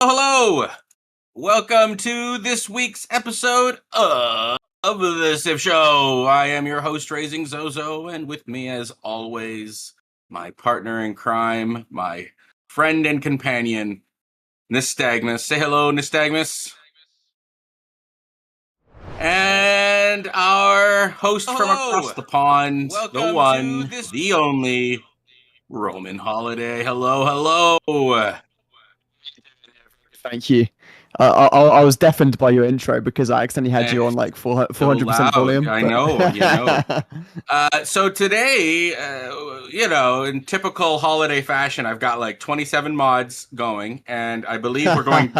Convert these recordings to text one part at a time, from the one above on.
Hello. Welcome to this week's episode of The Civ Show. I am your host, Raising Zozo, and with me, as always, my partner in crime, my friend and companion, Nystagmus. Say hello, Nystagmus. And our host from across the pond, the one, the only, Roman Holiday. Hello. Thank you. I was deafened by your intro because I accidentally had you on like 400% volume. I know. So today, in typical holiday fashion, I've got like 27 mods going, and I believe we're going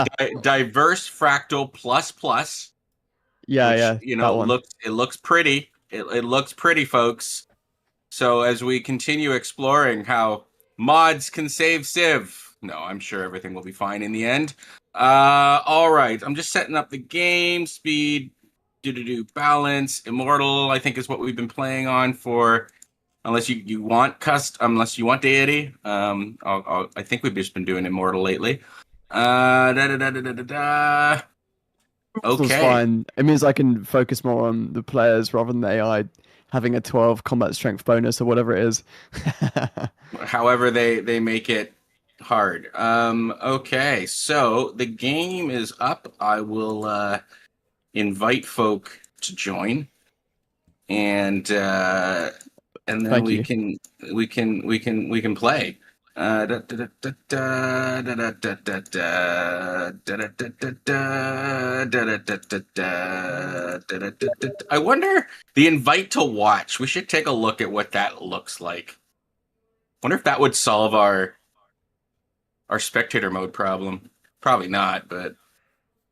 diverse fractal plus. Yeah, Which that one. looks pretty. It looks pretty, folks. So as we continue exploring how mods can save Civ, no, I'm sure everything will be fine in the end. All right, I'm just setting up the game speed. Balance. Immortal, I think, is what we've been playing on for. Unless you want unless you want deity. I think we've just been doing immortal lately. It's Okay. fine. It means I can focus more on the players rather than the AI having a 12 combat strength bonus or whatever it is. However they make it hard. Okay, so the game is up. I will invite folk to join, and then we can play. I wonder, the invite to watch. We should take a look at what that looks like. Wonder if that would solve our spectator mode problem. Probably not, but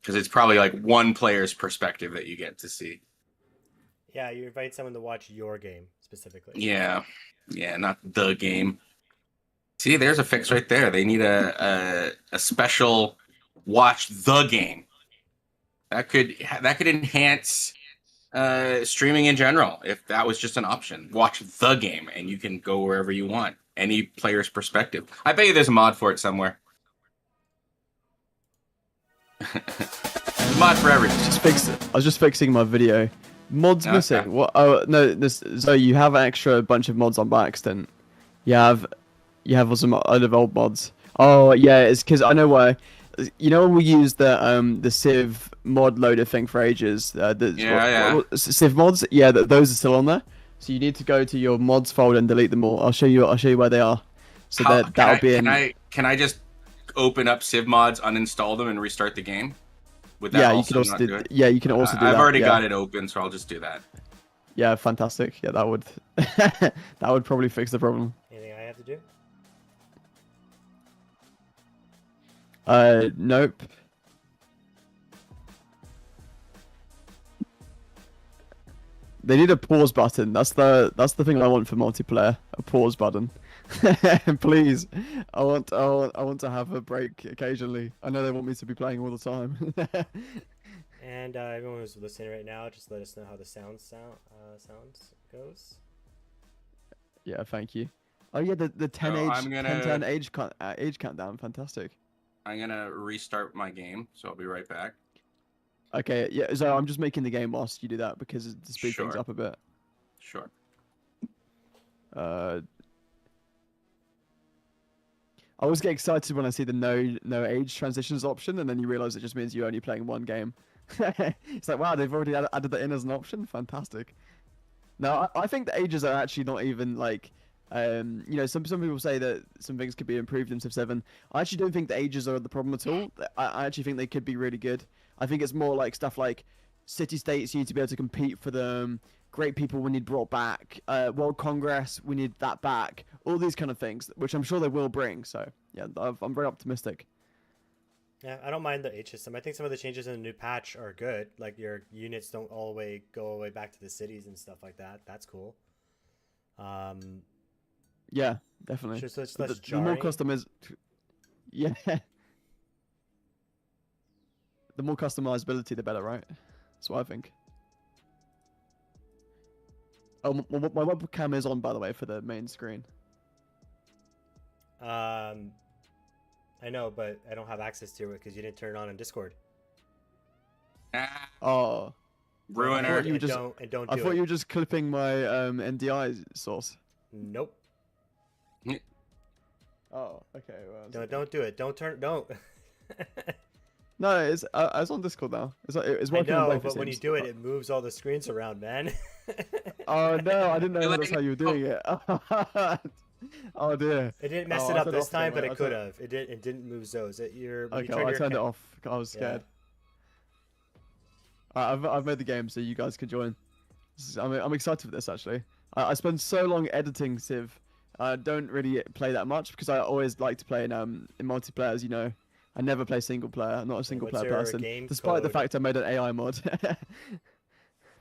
because it's probably like one player's perspective that you get to see. Yeah, you invite someone to watch your game specifically. Yeah, not the game. See, there's a fix right there. They need a special watch the game. That could enhance streaming in general if that was just an option. Watch the game and you can go wherever you want. Any player's perspective. I bet you there's a mod for it somewhere. Mod for everything. I was just fixing my video. Mods missing. Okay. What? Oh no, so you have an extra bunch of mods on by accident. You have some other old mods. Oh yeah, it's because I know why. You know when we used the Civ mod loader thing for ages. Civ mods. Yeah, those are still on there. So you need to go to your mods folder and delete them all. I'll show you where they are. So that'll be in. Can I just open up Civ mods, uninstall them, and restart the game? Would that yeah, also you can also not do. Yeah, you can also do that. I've already got it open, so I'll just do that. Yeah, fantastic. Yeah, that would that would probably fix the problem. Anything I have to do? Nope. They need a pause button. That's the thing I want for multiplayer. A pause button. Please. I want to have a break occasionally. I know they want me to be playing all the time. And everyone who's listening right now, just let us know how the sounds goes. Yeah, thank you. Oh yeah, the 10 age countdown, fantastic. I'm gonna restart my game, so I'll be right back. Okay, yeah, so I'm just making the game whilst you do that because to speed things up a bit. Sure. I always get excited when I see the no age transitions option, and then you realize it just means you're only playing one game. It's like, wow, they've already added that in as an option. Fantastic. Now, I think the ages are actually not even like, some people say that some things could be improved in Civ 7. I actually don't think the ages are the problem at all. I actually think they could be really good. I think it's more like stuff like city-states, you need to be able to compete for them. Great people we need brought back. World Congress, we need that back. All these kind of things, which I'm sure they will bring. So, yeah, I'm very optimistic. Yeah, I don't mind the age system. I think some of the changes in the new patch are good. Like your units don't go all the way back to the cities and stuff like that. That's cool. Yeah, definitely. Just less the more yeah. The more customizability, the better, right? That's what I think. Oh, my webcam is on, by the way, for the main screen. I I know, but I don't have access to it because you didn't turn it on in Discord. Ah, Oh, ruiner. you And just- don't I do thought it. you were just clipping my NDI source. Nope. Oh, okay. Well, Don't do it. Don't. no, it's on Discord now. It's I working on know, both. but when you do it, it moves all the screens around, man. Oh no, I didn't know You're that's like- how you were doing it. Oh dear. It didn't mess Oh, it I up turned this off time, then, but wait, it could have. It didn't move those. When you Okay, turn well, I your turned it ca- off. I was Yeah. scared. I've made the game so you guys can join. I'm excited for this actually. I spend so long editing Civ. I don't really play that much because I always like to play in multiplayer, as you know. I never play single player. I'm not a single what's player your person. game Despite the code? fact I made an AI mod.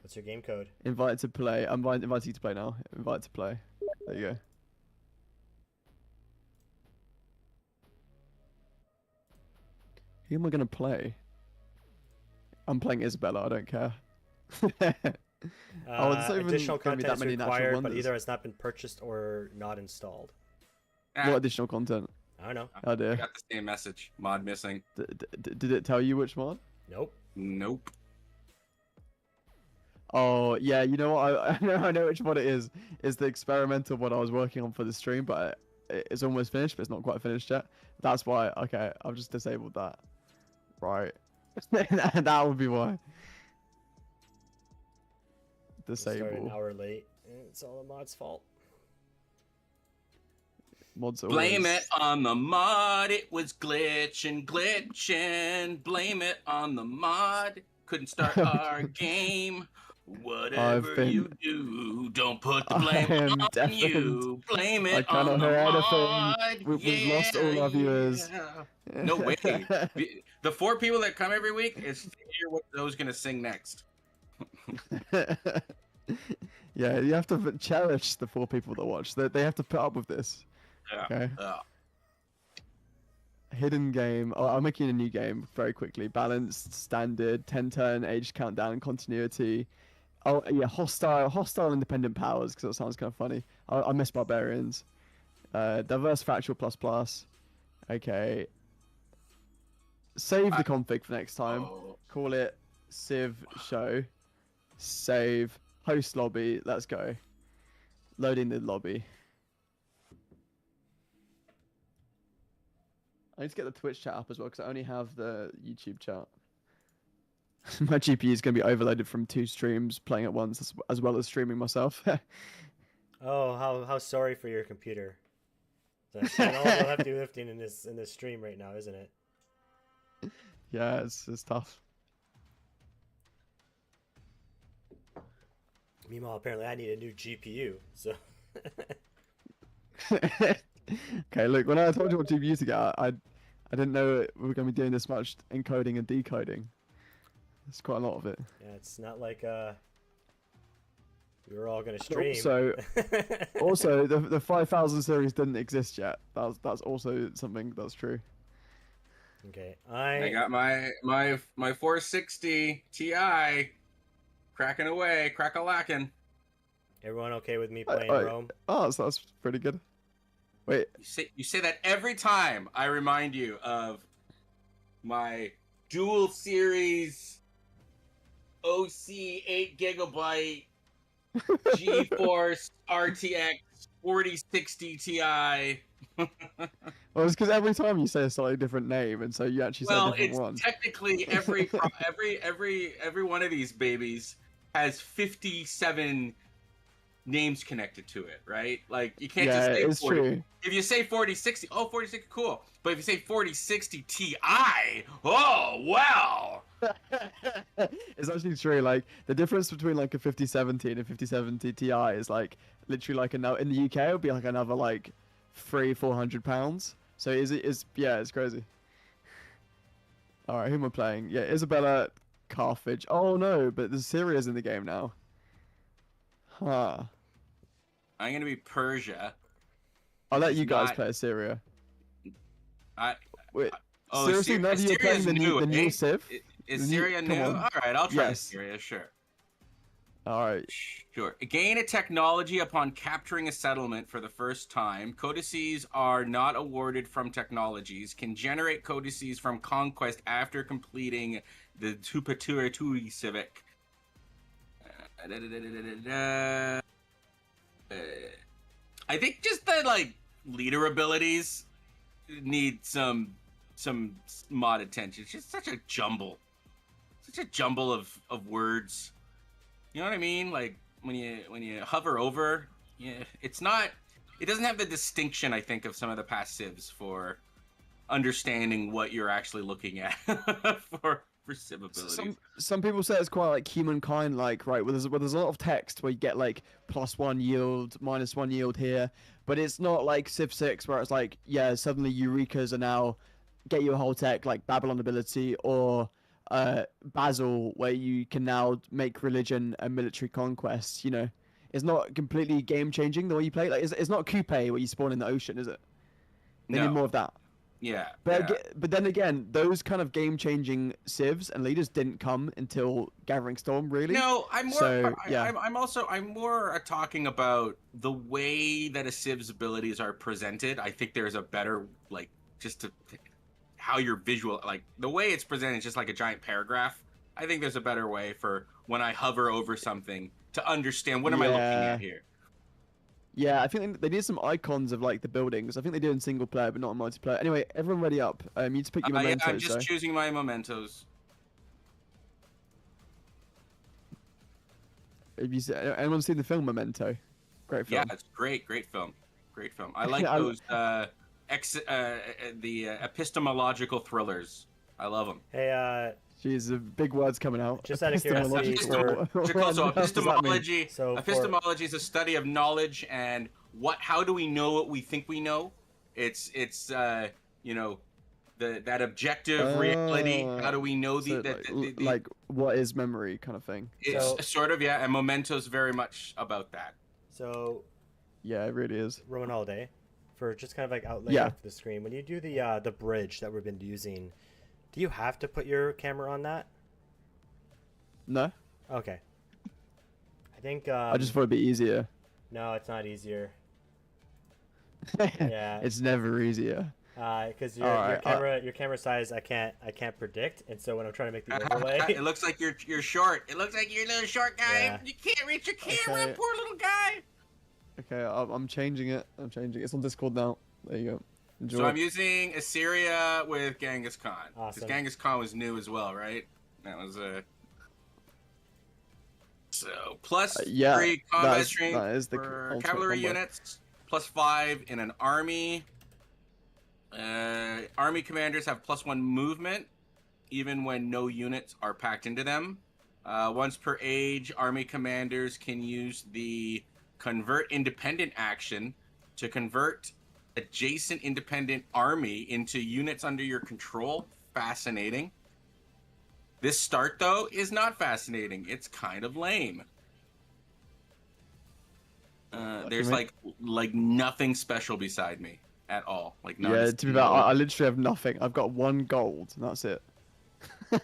What's your game code? Invite to play. I'm inviting you to play now. Invite to play. There you go. Who am I gonna play? I'm playing Isabella. I don't care. Oh, there's not even Additional gonna be content that is many natural required, but wonders. either it's not been purchased or not installed. Ah, What additional content? I don't know. Oh I dear. got the same message. Mod missing. Did it tell you which mod? Nope. Nope. Oh yeah, you know what? I know which one it is. It's the experimental one I was working on for the stream, but it's almost finished, but it's not quite finished yet. That's why. Okay, I've just disabled that. Right. That would be why. We started an Disable hour late. And it's all the mod's fault. mods. Blame always- it on the mod. It was glitching. Blame it on the mod. Couldn't start our game. Whatever been- you do, don't put the I blame am on deafened. you. Blame I it cannot on the hear mod. anything. We've lost all our viewers. Yeah. No way. The 4 people that come every week is to hear what Zoe's gonna sing next. Yeah, you have to cherish the 4 people that watch. They have to put up with this. Yeah. Okay. Uh, Hidden game. Oh, I'm making a new game very quickly. Balanced, standard, 10-turn, age countdown, continuity. Oh yeah, hostile independent powers because that sounds kind of funny. I miss barbarians. Diverse factual plus. Okay. Save the config for next time. oh. Call it Civ show. Save. Host lobby. Let's go. Loading the lobby. I need to get the Twitch chat up as well because I only have the YouTube chat. My GPU is going to be overloaded from 2 streams playing at once as well as streaming myself. Oh, how sorry for your computer. That's all the heavy lifting in this stream right now, isn't it? Yeah, it's tough. Meanwhile, apparently I need a new GPU. So Okay, look, when I told you what GPU to get, I didn't know we were going to be doing this much encoding and decoding. It's quite a lot of it. yeah, it's not like we were all gonna stream. Also, the 5000 series didn't exist yet. That's also something that's true. okay, I got my 460 Ti cracking away, crack-a-lacking. everyone okay with me Wait, playing wait. Rome? Oh, that's pretty good. Wait, You say that every time I remind you of my dual series OC 8 gigabyte GeForce RTX 4060 Ti. well, it's because every time you say a slightly different name, and so you actually say a Well, different it's one. technically every one of these babies has 57 names connected to it, right? Like you can't Yeah, just say it's 40. true. If you say 4060, oh 4060, cool. But if you say 4060 Ti, oh well. It's actually true. Like the difference between like a 5070 and a 5070 Ti is like literally like in the UK it would be like another like £300-400. So it's yeah, it's crazy. All right, who am I playing? Yeah, Isabella, Carthage. Oh no, but the Syria's in the game now. Huh. I'm gonna be Persia. I'll let you guys Not- play Assyria. I Wait, oh seriously, none of you are playing Syria's the new eh? Civ? Is The new- Syria come new? on. All right, I'll try Yes. Syria. Sure. All right. Sure. Gain a technology upon capturing a settlement for the first time. Codices are not awarded from technologies. Can generate codices from conquest after completing the Tupatura Tui Civic. I think just the like leader abilities need some mod attention. It's just such a jumble of words. You know what I mean? Like when you hover over, yeah, it doesn't have the distinction I think of some of the past civs for understanding what you're actually looking at for civ abilities. Some people say it's quite like humankind like, right? Where there's a lot of text where you get like +1 yield, -1 yield here, but it's not like Civ 6 where it's like, yeah, suddenly Eurekas are now get you a whole tech like Babylon ability, or Basil where you can now make religion a military conquest. You know, it's not completely game changing the way you play. Like it's not Coupe where you spawn in the ocean, is it? They need more of that. Yeah. But then again, those kind of game-changing civs and leaders didn't come until Gathering Storm, really. No, I'm more. So, yeah. I'm more talking about the way that a civ's abilities are presented. I think there's a better how you're visual, like the way it's presented is just like a giant paragraph. I think there's a better way for when I hover over something to understand what am I looking at here. Yeah, I think they need some icons of like the buildings. I think they do in single player, but not in multiplayer. Anyway, everyone ready up. You need to pick your mementos. I'm just choosing my mementos. Have you anyone seen the film Memento? Great film. Yeah, it's great film. Great film. I like those the epistemological thrillers. I love them. Hey, Jeez, big words coming out. Just out of curiosity, epistemology. Epistemology is a study of knowledge and how do we know what we think we know? It's you know, that objective reality. How do we know like what is memory kind of thing? It's sort of, yeah, and Memento's very much about that. So yeah, it really is. Roman Holiday, for just kind of like outlaying off the screen. When you do the bridge that we've been using, do you have to put your camera on that? No. Okay. I think. I just thought it'd be easier. No, it's not easier. Yeah. It's never easier. Because your camera size I can't predict, and so when I'm trying to make the overlay, it looks like you're short. It looks like you're a little short guy. Yeah. You can't reach your camera, poor little guy. Okay, I'm changing it. It's on Discord now. There you go. Enjoy. So I'm using Assyria with Genghis Khan. Awesome. Because Genghis Khan was new as well, right? That was so plus 3 combat strength for cavalry units, +5 in an army. Army commanders have +1 movement, even when no units are packed into them. Once per age, army commanders can use the convert independent action to convert adjacent independent army into units under your control. Fascinating. This start, though, is not fascinating. It's kind of lame. There's like nothing special beside me at all. Like yeah, to be fair, I literally have nothing. I've got 1 gold, and that's it.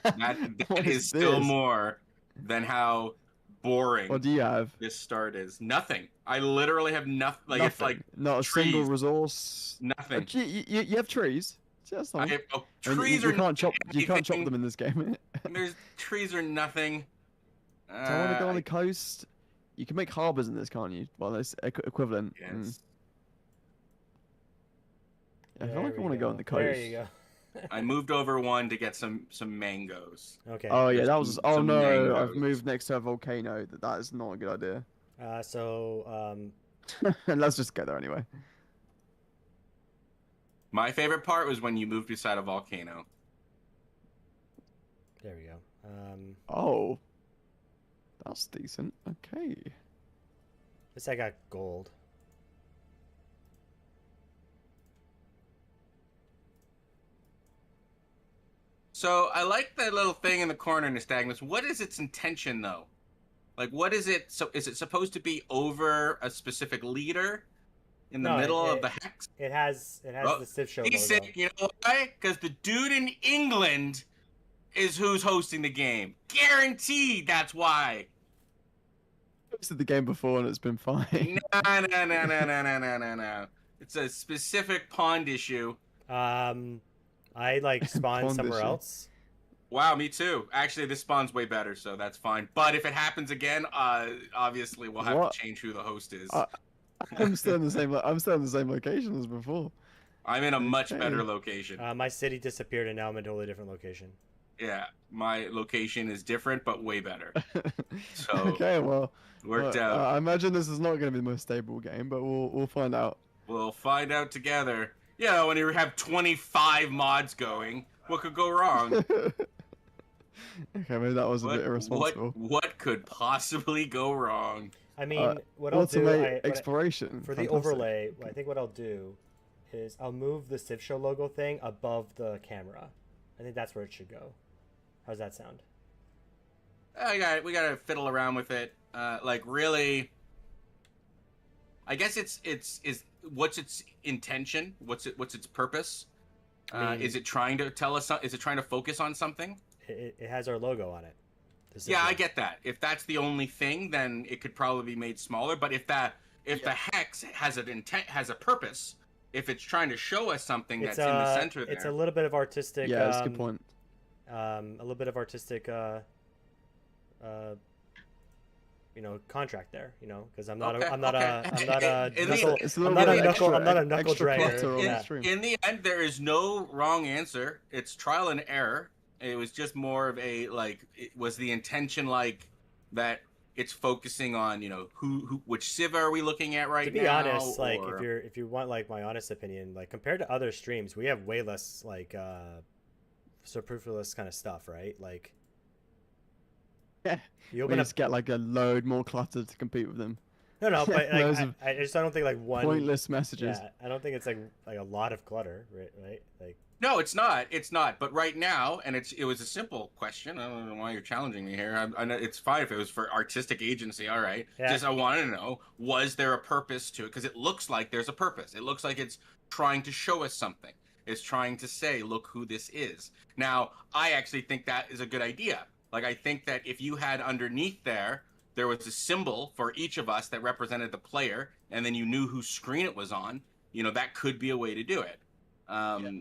That is still more than how boring. What do you have? This start is nothing. I literally have nothing. Like it's like not a single resource. Nothing. You have trees. Trees are you can't chop them in this game. Trees are nothing. Do I want to go on the coast? You can make harbors in this, can't you? Well, it's equivalent. Yes. I feel like I want to go on the coast. There you go. I moved over 1 to get some mangoes. Okay. Oh yeah, that was. Oh no, mangoes. I've moved next to a volcano. That is not a good idea. Let's just go there anyway. My favorite part was when you moved beside a volcano. There we go. Oh, that's decent. Okay. This I got gold. So I like that little thing in the corner, Nystagmus. What is its intention, though? Like, what is it? So, is it supposed to be over a specific leader in the middle of the hex? It has the Civ Show logo. Said, you know why? Because the dude in England is who's hosting the game. Guaranteed. That's why. hosted the game before and it's been fine. No. It's a specific pond issue. I like spawned Pond somewhere issue. else. Wow, me too. Actually, this spawn's way better, so that's fine. But if it happens again, obviously we'll have What? to change who the host is. I'm still in the same. I'm still in the same location as before. I'm in a much okay. better location. My city disappeared and now I'm in a totally different location. Yeah, my location is different, but way better. So Okay, well, worked out. I imagine this is not going to be the most stable game, but we'll find out. We'll find out together. Yeah, when you have 25 mods going, what could go wrong? Okay, maybe that was a bit irresponsible. What could possibly go wrong? I mean, what I'll do Ultimate exploration for the fantastic. overlay, I think what I'll do is I'll move the Civ Show logo thing above the camera. I think that's where it should go. How's that sound? We gotta fiddle around with it. Like really, I guess it's what's its intention? What's its purpose? I mean- Is it trying to tell us? Is it trying to focus on something? It has our logo on it. The Civ Yeah, I logo. get that. If that's the only thing, then it could probably be made smaller. But if the hex has an intent, has a purpose, if it's trying to show us something that's in the center there, It's a little bit of artistic. Yeah, that's a good point. A little bit of artistic. Contract there. Because I'm not Okay, I'm not a okay. I'm not a In the- knuckle. It's a I'm little not bit a knuckle. extra- I'm not a knuckle extra dragger. clutter on Yeah. the stream. in the end, there is no wrong answer. It's trial and error. It was just more of a it was the intention that it's focusing on who which civ are we looking at right To now? be honest, or- if you want my honest opinion, compared to other streams, we have way less superfluous kind of stuff, right? Yeah. You We open up. just get a load more clutter to compete with them. No, but Loads of I don't think one. Pointless messages. Yeah, I don't think it's like a lot of clutter, right? No, it's not. It's not. But right now, and it was a simple question. I don't know why you're challenging me here. I know it's fine if it was for artistic agency. All right. Yeah. Just I want to know, was there a purpose to it? Because it looks like there's a purpose. It looks like it's trying to show us something. It's trying to say, look who this is. Now, I actually think that is a good idea. I think that if you had underneath there was a symbol for each of us that represented the player, and then you knew whose screen it was on, that could be a way to do it.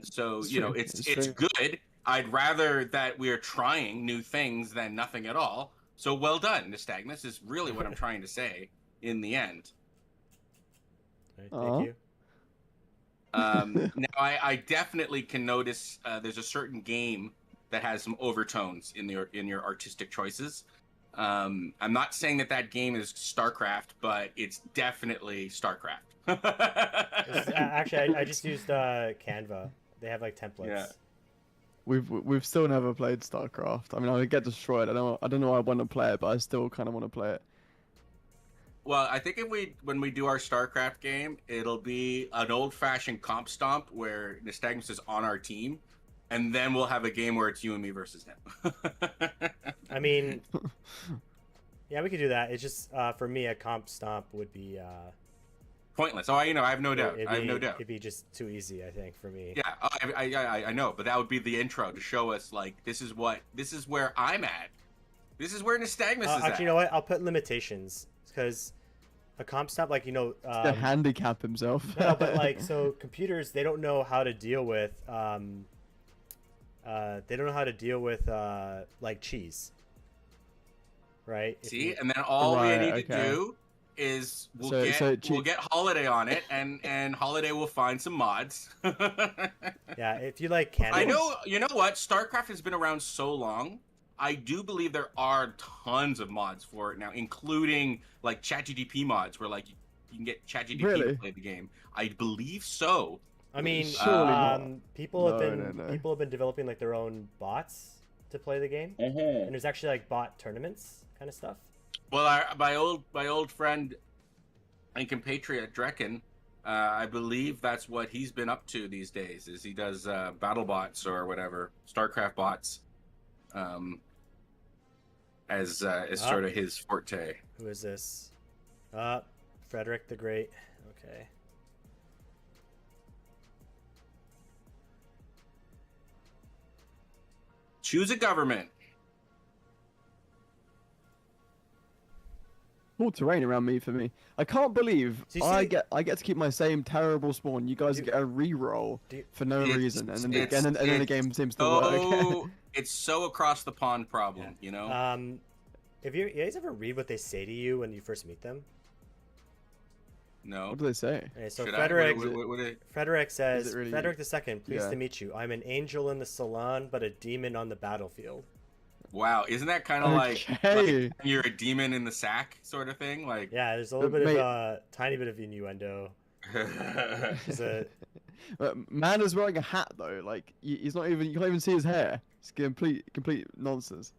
So It's you know, true. it's It's true. good. I'd rather that we're trying new things than nothing at all. So well done, Nystagmus, is really what I'm trying to say in the end. Right, Aw. thank you. Now I definitely can notice there's a certain game that has some overtones in your artistic choices. I'm not saying that game is StarCraft, but it's definitely StarCraft. Actually, I just used Canva. They have templates. Yeah. We've still never played StarCraft. I mean, I get destroyed. I don't know why I want to play it, but I still kind of want to play it. Well, I think when we do our StarCraft game, it'll be an old-fashioned comp stomp where Nystagmus is on our team, and then we'll have a game where it's you and me versus him. I mean, yeah, we could do that. It's just for me, a comp stomp would be Pointless. Oh, I have no doubt. I have no doubt. It'd be just too easy, I think, for me. Yeah, I know, but that would be the intro to show us this is where I'm at. This is where Nystagmus is Actually, at. you know what? I'll put limitations because a comp stomp, To handicap himself. no, but so computers, they don't know how to deal with cheese, right? If See, you- and then all we Right, need to okay. do is we'll So get Holiday on it, and Holiday will find some mods. yeah, if you like candles, I know. You know what? StarCraft has been around so long. I do believe there are tons of mods for it now, including ChatGPT mods, where you can get ChatGPT Really? to play the game. I believe so. I mean, Surely not. people have No, been no. people have been developing their own bots to play the game, and there's actually bot tournaments kind of stuff. Well, my old friend and compatriot Drekken, I believe that's what he's been up to these days. Is he does battle bots or whatever, StarCraft bots, as sort of his forte. Who is this? Frederick the Great. Okay. Choose a government. cool terrain around me for me. I can't believe Do you I see- get to keep my same terrible spawn. You guys Do- get a re-roll do you- for no It's- reason, and then the, it's- and then the it's game seems to work. So it's so across the pond problem, you know. If you guys ever read what they say to you when you first meet them? No. What do they say? Okay, so Should Frederick, Frederick says, really- Frederick II, pleased Yeah. to meet you. I'm an angel in the salon, but a demon on the battlefield. Wow, isn't that kind of Okay. like you're a demon in the sack sort of thing? Like, Yeah, there's a little But bit mate- of tiny bit of innuendo. There's a, Man is wearing a hat though. Like he's not even. You can't even see his hair. It's complete nonsense.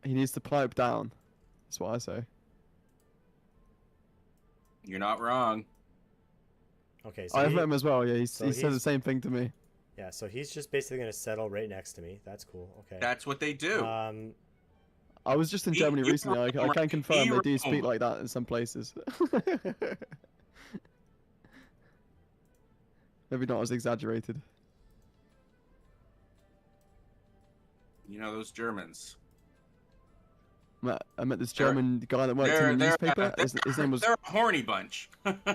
He needs to pipe down. That's what I say. you're not wrong. okay, so I've he- met him as well. Yeah, he so said the he's- same thing to me. yeah, so he's just basically gonna settle right next to me. That's cool. Okay. That's what they do. I was just in He- Germany he recently. I roam, can confirm he they do speak roam. like that in some places. Maybe not as exaggerated. You know those Germans. I met this They're- German guy that worked in the newspaper. they're, His name was. they're a horny bunch. That's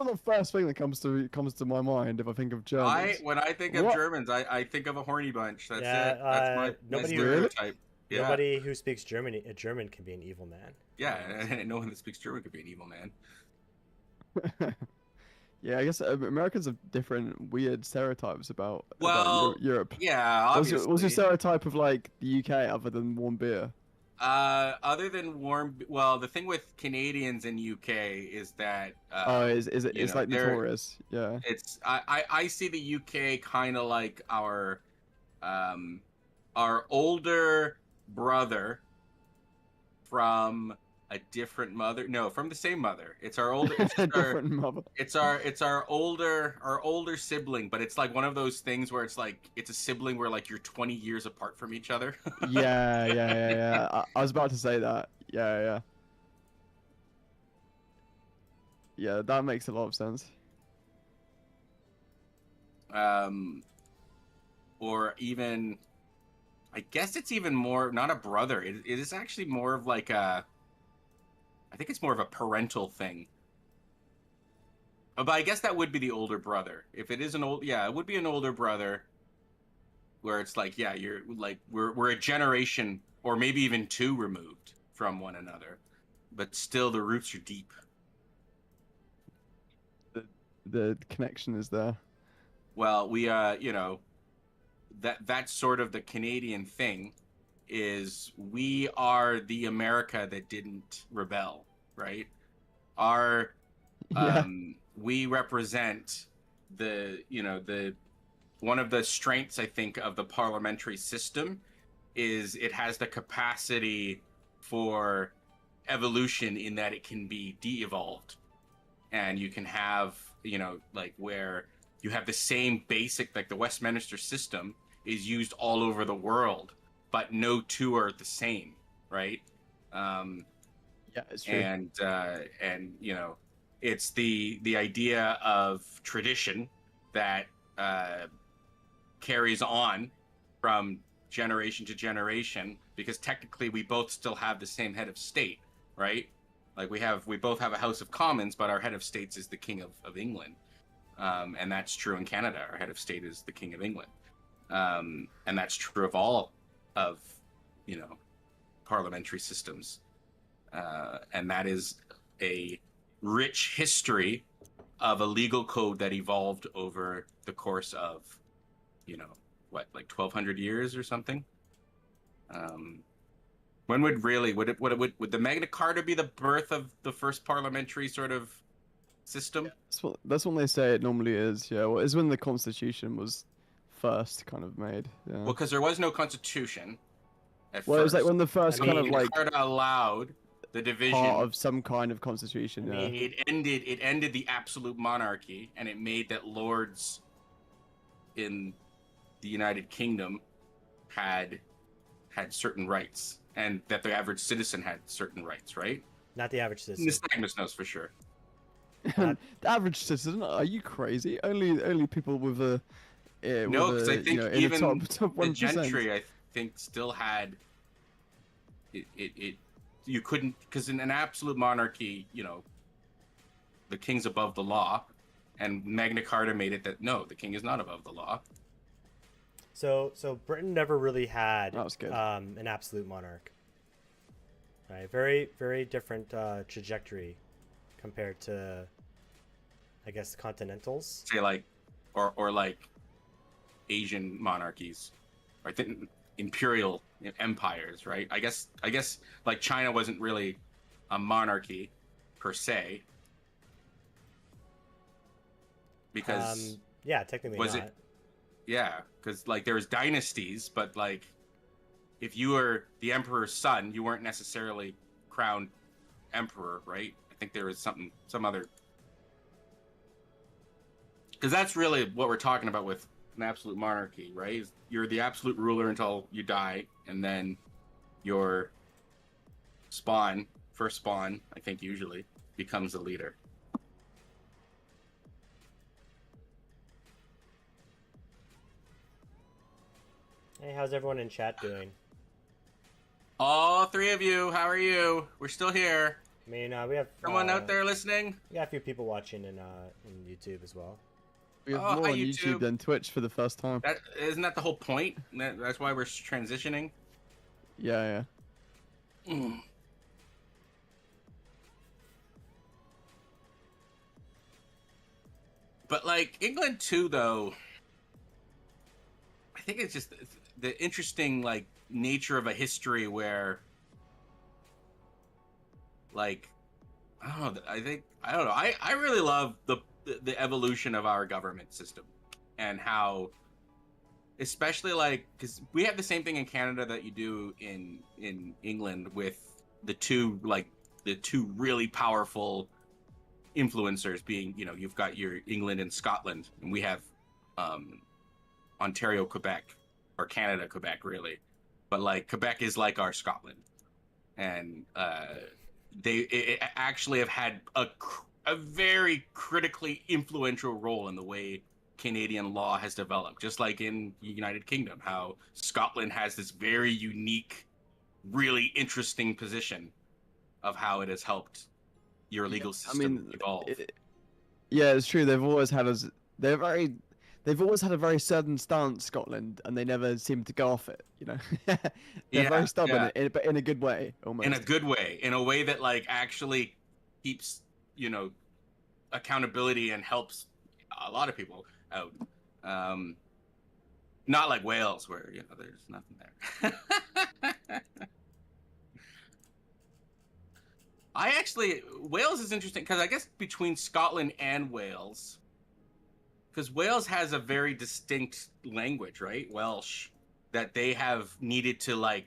not the first thing that comes to my mind if I think of Germans. When I think of What? Germans, I think of a horny bunch. That's Yeah, it. That's my nobody- stereotype. Yeah. Nobody who speaks German can be an evil man. Yeah, and no one that speaks German could be an evil man. Yeah, I guess Americans have different weird stereotypes about Well, Europe. Yeah, What's obviously. your stereotype of like the UK other than warm beer? Other than warm, well, the thing with Canadians in UK is that Is it? you It's know, like they're- notorious. Yeah. it's I see the UK kind of like our older brother from a different mother. No, from the same mother. It's our older. It's our, Different mother. it's our older sibling, but it's like one of those things where it's like it's a sibling where like you're 20 years apart from each other. Yeah. I was about to say that. Yeah. Yeah, that makes a lot of sense. Or even, I guess it's even more not a brother. It is actually more of like a. I think it's more of a parental thing. But I guess that would be the older brother. If it is an old, yeah, it would be an older brother. Where it's like, yeah, you're like we're a generation or maybe even two removed from one another, but still the roots are deep. The connection is there. Well, we you know, that's sort of the Canadian thing is we are the America that didn't rebel, right? Our Yeah. we represent the, you know, the one of the strengths I think of the parliamentary system is it has the capacity for evolution in that it can be de-evolved. And you can have, you know, like where you have the same basic, like the Westminster system is used all over the world, but no two are the same, right? Yeah, it's true. And you know, it's the idea of tradition that carries on from generation to generation, because technically we both still have the same head of state, right? Like we both have a House of Commons, but our head of states is the King of England. And that's true in Canada. Our head of state is the King of England. And that's true of all of, you know, parliamentary systems. And that is a rich history of a legal code that evolved over the course of, you know, what, like 1,200 years or something? When would the Magna Carta be the birth of the first parliamentary sort of system? That's what they say it normally is. Yeah, well, it's when the Constitution was first kind of made. Yeah. Well, because there was no constitution. At Well, it was like first. when the first I kind of mean, like Magna Carta allowed the division. part of some kind of constitution. I Yeah. mean, It ended the absolute monarchy, and it made that lords in the United Kingdom had certain rights, and that the average citizen had certain rights, right? Not the average citizen. Nystagmus knows for sure. The average citizen? Are you crazy? Only people with a No, because I think in even the top the 1%. gentry, think still had it you couldn't, because in an absolute monarchy, the king's above the law, and Magna Carta made it that no, the king is not above the law. So Britain never really had That was good. an absolute monarch. Right, very very different trajectory compared to, I guess, continentals. Say like, or like Asian monarchies, or imperial empires, right? I guess like China wasn't really a monarchy per se, because yeah, technically was not. it? Yeah, because like there was dynasties, but like if you were the emperor's son, you weren't necessarily crowned emperor, right? I think there was some other, because that's really what we're talking about with an absolute monarchy, right? Is you're the absolute ruler until you die, and then your first spawn, I think usually becomes the leader. Hey, how's everyone in chat doing? All three of you, how are you? We're still here. I mean, we have Someone out there listening? We got a few people watching in YouTube as well. We have Oh, more hi, on YouTube YouTube. than Twitch for the first time. Isn't that the whole point? That's why we're transitioning. Yeah. Mm. But like England too, though, I think it's just the interesting like nature of a history where, like, I don't know. I don't know. I really love the evolution of our government system, and how, especially like, because we have the same thing in Canada that you do in England, with the two really powerful influencers being, you've got your England and Scotland, and we have Ontario, Quebec, or Canada, Quebec, really. But like Quebec is like our Scotland, and they actually have had a very critically influential role in the way Canadian law has developed, just like in the United Kingdom, how Scotland has this very unique, really interesting position of how it has helped your legal system evolve. Yeah, it's true. They've always had they've always had a very certain stance, Scotland, and they never seem to go off it. They're very stubborn, but in a good way, almost. In a good way, in a way that like actually keeps accountability and helps a lot of people out. Not like Wales, where there's nothing there. Wales is interesting because I guess between Scotland and Wales, because Wales has a very distinct language, right? Welsh, that they have needed to like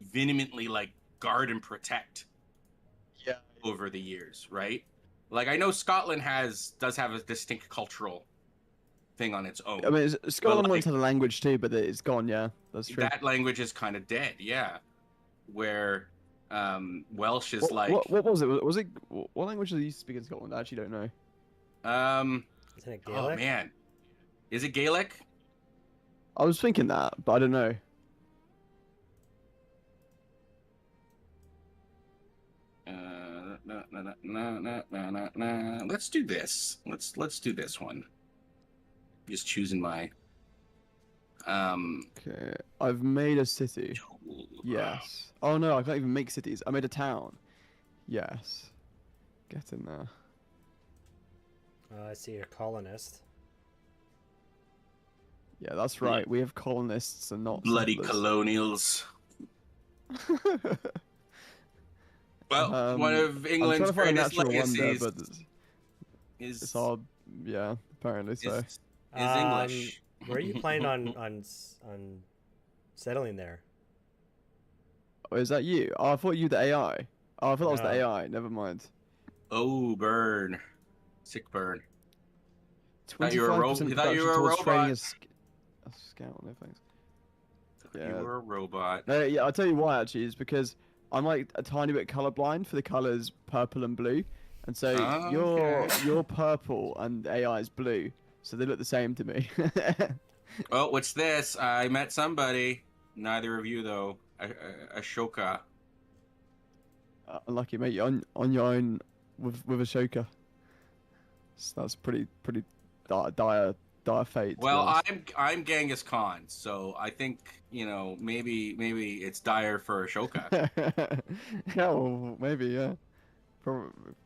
vehemently like guard and protect over the years, right? Like I know Scotland does have a distinct cultural thing on its own. I mean, Scotland once had a language too, but it's gone. Yeah, that's true. That language is kind of dead. Yeah, where Welsh is what was it? Was it what language do you speak in Scotland? I actually don't know. Isn't it Gaelic? Oh man, is it Gaelic? I was thinking that, but I don't know. Let's do this. Let's do this one. Just choosing my. Okay, I've made a city. Yes. Oh no, I can't even make cities. I made a town. Yes. Get in there. I see you're colonist. Yeah, that's right. We have colonists and not bloody settlers. colonials. Well, one of England's greatest legacies is it's all, yeah, apparently so. Is English. Where are you planning on settling there? Oh, is that you? Oh, I thought you were the AI. Oh, I thought that was the No. AI. Never mind. Oh, burn. Sick burn. 25% you were a robot. A scout, no thanks. You were a robot. No, yeah, I'll tell you why actually. Is because I'm like a tiny bit colorblind for the colors purple and blue, and so you're purple and AI is blue, so they look the same to me. Oh, what's this? I met somebody. Neither of you, though. Ashoka. Unlucky, mate. You're on your own with Ashoka. So that's pretty dire fate. To be Well, honest. I'm Genghis Khan, so I think maybe it's dire for Ashoka. Yeah, well, maybe, yeah.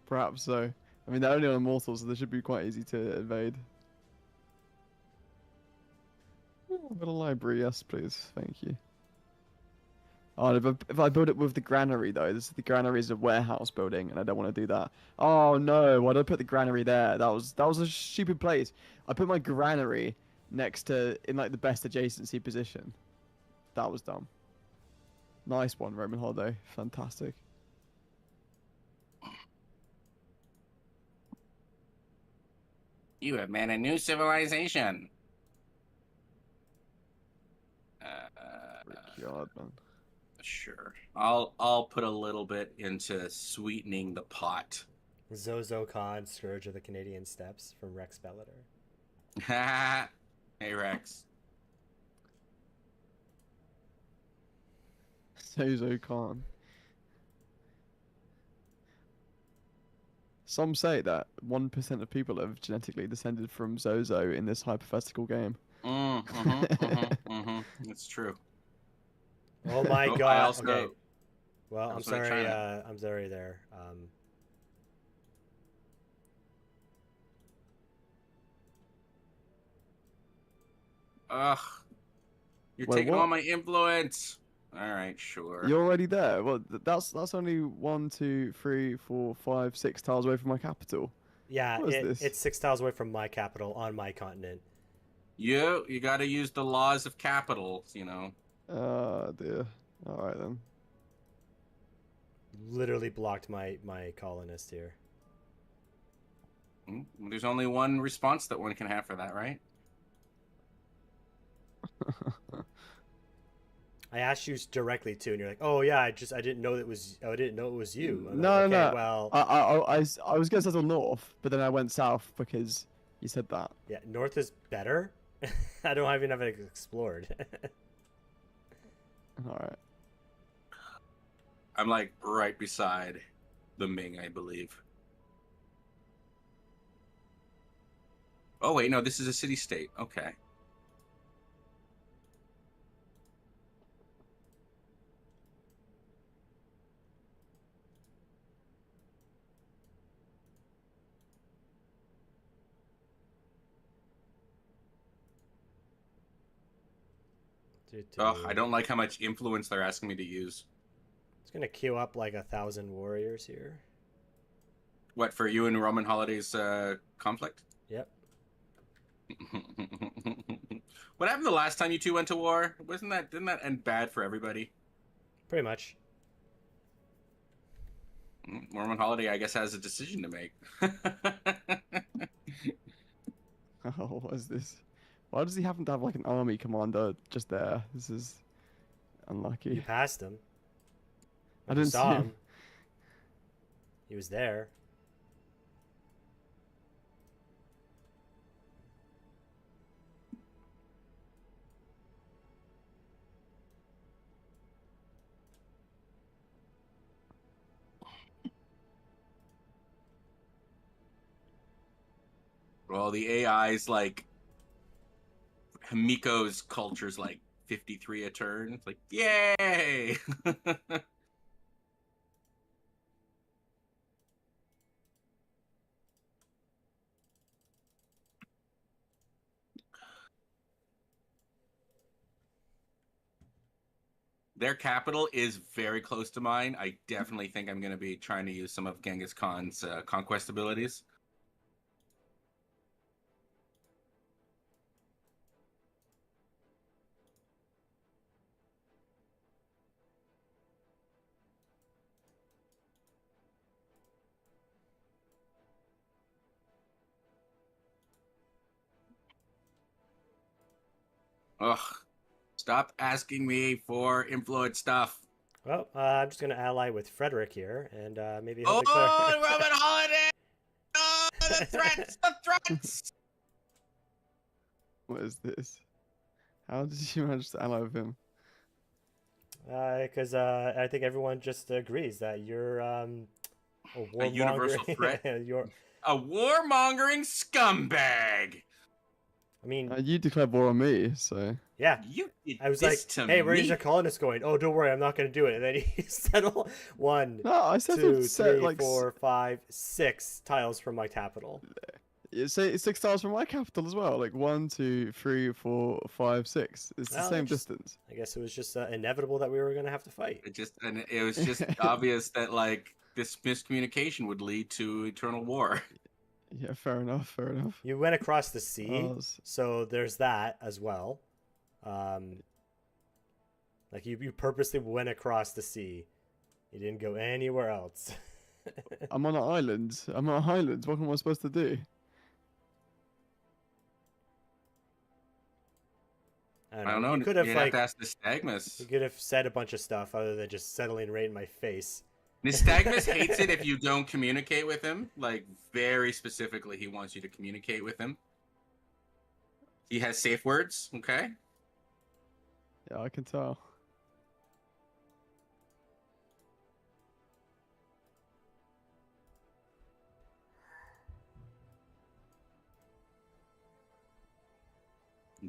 Perhaps so. I mean, they're only on Immortal, so they should be quite easy to evade. Oh, I've got a library, yes, please. Thank you. Oh, and if I build it with the granary, though, the granary is a warehouse building, and I don't want to do that. Oh, no, why did I put the granary there? That was a stupid place. I put my granary next to, in, like, the best adjacency position. That was dumb. Nice one, Roman Holiday. Fantastic. You have made a new civilization. God, man. Sure. I'll put a little bit into sweetening the pot. Zozo Khan, Scourge of the Canadian Steppes from Rex Bellator. Hey Rex. Zozo Khan. Some say that 1% of people have genetically descended from Zozo in this hypothetical game. It's true. Oh my Oh, I god. also- Okay. Well, I I'm was like sorry. trying I'm sorry there. Ugh. You're Wait, taking all what? my influence. All right, sure. You're already there. Well, that's only 1, 2, 3, 4, 5, 6 tiles away from my capital. Yeah, What is this? it's 6 tiles away from my capital on my continent. You got to use the laws of capital. Dear. All right then. Literally blocked my colonist here. There's only one response that one can have for that, right? I asked you directly too, and you're like, "Oh yeah, I didn't know it was you." I'm No, like, no, okay, no. well, I was gonna settle north, but then I went south because you said that. yeah, north is better. I don't even have it explored. All right. I'm like right beside the Ming, I believe. Oh wait, no, this is a city-state. Okay. Ugh, I don't like how much influence they're asking me to use. It's gonna queue up like 1,000 warriors here. What, for you and Roman Holiday's conflict? Yep. What happened the last time you two went to war? Didn't that end bad for everybody? Pretty much. Roman Holiday, I guess, has a decision to make. Oh, what is this? Why does he happen to have like an army commander just there? This is unlucky. You passed him. I You didn't saw see him. him. He was there. Well, the AI's like Himiko's culture's like 53 a turn. It's like, yay! Their capital is very close to mine. I definitely think I'm going to be trying to use some of Genghis Khan's conquest abilities. Ugh. Stop asking me for influence stuff. Well, I'm just gonna ally with Frederick here, and maybe he'll Oh, declare. Roman Holiday! Oh, the threats! The threats! What is this? How did you manage to ally with him? Because I think everyone just agrees that you're a warmonger. universal threat? You're. A warmongering scumbag. I mean, You declared war on me, so. yeah. You did I was this like, to "Hey, me. where's your colonists going?" Oh, don't worry, I'm not going to do it. And then he settled one, No, I said two, to set three, like 4, 5, 6 tiles from my capital. say 6 tiles from my capital as well. Like 1, 2, 3, 4, 5, 6. It's the Well, same just- distance. I guess it was just inevitable that we were going to have to fight. It was just obvious that like this miscommunication would lead to eternal war. Yeah, fair enough. Fair enough. You went across the sea, Oh, so there's that as well. Like you purposely went across the sea. You didn't go anywhere else. I'm on an island. I'm on a highland. What am I supposed to do? I I don't know. You could have You'd like have to ask Nystagmus. you could have said a bunch of stuff other than just settling right in my face. Nystagmus hates it if you don't communicate with him. Like very specifically, he wants you to communicate with him. He has safe words. Okay. Yeah, I can tell.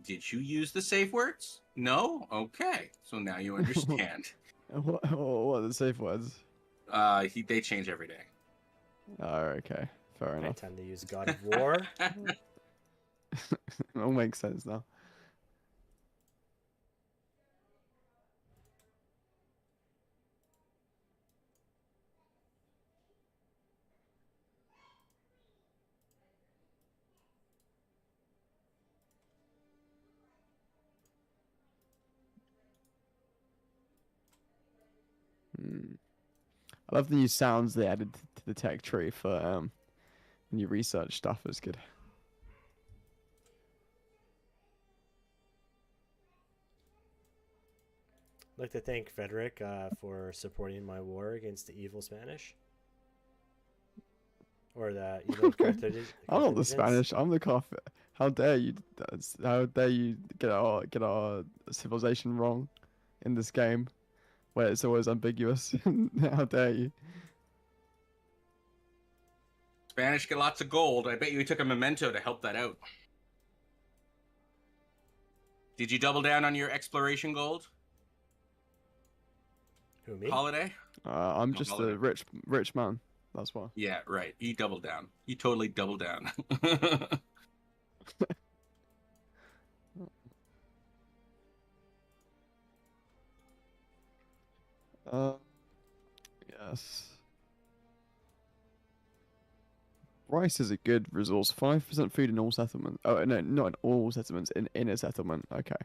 Did you use the safe words? No? Okay. So now you understand. What are the safe words? They change every day. Oh, okay. Fair Right enough. time to use God of War. It all makes sense now. Hmm. I love the new sounds they added to the tech tree for when you research stuff. It's good. I'd like to thank Frederick for supporting my war against the evil Spanish. Or the evil Carthaginians. I'm not the Spanish. I'm the Carth. How dare you? How dare you get our civilization wrong in this game, where it's always ambiguous? How dare you? Spanish get lots of gold. I bet you took a memento to help that out. Did you double down on your exploration gold, Who, me? I'm Holiday? No, just holiday. a rich man. That's why. Yeah, right. He doubled down. He totally doubled down. Yes. Rice is a good resource. 5% food in all settlements. Oh no, not in all settlements. In a settlement. Okay,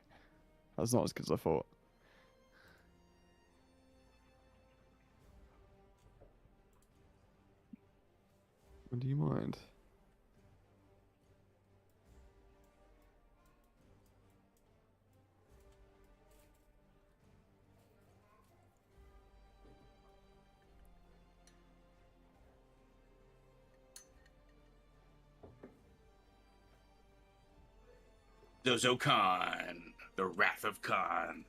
that's not as good as I thought. Do you mind? Dozo Khan, the Wrath of Khan.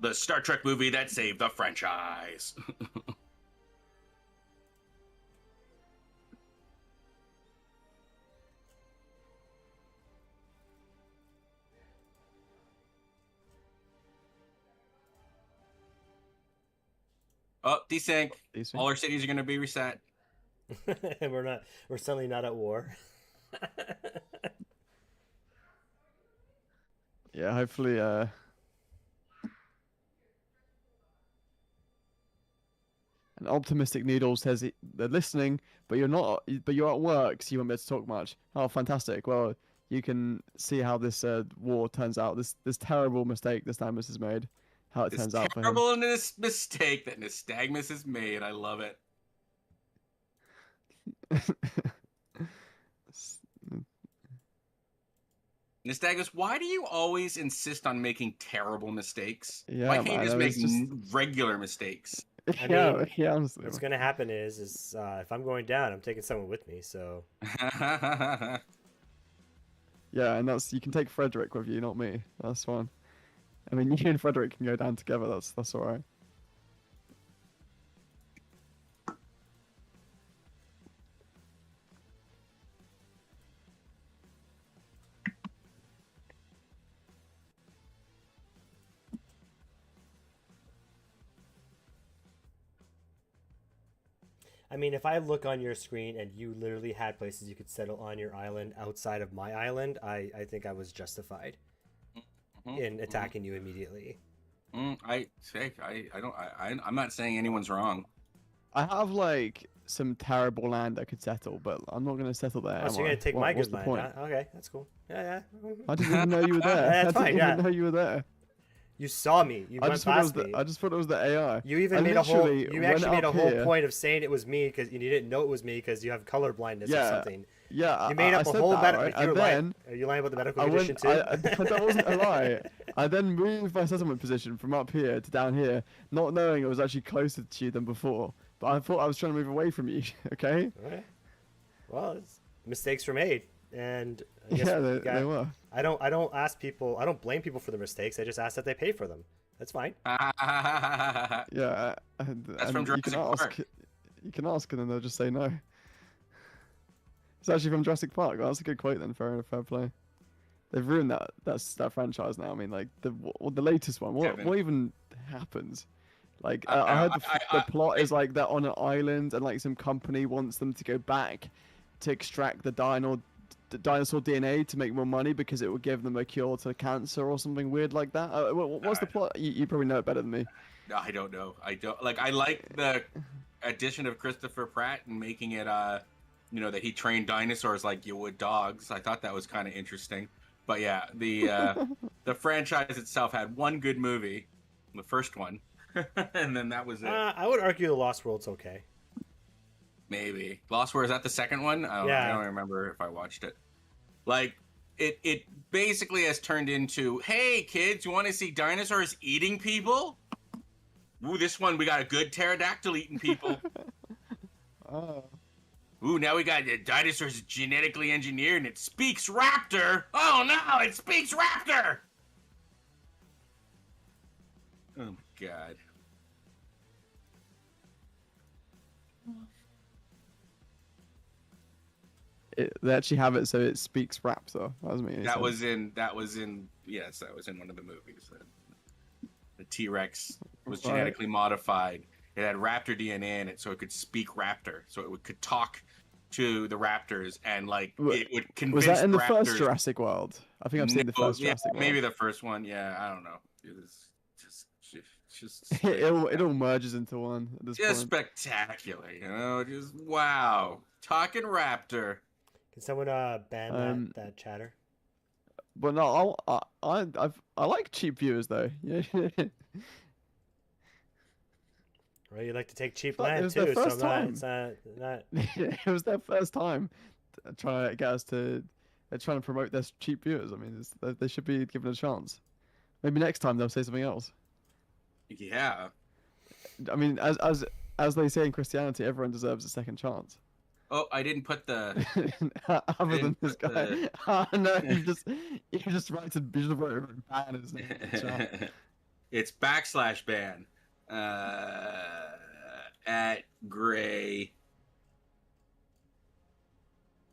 The Star Trek movie that saved the franchise. Oh, desync. Decent. All our cities are going to be reset. And we're suddenly not at war. Yeah, hopefully. An optimistic noodle says they're listening, but you're not. But you're at work, so you won't be able to talk much. Oh, fantastic! Well, you can see how this war turns out. This terrible mistake that Nystagmus has made. How it This turns out for him. terrible mistake that Nystagmus has made. I love it. Nystagmus, why do you always insist on making terrible mistakes? Yeah, why can't you man, just I make was just- regular mistakes? yeah, mean, yeah, honestly. What's gonna happen is if I'm going down, I'm taking someone with me. So Yeah, and that's you can take Frederick with you, not me. That's fine. I mean, you and Frederick can go down together. That's all right. I mean, if I look on your screen and you literally had places you could settle on your island outside of my island, I think I was justified in attacking you immediately. I'm not saying anyone's wrong. I have like some terrible land I could settle, but I'm not gonna settle there. Oh, am so you're I? gonna take What- my what's good the land? point? Huh? Okay, that's cool. Yeah, yeah. I didn't even know you were there. That's I didn't fine, even yeah. know you were there. You saw me. You went past me. I just thought it was the AI. You even I made a whole. literally You went actually made a up whole here- point of saying it was me because you didn't know it was me because you have color blindness or Yeah, something. Yeah, You made I up a said whole that, medical. right? You're And lying. then Are you lying about the medical I condition went. too? That wasn't a lie. I then moved my settlement position from up here to down here, not knowing it was actually closer to you than before. But I thought I was trying to move away from you. Okay. Okay. Well, mistakes were made, and I guess Yeah, we they were. I don't ask people. I don't blame people for their mistakes. I just ask that they pay for them. That's fine. Yeah, and from you can Jurassic ask. Park. You can ask, and then they'll just say no. It's actually from Jurassic Park. Well, that's a good quote then. Fair play. They've ruined that franchise now. I mean, like the latest one. Kevin. What even happens? Like I- I heard I- the plot is like they're on an island and like some company wants them to go back to extract the dinosaur DNA to make more money because it will give them a cure to cancer or something weird like that. What's the plot? You probably know it better than me. I don't know. I don't like. I like the addition of Christopher Pratt and making it, that he trained dinosaurs like you would dogs. I thought that was kind of interesting. But yeah, the franchise itself had one good movie, the first one, and then that was it. I would argue the Lost World's okay. Maybe Lost World, is that the second one? I don't remember if I watched it. Like it basically has turned into, hey kids, you want to see dinosaurs eating people? Ooh, this one we got a good pterodactyl eating people. Oh. Ooh, now we got the dinosaurs genetically engineered and it speaks raptor. Oh no, it speaks raptor. Oh god. They actually have it so it speaks raptor. That was me. That was in yes, that was in one of the movies. The T-Rex was Right. genetically modified. It had raptor DNA in it, so it could speak raptor, so it could talk to the raptors and like it would convince. Was that in the raptors. first Jurassic World? I think I've seen the No, first yeah, Jurassic World. maybe the first one. Yeah, I don't know. It was just it all merges into one at this just point. spectacular, just wow. Talking raptor. Can someone ban that chatter? But no, I like cheap viewers though. Yeah. Well, you like to take cheap Fuck, it land was their too, so first it's not. It was their first time trying to get us to. They're trying to promote their cheap viewers. I mean, they should be given a chance. Maybe next time they'll say something else. Yeah. I mean, as they say in Christianity, everyone deserves a second chance. Oh, I didn't put the. Other than this put guy. the- Oh no, you just wrote ban his name in the chat. It's /ban. At Gray.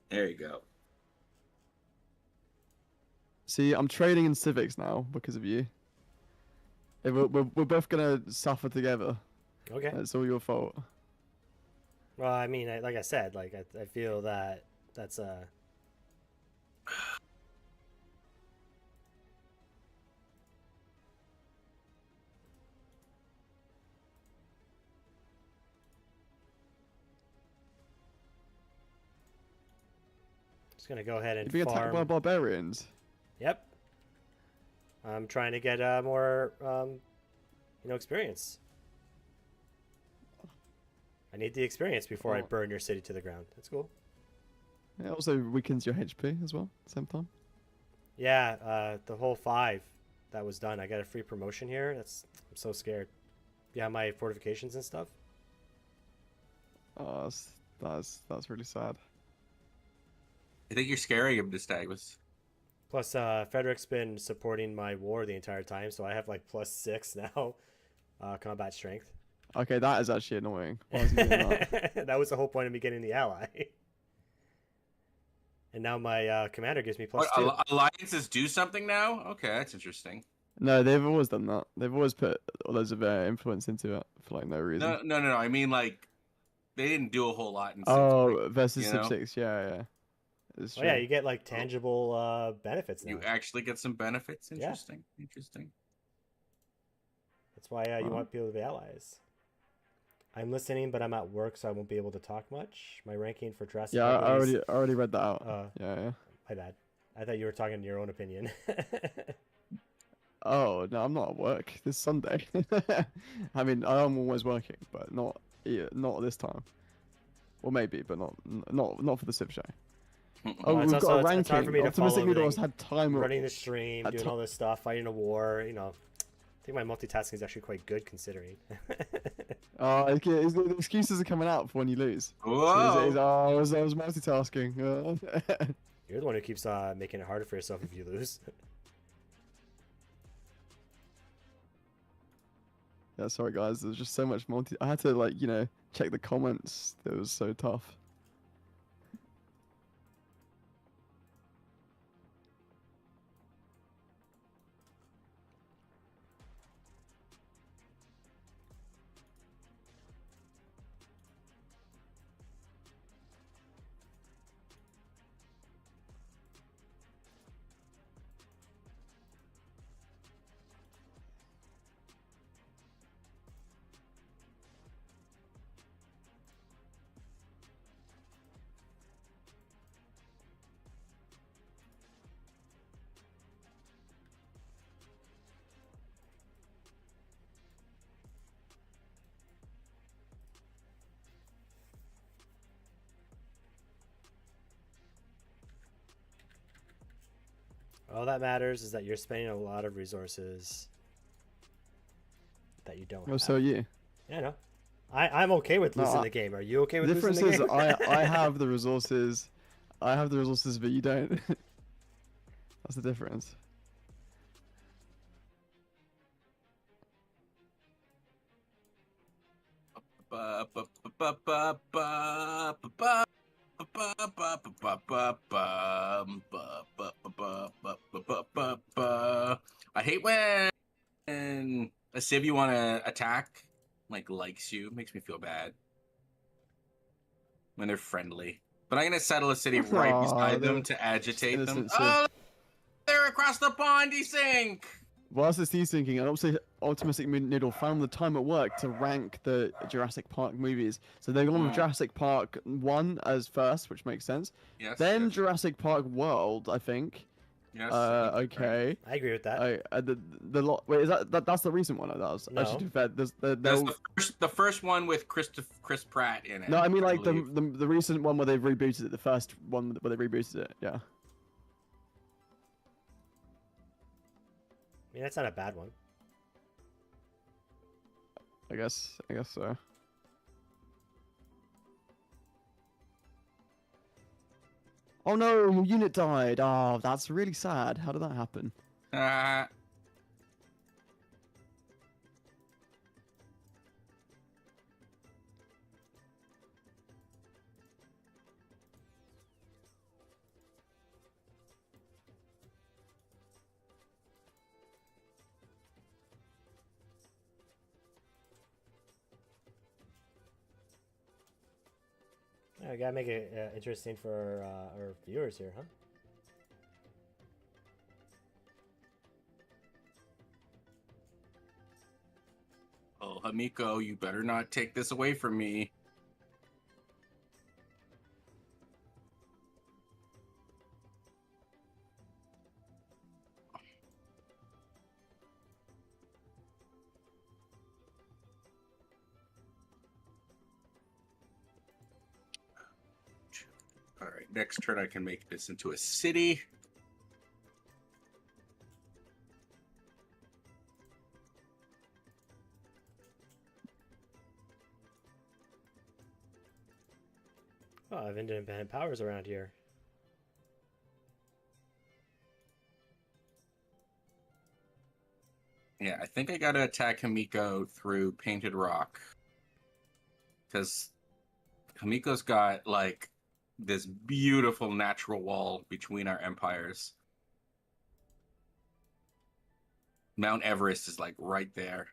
There you go. See, I'm trading in civics now because of you. We're both gonna suffer together. Okay. It's all your fault. Well, I mean, like I said, like I feel that that's just gonna go ahead and You're being attacked by farm. barbarians. Yep. I'm trying to get more, experience. I need the experience before I Oh. burn your city to the ground. That's cool. It also weakens your HP as well at the same time. Yeah, the whole 5 that was done. I got a free promotion here. I'm so scared. Yeah, my fortifications and stuff. Oh, that's really sad. I think you're scaring him, Distagmus. Plus, Frederick's been supporting my war the entire time, so I have like +6 now, combat strength. Okay, that is actually annoying. Why is he doing that? That was the whole point of me getting the ally. And now my commander gives me What, +2. alliances do something now? Okay, that's interesting. No, they've always done that. They've always put loads of influence into it for like no reason. No. I mean, like, they didn't do a whole lot in Civ Oh, 3, versus you Civ know? 6, yeah. It's Oh true. yeah, you get like tangible benefits now. You actually get some benefits. Yeah. Interesting. That's why you Wow. want people to be allies. I'm listening, but I'm at work, so I won't be able to talk much. My ranking for Jurassic Yeah, Park movies- I already read that out. Uh, Yeah. My bad. I thought you were talking your own opinion. Oh no, I'm not at work this Sunday. I mean, I am always working, but not this time. Or maybe, but not for the Civ show. Oh, Well, it's we've also- got a it's hard for ranking. me to Optimistic follow Noodles everything. had time. Running the stream, Had doing to- all this stuff, fighting a war. You know, I think my multitasking is actually quite good considering. The excuses are coming out for when you lose. Whoa! I was multitasking. You're the one who keeps making it harder for yourself if you lose. Yeah, sorry guys. There's just so much I had to check the comments. It was so tough. All that matters is that you're spending a lot of resources that you don't Oh, have. so are you. Yeah, I know. I'm okay with No, losing the game. Are you okay with The losing difference the is game? I have the resources. I have the resources, but you don't. That's the difference. I hate when a civ you want to attack likes you. Makes me feel bad when they're friendly. But I'm gonna settle a city right Aw, beside them they're to agitate them. innocent civ. Oh, they're across the pond, desync. Whilst it's desyncing, and also Optimistic Noodle found the time at work to rank the Jurassic Park movies. So they're going with Jurassic Park 1 as first, which makes sense. Yes. Then yes, Jurassic Park World, I think. yes, I think that's right. Okay. I agree with that. Wait, is that's the recent one? That was No. actually to be fair, That's they'll- the first one with Chris Pratt in it. No, I mean like believe. the recent one where they've rebooted it, the first one where they rebooted it. Yeah. I mean, that's not a bad one. I guess so. Oh no, your unit died. Oh, that's really sad. How did that happen? Yeah, I gotta make it interesting for our viewers here, huh? Oh, Hamiko, you better not take this away from me. All right, next turn I can make this into a city. Oh, I have independent powers around here. Yeah, I think I gotta attack Hamiko through Painted Rock. Because Hamiko's got, like, this beautiful natural wall between our empires. Mount Everest is, like, right there.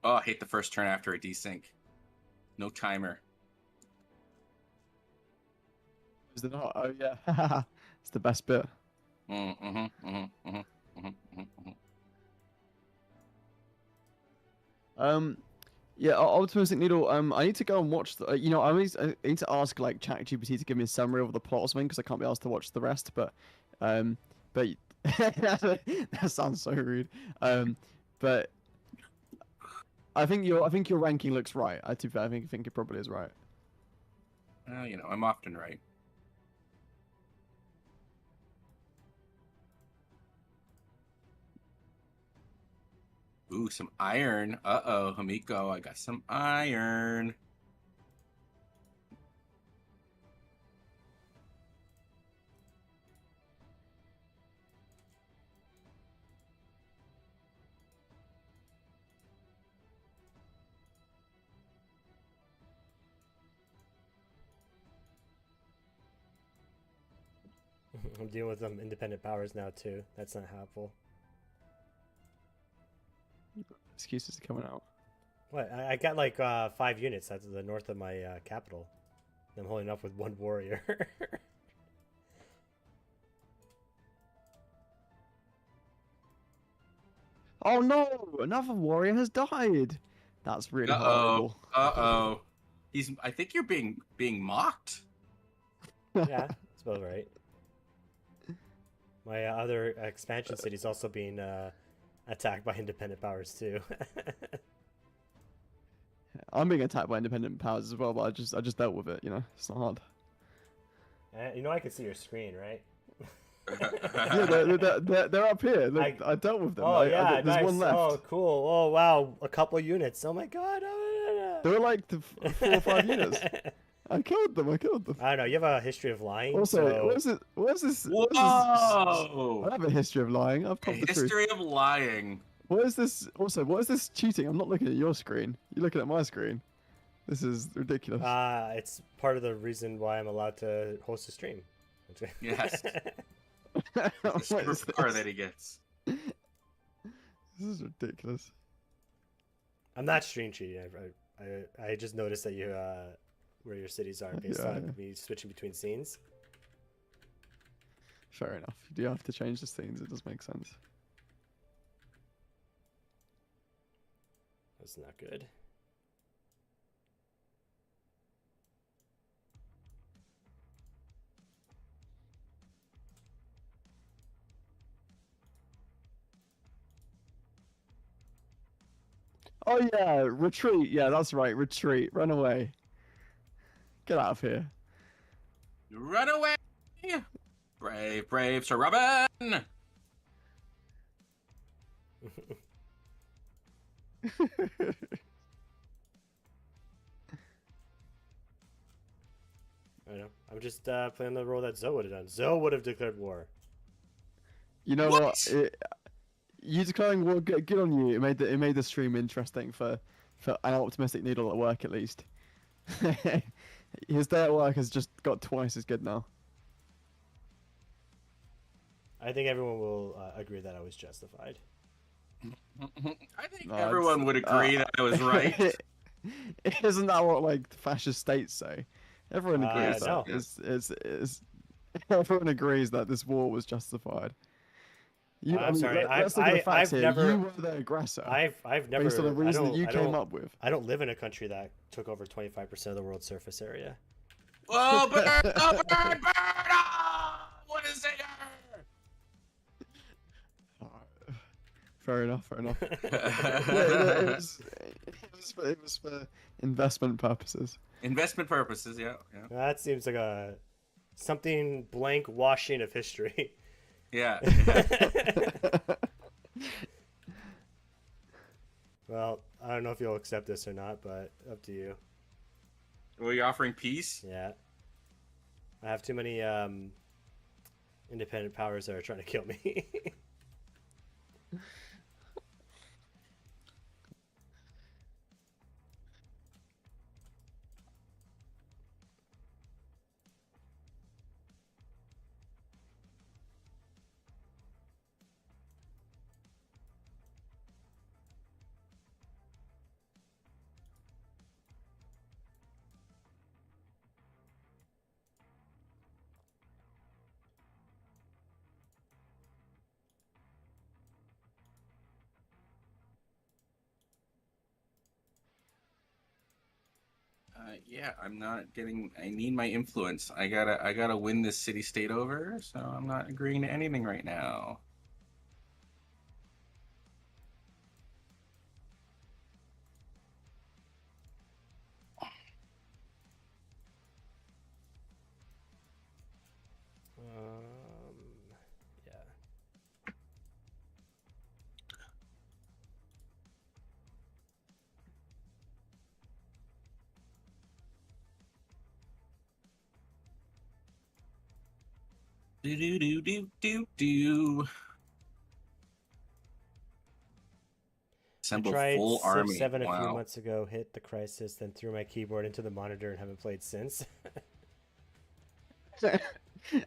Oh, I hate the first turn after a desync. No timer. Is it not? Oh yeah, it's the best bit. Um, yeah, Optimistic Needle. I need to go and watch the. I need to ask like ChatGPT to give me a summary of the plot or something because I can't be asked to watch the rest. But that sounds so rude. But I think your ranking looks right. To be fair, I think it probably is right. Well, I'm often right. Ooh, some iron. Uh-oh, Hamiko, I got some iron. I'm dealing with some independent powers now too. That's not helpful. Excuses are coming out. What? I got like 5 units that's the north of my capital. I'm holding up with 1 warrior. Oh no! Another warrior has died. That's really horrible. Uh-oh. I think you're being mocked. Yeah, that's about right. My other expansion city's also being attacked by independent powers too. I'm being attacked by independent powers as well, but I just dealt with it. It's not hard. I can see your screen, right? Yeah, they're up here. Look, I dealt with them. Oh yeah, there's nice. one left. Oh cool. Oh wow, a couple units. Oh my god. There were like 4 or 5 units. I killed them. I don't know. You have a history of lying. Also, so... what is this? Whoa! I have a history of lying. I've told the truth. History of lying. What is this? Also, what is this cheating? I'm not looking at your screen. You're looking at my screen. This is ridiculous. It's part of the reason why I'm allowed to host a stream. Yes. What The is superpower this? that he gets. This is ridiculous. I'm not stream cheating. I just noticed that you where your cities are based on me switching between scenes. Fair enough. You do have to change the scenes. It does make sense. That's not good. Oh yeah, retreat. Yeah, that's right. Retreat. Run away. Get out of here. Run away! Brave Sir Robin! I know. I'm just playing the role that Zoe would have done. Zoe would have declared war. You know What? what? You declaring war, good on you. It made the stream interesting for an optimistic needle at work at least. His day at work has just got twice as good now. I think everyone will agree that I was justified. I think No, everyone would agree that I was right. Isn't that what like fascist states say? Everyone agrees no. that everyone agrees that this war was justified. I'm sorry. Let's look at the facts I've here. never. You were the aggressor. I've never. based on the reason that you I came don't- up with. I don't live in a country that took over 25% of the world's surface area. Oh, burn! Oh, burn! Burn! Oh, what is it? Fair enough. Fair enough. It was for investment purposes. Investment purposes, yeah. That seems like something blank washing of history. Yeah. Well, I don't know if you'll accept this or not, but up to you. Were you offering peace? Yeah. I have too many independent powers that are trying to kill me. Yeah, I'm not getting. I need my influence. I gotta win this city state over. So I'm not agreeing to anything right now. Yeah. Do do do do do do. I Assemble tried full Civ army. 7 a few Wow. months ago, hit the crisis, then threw my keyboard into the monitor and haven't played since.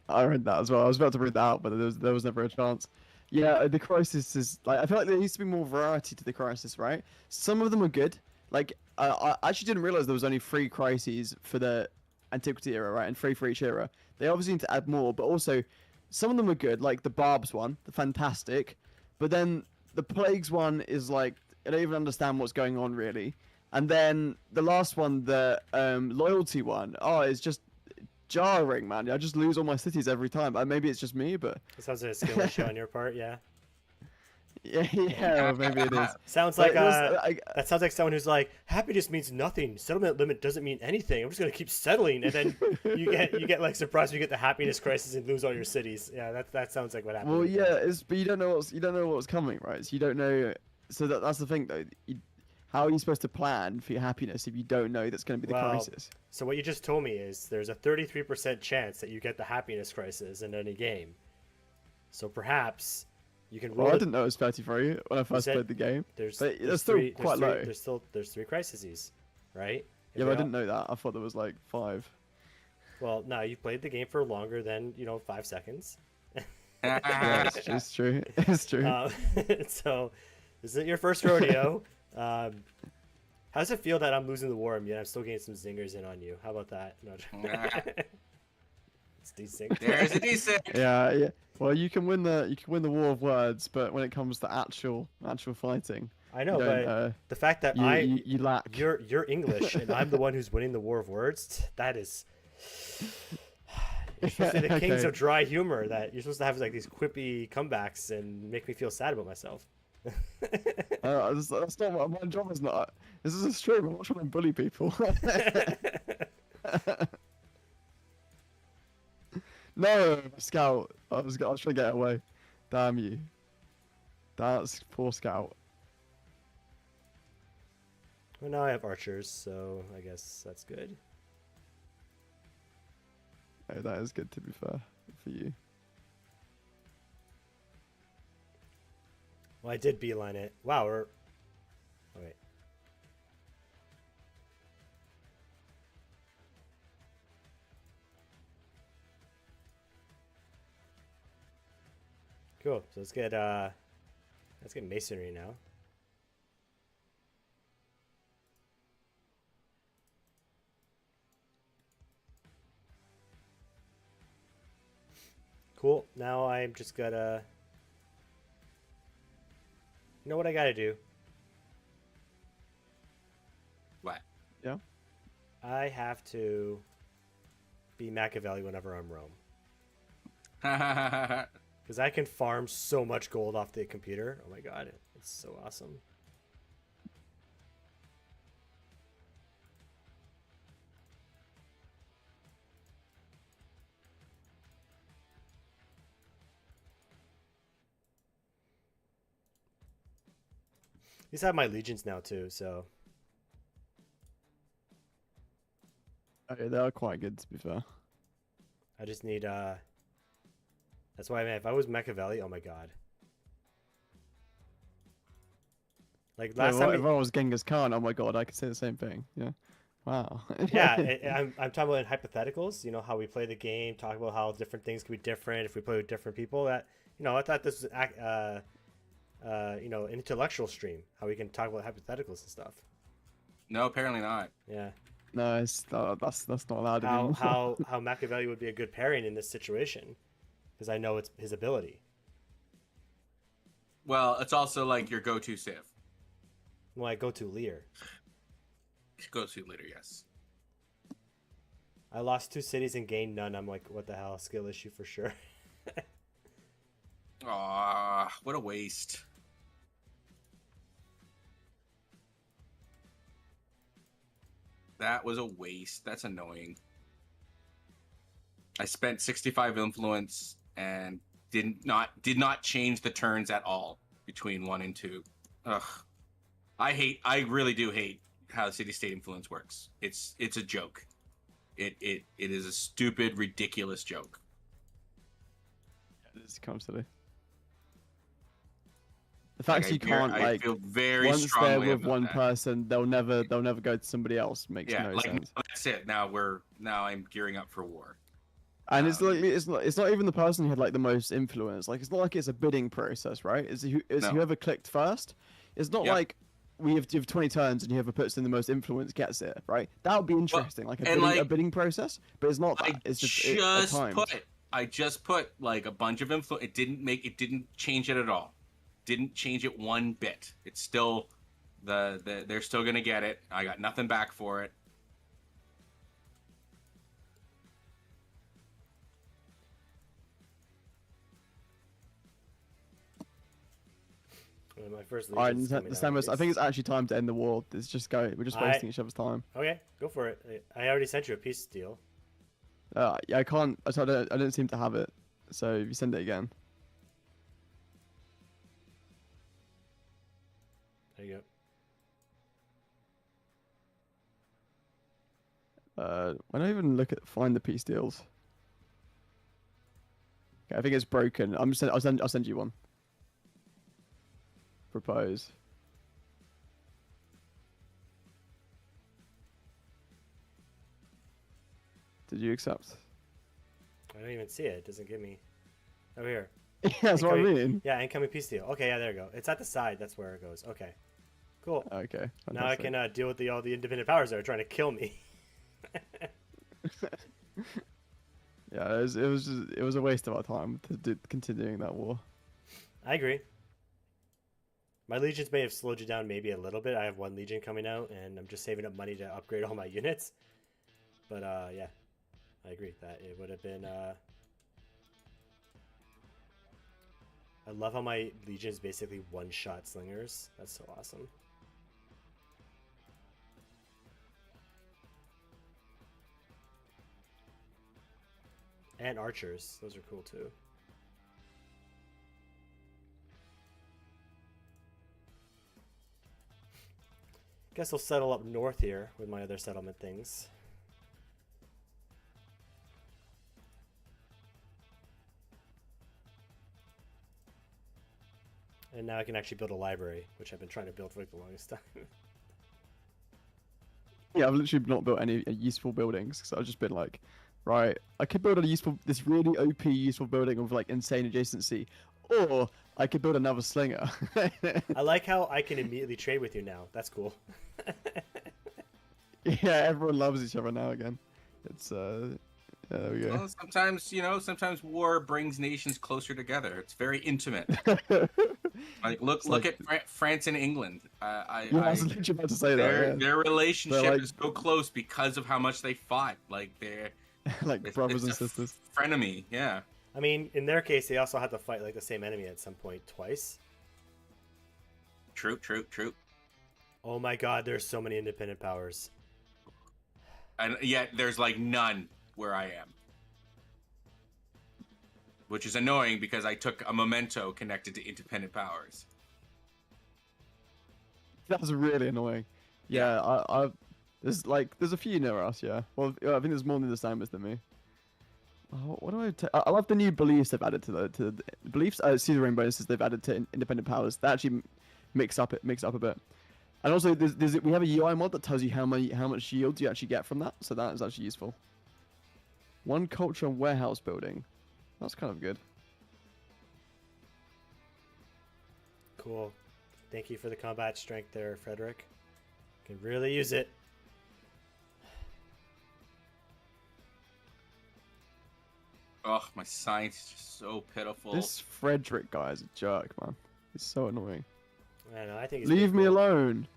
I read that as well. I was about to read that out, but there was never a chance. Yeah, the Crisis is like I feel like there needs to be more variety to the Crisis, right? Some of them are good. Like I actually didn't realize there was only 3 crises for the Antiquity era, right, and 3 for each era. They obviously need to add more, but also some of them are good, like the Barbs one, the fantastic. But then the Plagues one is like I don't even understand what's going on really. And then the last one, the Loyalty one, oh, it's just jarring, man. I just lose all my cities every time. Maybe it's just me, but It sounds like a skill issue on your part, yeah. yeah, or maybe it is. Sounds But like it was, that sounds like someone who's like, happiness means nothing. Settlement limit doesn't mean anything. I'm just gonna keep settling, and then you get like surprised when you get the happiness crisis and lose all your cities. Yeah, that sounds like what happened. well, with yeah, that. but you don't know what's coming, right? So you don't know. So that's the thing, though. How are you supposed to plan for your happiness if you don't know that's going to be the Well, crisis? So what you just told me is there's a 33% chance that you get the happiness crisis in any game. So perhaps you can roll. Well, I didn't know it was 33 when I first said played the game. There's But there's that's still three, quite there's low. There's 3 crises, right? If Yeah, but they I didn't know that. I thought there was like 5. Well, no, you played the game for longer than 5 seconds. Yeah, it's true. It's true. So this isn't your first rodeo. How does it feel that I'm losing the war and yet I'm still getting some zingers in on you? How about that? No, it's desync. There's a decent. Yeah. Well, you can win the war of words, but when it comes to actual fighting, I know, you don't, but the fact that you lack. you're English and I'm the one who's winning the war of words, that is. You're supposed to be the kings Okay. of dry humor. That you're supposed to have like these quippy comebacks and make me feel sad about myself. That's not what my job is. Not. This is a stream. I'm not trying to bully people. No, Scout. I was trying to get away. Damn you. That's poor Scout. Well, now I have archers, so I guess that's good. Oh, that is good to be fair for you. Well, I did beeline it. Wow, we're. Oh, wait. Cool. So let's get masonry now. Cool. Now I'm just gotta. You know what I gotta do? What? Yeah. I have to be Machiavelli whenever I'm Rome. Because I can farm so much gold off the computer. Oh my god, it's so awesome. These have my legions now too, so Okay, they are quite good to be fair. I just need that's why, man, if I was Machiavelli, oh my god. Like Yeah, last time if I was Genghis Khan, oh my god, I could say the same thing. Yeah. Wow. yeah, I'm talking about in hypotheticals, you know, how we play the game, talk about how different things can be different if we play with different people. That, you know, I thought this was you know, an intellectual stream, how we can talk about hypotheticals and stuff. No, apparently not. Yeah. No, that's not allowed anymore. How Machiavelli would be a good pairing in this situation, because I know it's his ability. Well, it's also like your go-to Civ. Well, I go to Lear. Go-to leader, yes. I lost 2 cities and gained none. I'm like, what the hell? Skill issue for sure. Aw, what a waste. That was a waste. That's annoying. I spent 65 influence and did not change the turns at all between 1 and 2. Ugh. I really do hate how city-state influence works. It's a joke. It is a stupid, ridiculous joke. It's kind of silly. The fact you can't I feel very once they're strongly with about one that. person, they'll never go to somebody else. Makes Yeah, no like sense. that's it. Now I'm gearing up for war. And it's like it's not even the person who had like the most influence. Like it's not like it's a bidding process, right? It's No. whoever clicked first. It's not Yep. like you have 20 turns and whoever puts in the most influence gets it, right? That would be interesting, like a bidding process. But it's not that. It's just timed. I just put like a bunch of influence. It didn't change it at all. Didn't change it one bit. It's still they're still gonna get it. I got nothing back for it. My first Alright, legion's coming out, Samus, I please. think it's actually time to end the war. It's just go. We're just wasting each other's time. Okay, go for it. I already sent you a peace deal. Yeah, I can't. I don't seem to have it. So if you send it again. There you When I even find the peace deals. Okay, I think it's broken. I'll send you one. Propose. Did you accept? go. I don't even see it. It doesn't give me. Oh, here. Yeah, that's what I Incoming- mean. Yeah, incoming peace deal. Okay, yeah, there you go. It's at the side. That's where it goes. Okay, cool. Okay. Now I fantastic. can deal with all the independent powers that are trying to kill me. Yeah, it was a waste of our time to continuing that war. I agree. My legions may have slowed you down maybe a little bit. I have 1 legion coming out, and I'm just saving up money to upgrade all my units. But yeah, I agree that it would have been. I love how my legion is basically one-shot slingers. That's so awesome. And archers, those are cool too. Guess I'll settle up north here with my other settlement things. And now I can actually build a library, which I've been trying to build for like the longest time. Yeah, I've literally not built any useful buildings because I've just been like, right, I could build this really OP useful building with like insane adjacency, or I could build another slinger. I like how I can immediately trade with you now. That's cool. Yeah, everyone loves each other now again. It's yeah, there we go. Well, sometimes war brings nations closer together. It's very intimate. Like look at France and England. I was literally about to say that. Their Yeah. their relationship They're like- is so close because of how much they fought. Like they're Like brothers and it's a sisters. frenemy. Yeah. I mean, in their case, they also had to fight like the same enemy at some point twice. True. Oh my god, there's so many independent powers. And yet there's like none where I am. Which is annoying because I took a memento connected to independent powers. That's really annoying. Yeah, there's a few near us. Yeah. Well, I think there's more than the Samus than me. Oh, what do I love the new beliefs they've added to the beliefs. See the rainbow bonuses they've added to independent powers. They actually mix up a bit. And also, we have a UI mod that tells you how much yield you actually get from that. So that is actually useful. One culture and warehouse building. That's kind of good. Cool. Thank you for the combat strength there, Frederick. Can really use it. Oh, my science is just so pitiful. This Frederick guy is a jerk, man. He's so annoying. I don't know. I think he's Leave pretty me cool. alone.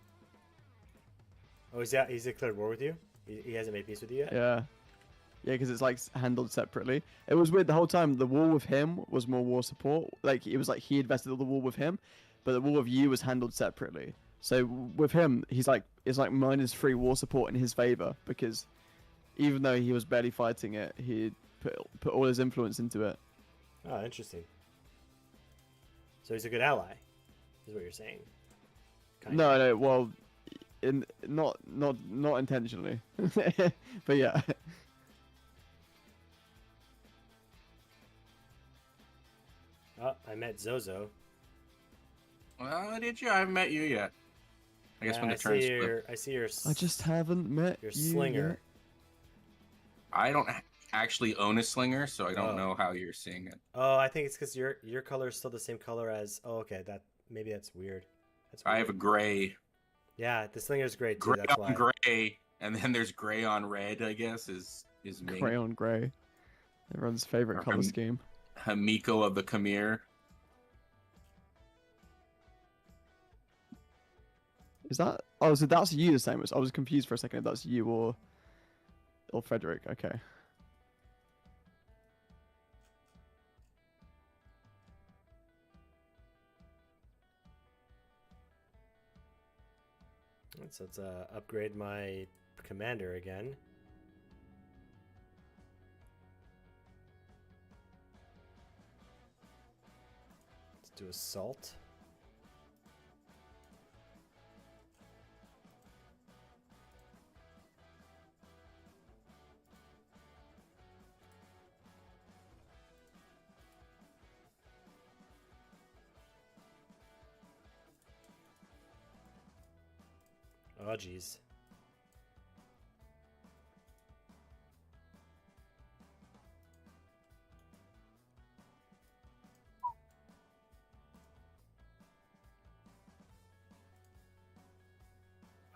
Oh, he's declared war with you? He hasn't made peace with you yet? Yeah. Yeah, because it's like handled separately. It was weird the whole time. The war with him was more war support. Like it was like he invested all the war with him, but the war with you was handled separately. So with him, he's like it's like -3 war support in his favor because even though he was barely fighting it, he put all his influence into it. Oh, interesting. So he's a good ally, is what you're saying. No, well, not intentionally, but yeah. Oh, I met Zozo. Well, did you? I haven't met you yet. I guess when the turns flip. I see your. I just haven't met your you slinger. yet. I don't actually own a slinger, so I don't know how you're seeing it. Oh, I think it's because your color is still the same color as. Oh, okay. Maybe that's weird. That's weird. I have a gray. Yeah, the slinger's great too. Gray That's on why. gray, and then there's gray on red. I guess is me. Gray on gray. Everyone's favorite Or color scheme. Hamiko of the Khmer. Is that? Oh, so that's you, the same. I was confused for a second if that's you or Frederick. Okay. So let's upgrade my commander again. Let's do assault. Oh, jeez.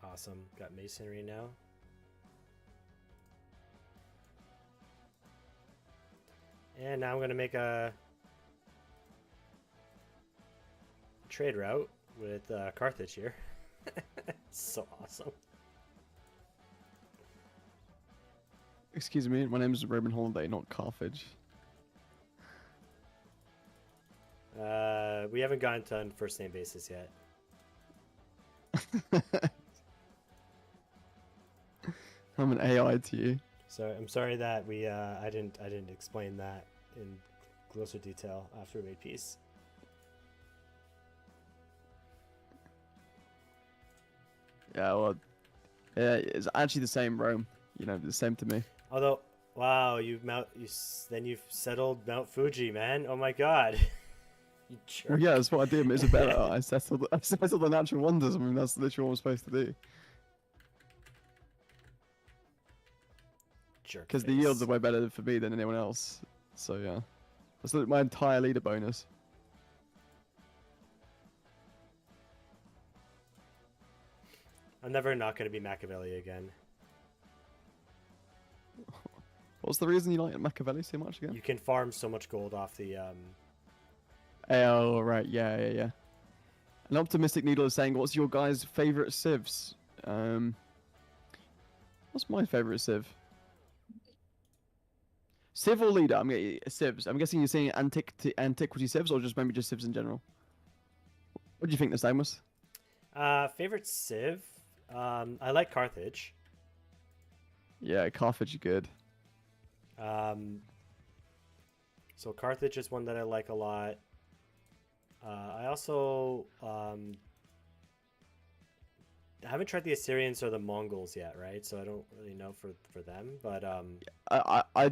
Awesome. Got masonry now. And now I'm going to make a trade route with Carthage here. So awesome. Excuse me, my name is Roman Holiday, not Carthage. We haven't gotten to on first name basis yet. I'm an AI to you. So I'm sorry that I didn't explain that in closer detail after we made peace. Yeah, well, it's actually the same Rome. You know, the same to me. Although, wow, you've settled Mount Fuji, man. Oh my God. You jerk. Well, yeah, that's what I did. Isabella, I settled the natural wonders. I mean, that's literally what I'm supposed to do. Jerk Because the face. yields are way better for me than anyone else. So yeah, that's my entire leader bonus. I'm never not going to be Machiavelli again. What's the reason you like Machiavelli so much again? You can farm so much gold off the Oh, right, yeah. An optimistic needle is saying, "What's your guys' favorite civs?" What's my favorite civ? Civ or leader? I'm getting civs. I'm guessing you're saying antiquity civs or just maybe just civs in general. What do you think, Nastamus? favorite civ. I like Carthage. Yeah, Carthage is good. So Carthage is one that I like a lot. I also haven't tried the Assyrians or the Mongols yet, right? So I don't really know for them, but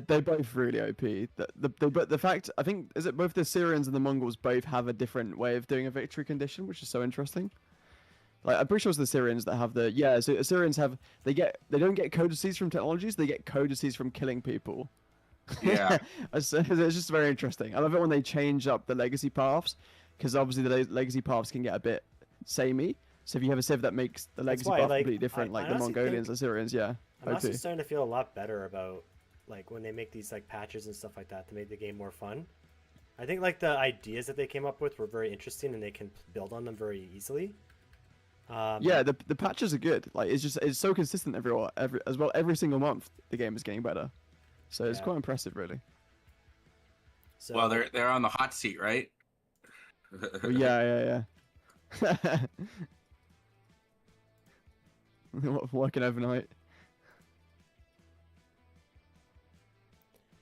They're both really OP. But the fact, I think, is it both the Syrians and the Mongols both have a different way of doing a victory condition, which is so interesting. Like, I'm pretty sure it's the Syrians that have the, yeah, so Assyrians have, they don't get codices from technologies, they get codices from killing people. Yeah. it's just very interesting. I love it when they change up the legacy paths, because obviously the legacy paths can get a bit samey. So if you have a civ that makes the legacy why, path like, completely different, I like the honestly Mongolians, think- Assyrians, yeah. I'm also OP. starting to feel a lot better about like when they make these like patches and stuff like that to make the game more fun. I think like the ideas that they came up with were very interesting and they can build on them very easily. Yeah, the patches are good. Like it's so consistent every single month the game is getting better. So it's Yeah. quite impressive, really. So Well, they're on the hot seat, right? Well, yeah. Working overnight.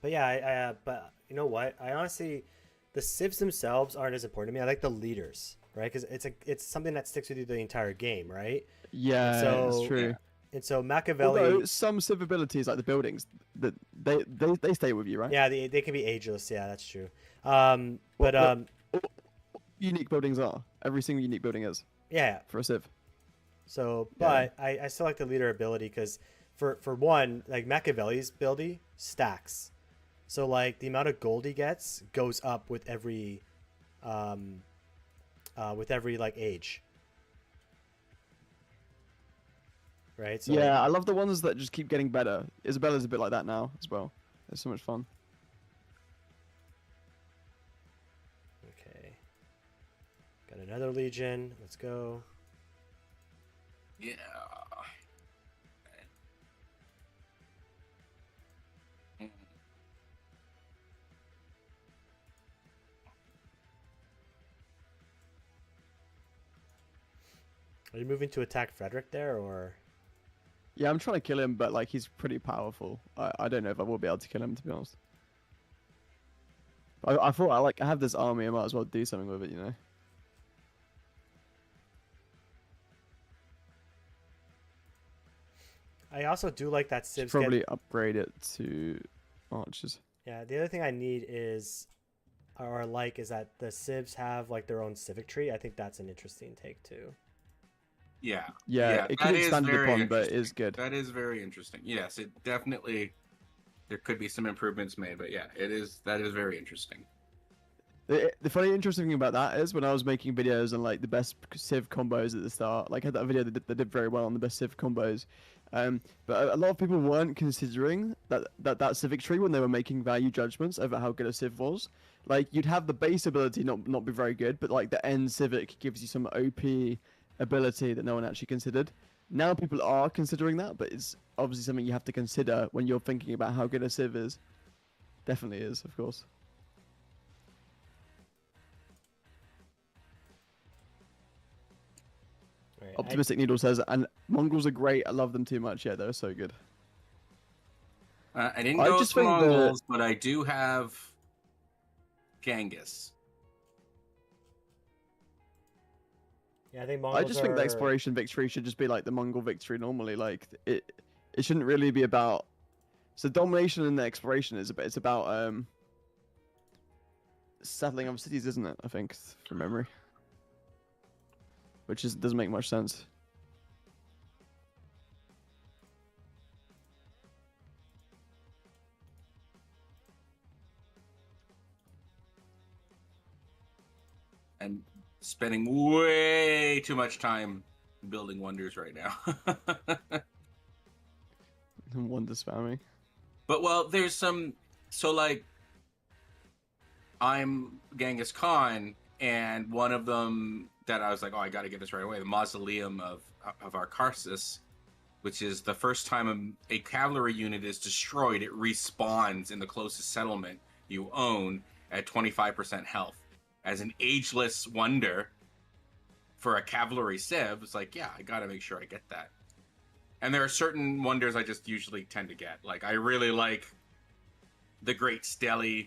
But yeah, but you know what? I honestly, the civs themselves aren't as important to me. I like the leaders, right? Because it's something that sticks with you the entire game, right? Yeah, So- it's true. Yeah. And so Machiavelli, Although some civ abilities, like the buildings, that they stay with you, right? yeah, they can be ageless. Yeah, that's true. Well, But unique buildings are. Every single unique building is yeah. for a civ. So, Yeah. but I still like the leader ability because for one, like Machiavelli's ability stacks. So like the amount of gold he gets goes up with every like age. Right? So Yeah, I love the ones that just keep getting better. Isabella's a bit like that now as well. It's so much fun. okay. Got another legion. Let's go. Yeah. Are you moving to attack Frederick there or Yeah, I'm trying to kill him, but like he's pretty powerful. I don't know if I will be able to kill him, to be honest. I thought I have this army, I might as well do something with it, you know. I also do like that Should civs get probably upgrade it to archers. Yeah, the other thing I need is, or like, is that the civs have like their own civic tree. I think that's an interesting take too. Yeah. Yeah, it that could be is expanded very upon, but it interesting. is good. That is very interesting. Yes, it definitely. There could be some improvements made, but yeah, that is very interesting. The funny, interesting thing about that is when I was making videos on like the best civ combos at the start, like I had that video that did very well on the best civ combos. But a lot of people weren't considering that civic tree when they were making value judgments over how good a civ was. Like you'd have the base ability not be very good, but like the end civic gives you some OP ability that no one actually considered. Now people are considering that, but it's obviously something you have to consider when you're thinking about how good a civ is. Definitely is, of course. Right. Optimistic Needle says, and Mongols are great. I love them too much. Yeah, they're so good. I didn't I go just with think the- Mongols, but I do have Genghis. Yeah, I think I Mongols just think the are- exploration victory should just be like the Mongol victory normally. Like it shouldn't really be about. So domination and the exploration it's about settling of cities, isn't it? I think from memory. Which doesn't make much sense. I'm spending way too much time building wonders right now. Wonder spamming. But well, there's some. So like, I'm Genghis Khan, and one of them that I was like, oh, I got to get this right away. The mausoleum of Arkarsis, which is the first time a cavalry unit is destroyed, it respawns in the closest settlement you own at 25% health. As an ageless wonder for a cavalry civ, it's like, yeah, I got to make sure I get that. And there are certain wonders I just usually tend to get. Like I really like the Great Stele.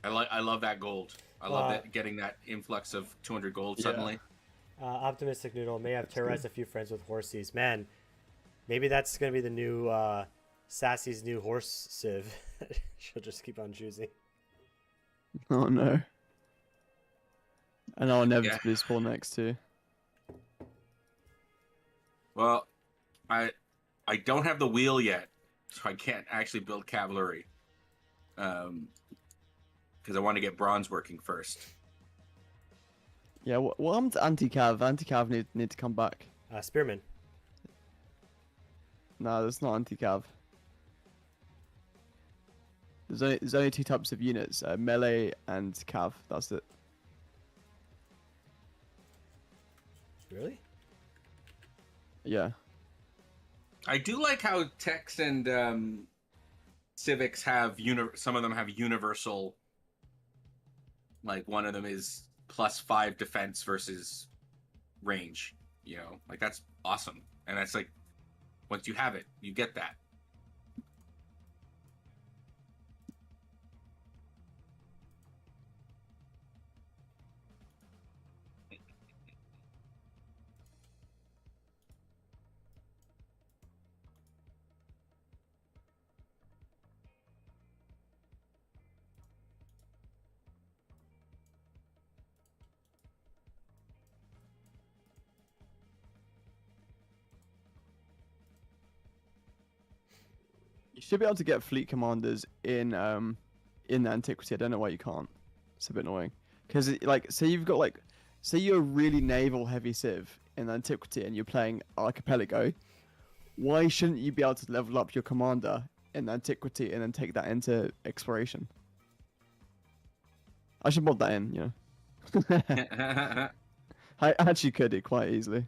I love that gold. I love that getting that influx of 200 gold Yeah. suddenly. Optimistic Noodle may have That's terrorized good. a few friends with horsies. Man, maybe that's gonna be the new Sassy's new horse Civ. She'll just keep on choosing. Oh no. And I'll Yeah. inevitably spawn next to. Well, I I don't have the wheel yet, so I can't actually build cavalry. Because I want to get bronze working first. Yeah, what happened to anti-cav? Anti-cav need to come back. Spearman. No, that's not anti-cav. There's only two types of units: melee and cav. That's it. Really? Yeah. I do like how Tex and Civics have some of them have universal. Like one of them is +5 defense versus range. You know, like that's awesome, and that's like once you have it, you get that. You should be able to get fleet commanders in Antiquity. I don't know why you can't. It's a bit annoying. Because like, say you've got like, say you're a really naval heavy civ in Antiquity and you're playing Archipelago. Why shouldn't you be able to level up your commander in Antiquity and then take that into Exploration? I should mod that in, you know. I actually could it quite easily.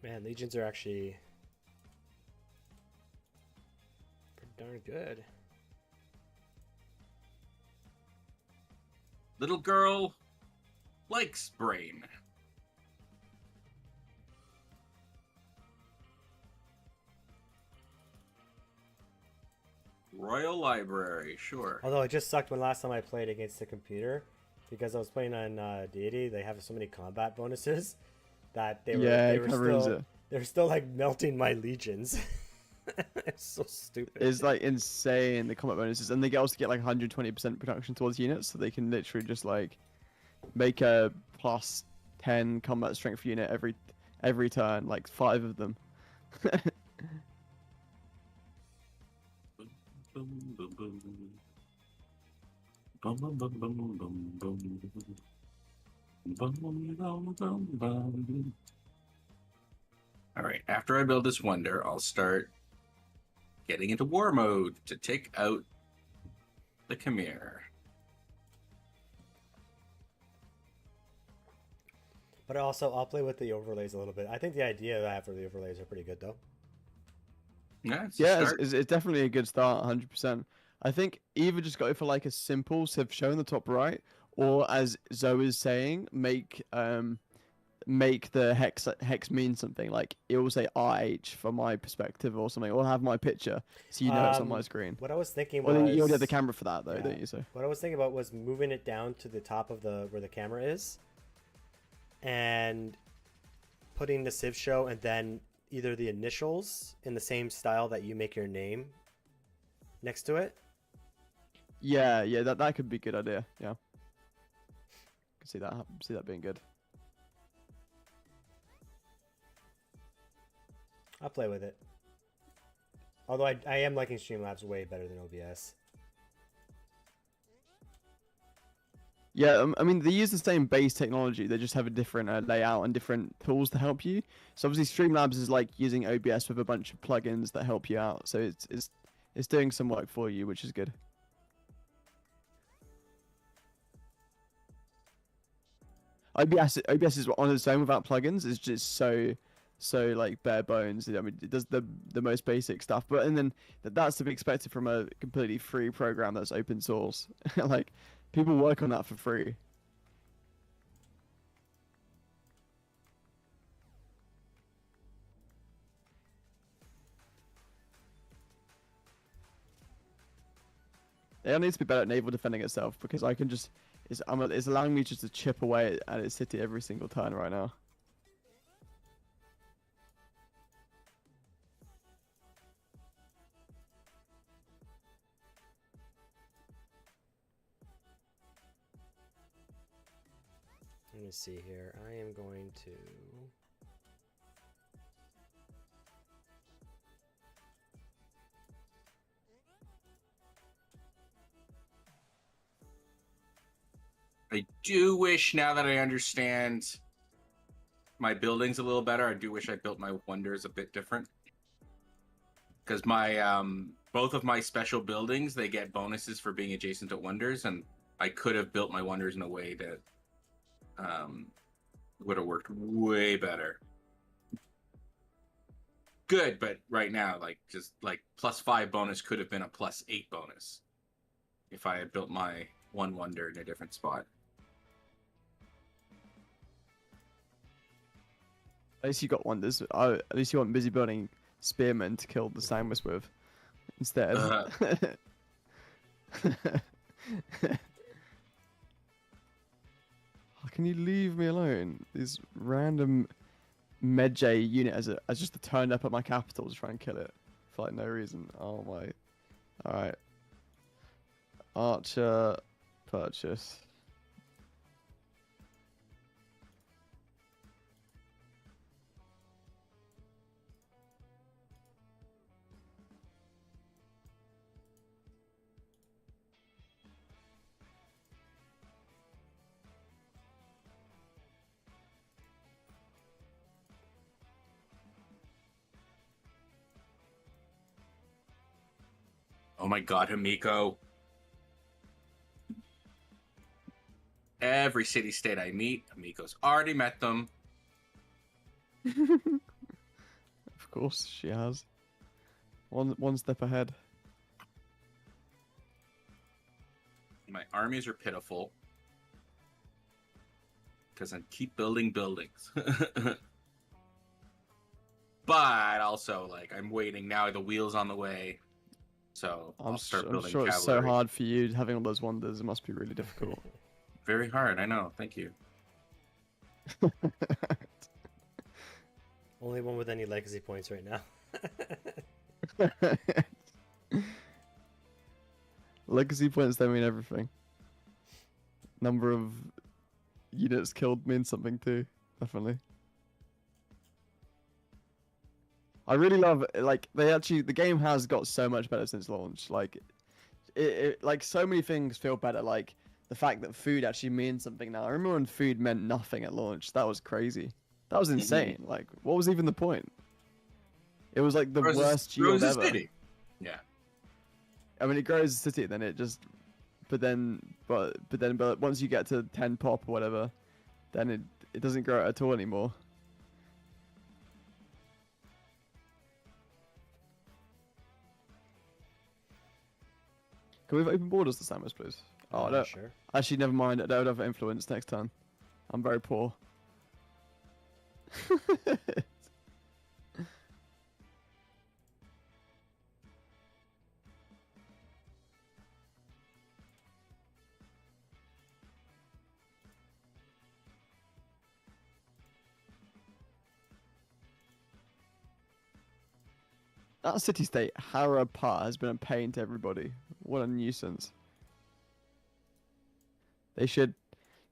Man, legions are actually pretty darn good. Little girl likes brain. Royal Library, sure. Although it just sucked when last time I played against the computer, because I was playing on Deity. They have so many combat bonuses that Yeah, they it were kind of ruins still it. they were still like melting my legions. It's so stupid. It's like insane the combat bonuses, and they also get like 120% production towards units, so they can literally just like make a +10 combat strength unit every turn, like 5 of them. Boom, boom, boom. Boom, boom, boom, boom, boom, boom, boom. Boom, boom, boom, boom, boom. All right, after I build this wonder, I'll start getting into war mode to take out the Khmer. But also, I'll play with the overlays a little bit. I think the idea that I have for the overlays are pretty good, though. Yeah, it's a Yeah, start. it's definitely a good start, 100%. I think either just go for like a simple civ show in the top right, or as Zoe is saying, make the hex mean something. Like it will say RH from my perspective or something, or have my picture so you know it's on my screen. What I was thinking Well, then you already have the was camera for that though, yeah. don't you? So What I was thinking about was moving it down to the top of the where the camera is, and putting the Civ show, and then either the initials in the same style that you make your name next to it. yeah, that could be a good idea. Yeah, can see that being good. I'll play with it. Although I am liking Streamlabs way better than OBS. Yeah, I mean they use the same base technology. They just have a different layout and different tools to help you. So obviously Streamlabs is like using OBS with a bunch of plugins that help you out. So it's doing some work for you, which is good. OBS is on its own without plugins is just so like bare bones. I mean, it does the most basic stuff, but and then that's to be expected from a completely free program that's open source. Like people work on that for free. It needs to be better at naval defending itself because I can just it's allowing me just to chip away at its city every single turn right now. Let me see here. I am going to. I do wish, now that I understand my buildings a little better, I do wish I built my wonders a bit different. Because my both of my special buildings, they get bonuses for being adjacent to wonders, and I could have built my wonders in a way that would have worked way better. Good, but right now, like just like +5 bonus could have been a +8 bonus if I had built my one wonder in a different spot. At least you got wonders. At least you weren't busy building spearmen to kill the Samus with instead. How can you leave me alone? This random Medjay unit as just turned up at my capital to try and kill it for like no reason. Oh my. Alright. Archer purchase. Oh my god, Himiko. Every city-state I meet, Himiko's already met them. Of course she has. One step ahead. My armies are pitiful. Because I keep building buildings. But also, like, I'm waiting now, the wheel's on the way. So I'll start I'm building sure it's so cavalry. hard for you having all those wonders. It must be really difficult. Very hard, I know. Thank you. Only one with any legacy points right now. Legacy points don't mean everything. Number of units killed means something too, definitely. I really love like the game has got so much better since launch. Like like so many things feel better. Like the fact that food actually means something now. I remember when food meant nothing at launch. That was crazy. That was insane. Like what was even the point? It was like the worst yield ever. City. Yeah. I mean, it grows a city, then it just, but once you get to 10 pop or whatever, then it doesn't grow at all anymore. Can we have open borders to Samus, please? Oh, no. Sure. Actually, never mind. I don't have influence next turn. I'm very poor. That city-state, Harappa, has been a pain to everybody. What a nuisance. They should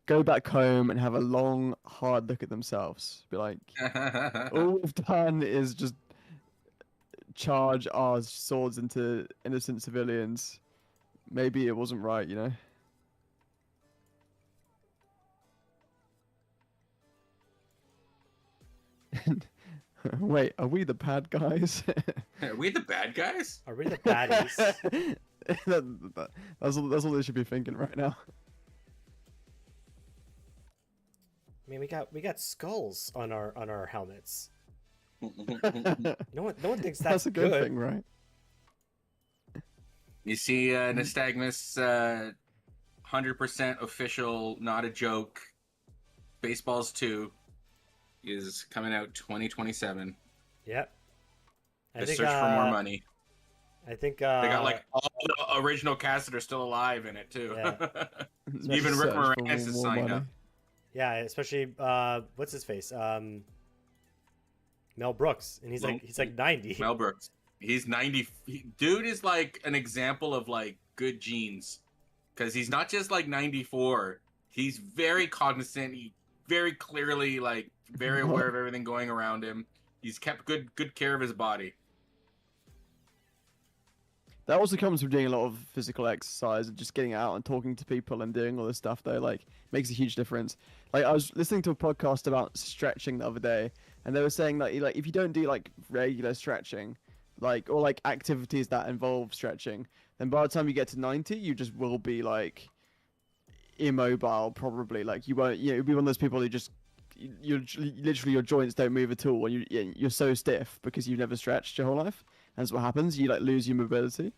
go back home and have a long, hard look at themselves. Be like, all we've done is just charge our swords into innocent civilians. Maybe it wasn't right, you know? Wait, are we the bad guys? Are we the bad guys? Are we the baddies? That's all they should be thinking right now. I mean, we got skulls on our helmets. You No one thinks That's that's a good thing, right? see, Nystagmus, 100% official, not a joke. Baseballs 2 is coming out 2027. Yep. The search for more money. I think They got like all the original cast that are still alive in it too. Yeah. Even Rick Search for Moranis is more signed money. up. yeah, especially what's his face? Mel Brooks, and he's like 90. Mel Brooks. He's 90. Dude is like an example of like good genes, because he's not just like 94. He's very cognizant. He very clearly like very aware of everything going around him. He's kept good care of his body. That also comes from doing a lot of physical exercise and just getting out and talking to people and doing all this stuff though, like makes a huge difference. Like I was listening to a podcast about stretching the other day, and they were saying that like if you don't do like regular stretching, like or like activities that involve stretching, then by the time you get to 90, you just will be like immobile probably. Like you won't, you'll be one of those people who just you're literally your joints don't move at all, and you're so stiff because you've never stretched your whole life. That's what happens. You like lose your mobility.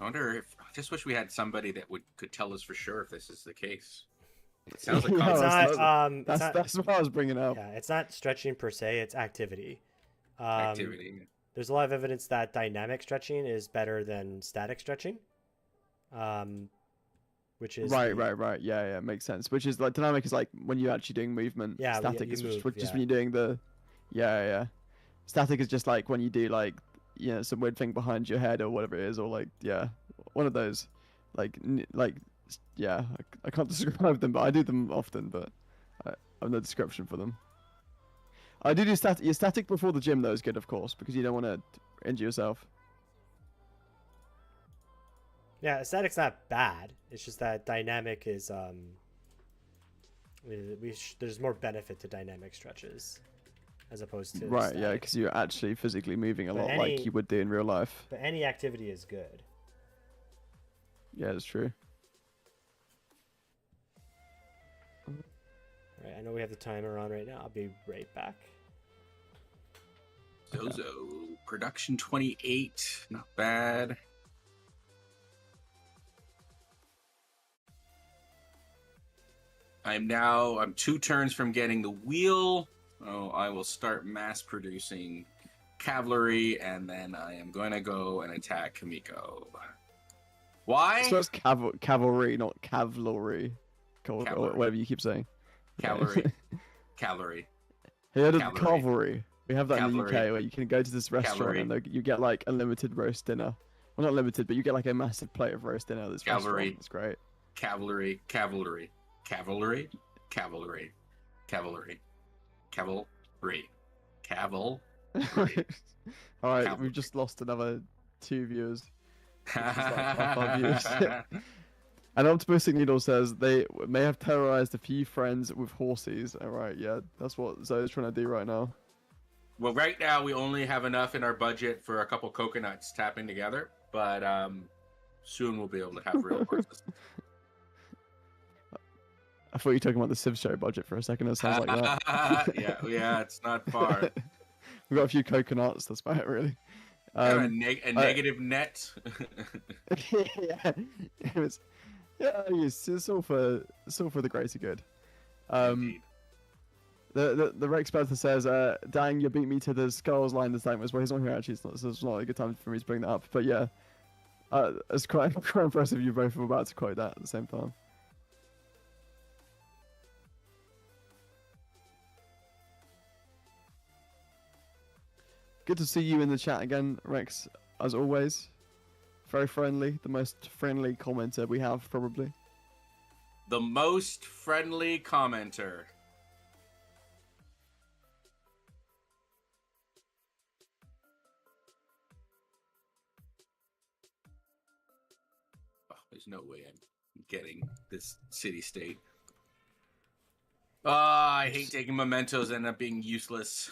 I wonder if I just wish we had somebody that could tell us for sure if this is the case. It sounds like Yeah, It's that's- not, That's what I was bringing up. yeah, it's not stretching per se, it's activity. activity. There's a lot of evidence that dynamic stretching is better than static stretching. Which is Right. Yeah, makes sense. Which is like dynamic is like when you're actually doing movement. Yeah, Static you is move, just yeah. when you're doing the. Yeah. Static is just like when you do like some weird thing behind your head or whatever it is, or like one of those, I can't describe them, but I do them often, but I have no description for them. I do static. Your static before the gym though is good, of course, because you don't want to injure yourself. Yeah, static's not bad. It's just that dynamic is there's more benefit to dynamic stretches as opposed to Right, static. because you're actually physically moving a But lot like you would do in real life. But any activity is good. Yeah, it's true. All right, I know we have the timer on right now. I'll be right back. Zozo production 28, not bad. I'm 2 turns from getting the wheel. Oh, I will start mass producing cavalry, and then I am going to go and attack Kamiko. Why? So it's cavalry, not cavalry. Or Cavalry. whatever you keep saying. Cavalry. Cavalry. Have you heard of Cavalry. cavalry? We have that in the Cavalry. UK where you can go to this restaurant Cavalry. and you get like a limited roast dinner. Well, not limited, but you get like a massive plate of roast dinner at this Cavalry. restaurant. It's great. Cavalry. Cavalry. Cavalry. Cavalry. Cavalry. Cavalry. Cavalry. All right, Cavalry. we've just lost another 2 viewers. like half our viewers. And Optimistic Needle says they may have terrorized a few friends with horses. All right, yeah, that's what Zoe's trying to do right now. Well, right now we only have enough in our budget for a couple coconuts tapping together, but soon we'll be able to have real horses. I thought you were talking about the Civ show budget for a second. It sounds like that. yeah, it's not far. We've got a few coconuts. That's about it, really. A negative net. Yeah, it was. Yeah, it's all for the greater good. Indeed. The Rex Panther says, "Dang, you beat me to the skulls line this time." As well, he's not here actually. So it's not a good time for me to bring that up. But yeah, it's quite impressive. You both were about to quote that at the same time. Good to see you in the chat again, Rex, as always. Very friendly, the most friendly commenter we have, probably. The most friendly commenter. Oh, there's no way I'm getting this city state. I hate taking mementos and end up being useless.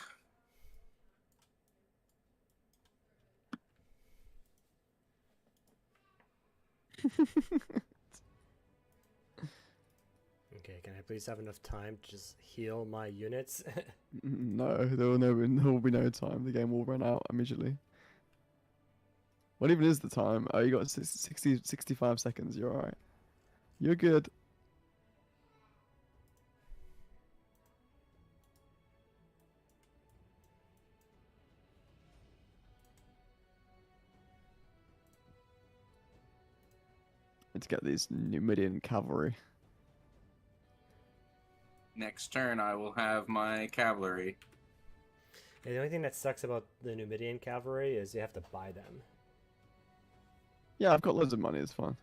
Okay, Can I please have enough time to just heal my units? No, there will be no time. The game will run out immediately. What even is the time? Oh, you got 65 seconds. You're alright. You're good. Let's get these Numidian cavalry. Next turn, I will have my cavalry. And the only thing that sucks about the Numidian cavalry is you have to buy them. Yeah, I've got loads of money. It's fine.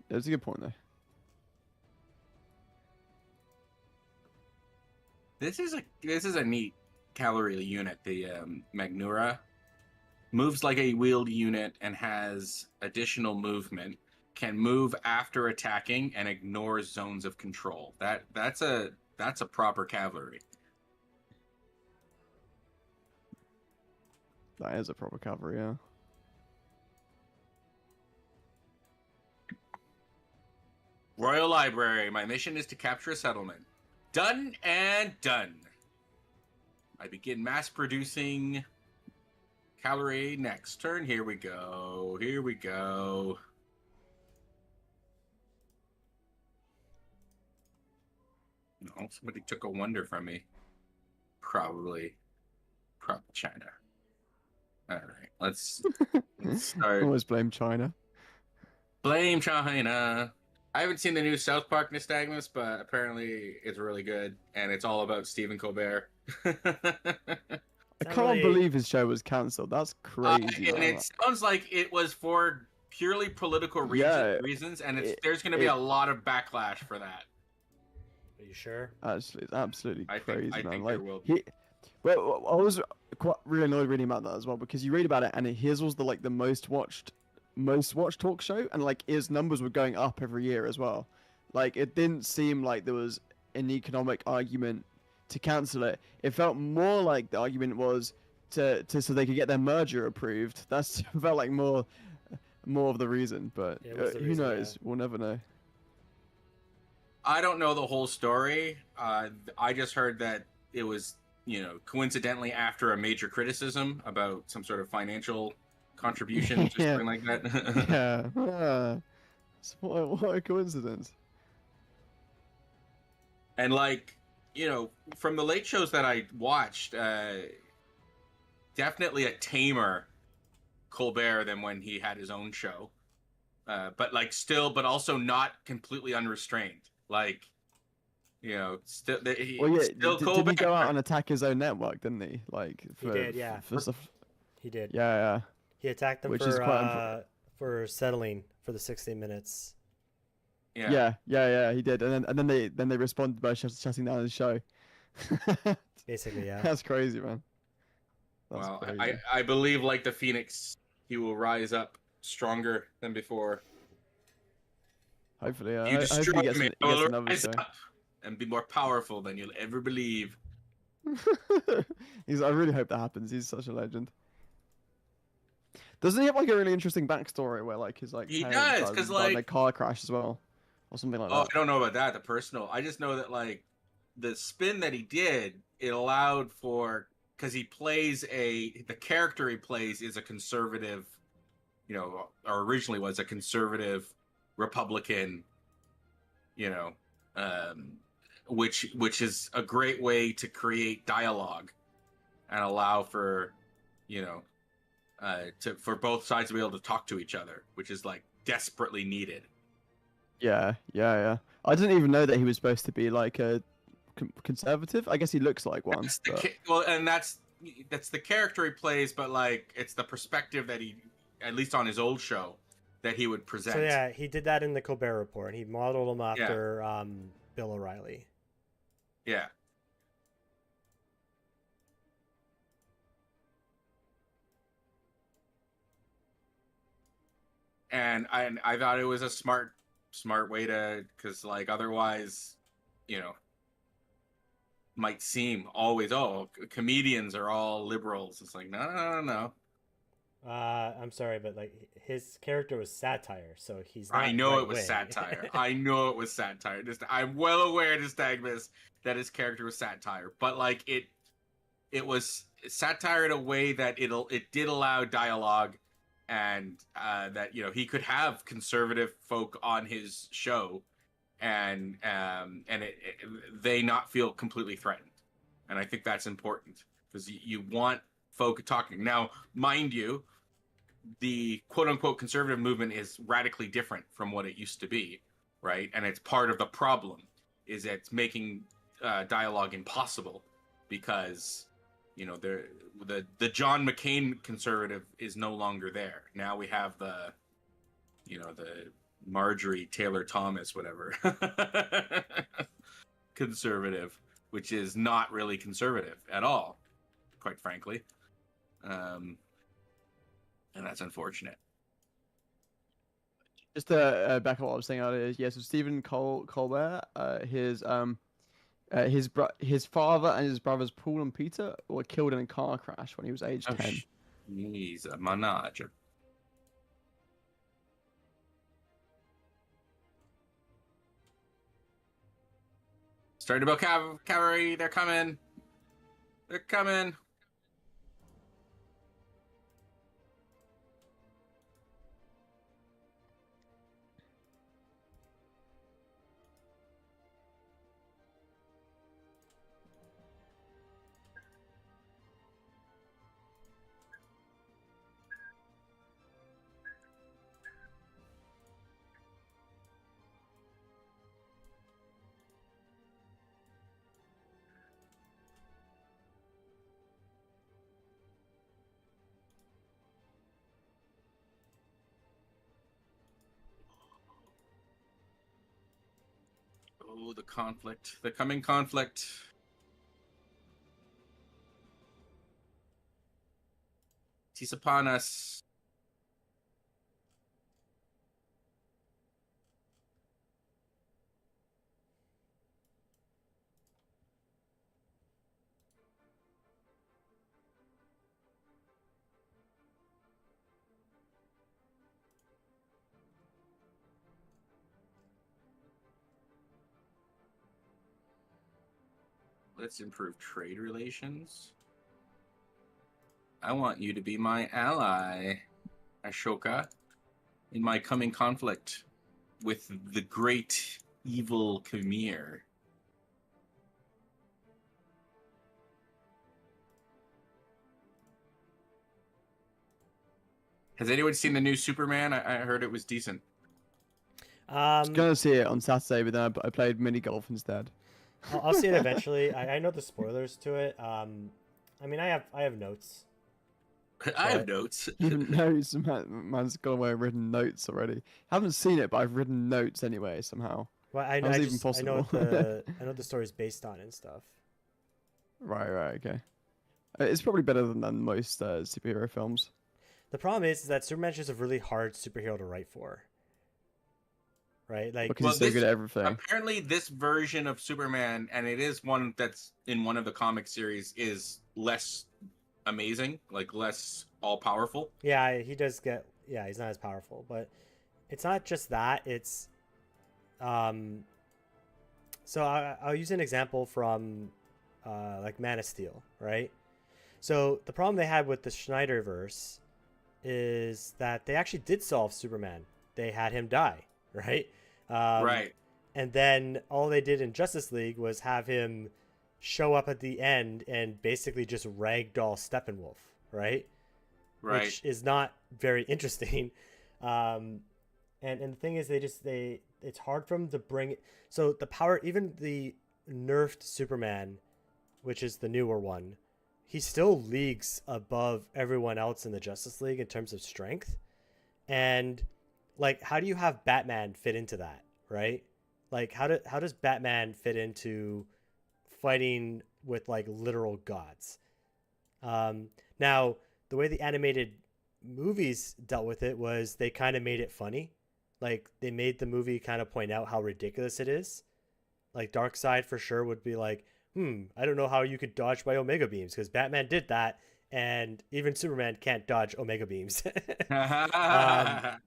That's a good point, though. This is a neat cavalry unit. The Magnura moves like a wheeled unit and has additional movement. Can move after attacking and ignores zones of control. That's a proper cavalry. That is a proper cavalry, yeah. Royal Library. My mission is to capture a settlement. Done and done. I begin mass producing cavalry next turn. Here we go. Here we go. No, somebody took a wonder from me. Probably China. All right, let's start. Always blame China. Blame China. I haven't seen the new South Park Nystagmus, but apparently it's really good, and it's all about Stephen Colbert. I Not can't really- believe his show was cancelled. That's crazy. And man. it sounds like it was for purely political Yeah, reasons, and it- there's going to be a lot of backlash for that. Are you sure? Actually, it's absolutely I crazy, think man. there Like, will be. he, well, I was quite really annoyed reading about that as well because you read about it and his was the most watched talk show, and like his numbers were going up every year as well. Like, it didn't seem like there was an economic argument to cancel it. It felt more like the argument was to so they could get their merger approved. That's felt like more of the reason, but Yeah, it was the who reason, knows? yeah. We'll never know. I don't know the whole story. I just heard that it was, coincidentally after a major criticism about some sort of financial contribution, just Yeah. something like that. Yeah. What a coincidence. And from the late shows that I watched, definitely a tamer Colbert than when he had his own show. But also not completely unrestrained. Still. Well, yeah, Still did he go out Colbert. and attack his own network, didn't he? Like, for, did, yeah. for stuff. He did. Yeah. He attacked them Which is for settling for the 60 minutes. Yeah. He did, and then they responded by shutting down his show. Basically, yeah. That's crazy, man. That's Well, crazy. I believe, like the Phoenix, he will rise up stronger than before. Hopefully, You I hope he destroy gets, me, he I gets will another rise show. up and be more powerful than you'll ever believe. I really hope that happens. He's such a legend. Doesn't he have like a really interesting backstory where like his He parents does, died 'cause, in a like- car crash as well, or something like Oh, that? I don't know about that, the personal. I just know that the spin that he did, it allowed for, because the character he plays is a conservative, or originally was a conservative Republican, which is a great way to create dialogue and allow for, for both sides to be able to talk to each other, which is like desperately needed. Yeah. I didn't even know that he was supposed to be like a conservative. I guess he looks like one. That's the But... and that's the character he plays, but it's the perspective that he, at least on his old show, that he would present. So yeah, he did that in the Colbert Report, and he modeled him after Bill O'Reilly. Yeah. And I thought it was a smart way to, because otherwise, might seem always, comedians are all liberals. It's like, no. I'm sorry, but like his character was satire, so he's not I know right it was wing. satire. I know it was satire. Just I'm well aware, Nystagmus, that his character was satire, but like it was satire in a way that it did allow dialogue, and that he could have conservative folk on his show, and they not feel completely threatened, and I think that's important because you want folk talking. Now, mind you, the quote unquote conservative movement is radically different from what it used to be, right? And it's part of the problem is it's making dialogue impossible because the John McCain conservative is no longer there. Now we have the Marjorie Taylor Thomas whatever conservative, which is not really conservative at all, quite frankly. And that's unfortunate. Just back on what I was saying earlier, yeah. So Stephen Colbert, his father and his brothers Paul and Peter were killed in a car crash when he was aged 10. He's a menage. Starting about cavalry, they're coming. They're coming. Oh, the conflict. The coming conflict. He's upon us. Let's improve trade relations. I want you to be my ally, Ashoka, in my coming conflict with the great evil Khmer. Has anyone seen the new Superman? I heard it was decent. I was gonna see it on Saturday, but then I played mini golf instead. I'll see it eventually. I know the spoilers to it. I mean, I have notes. I have notes. Even notes, man's gone away and written notes already. Haven't seen it, but I've written notes anyway somehow. Well, How's it even I know possible? I know what the story's based on and stuff. Right, okay. It's probably better than most superhero films. The problem is that Superman's just a really hard superhero to write for. Right? Like, Because he's so good at everything. Apparently, this version of Superman, and it is one that's in one of the comic series, is less amazing, like less all-powerful. yeah, he does get. Yeah, he's not as powerful, but it's not just that. It's, so I'll use an example from, like Man of Steel, right? So the problem they had with the Snyderverse is that they actually did solve Superman. They had him die, right? Right. And then all they did in Justice League was have him show up at the end and basically just ragdoll Steppenwolf, right? Right. Which is not very interesting. And the thing is, it's hard for them to bring. So the power, even the nerfed Superman, which is the newer one, he's still leagues above everyone else in the Justice League in terms of strength. And like, how do you have Batman fit into that, right? Like, how does Batman fit into fighting with like literal gods? Now, the way the animated movies dealt with it was they kind of made it funny. Like, they made the movie kind of point out how ridiculous it is. Like, Darkseid for sure would be like, I don't know how you could dodge my Omega beams because Batman did that and even Superman can't dodge Omega beams. My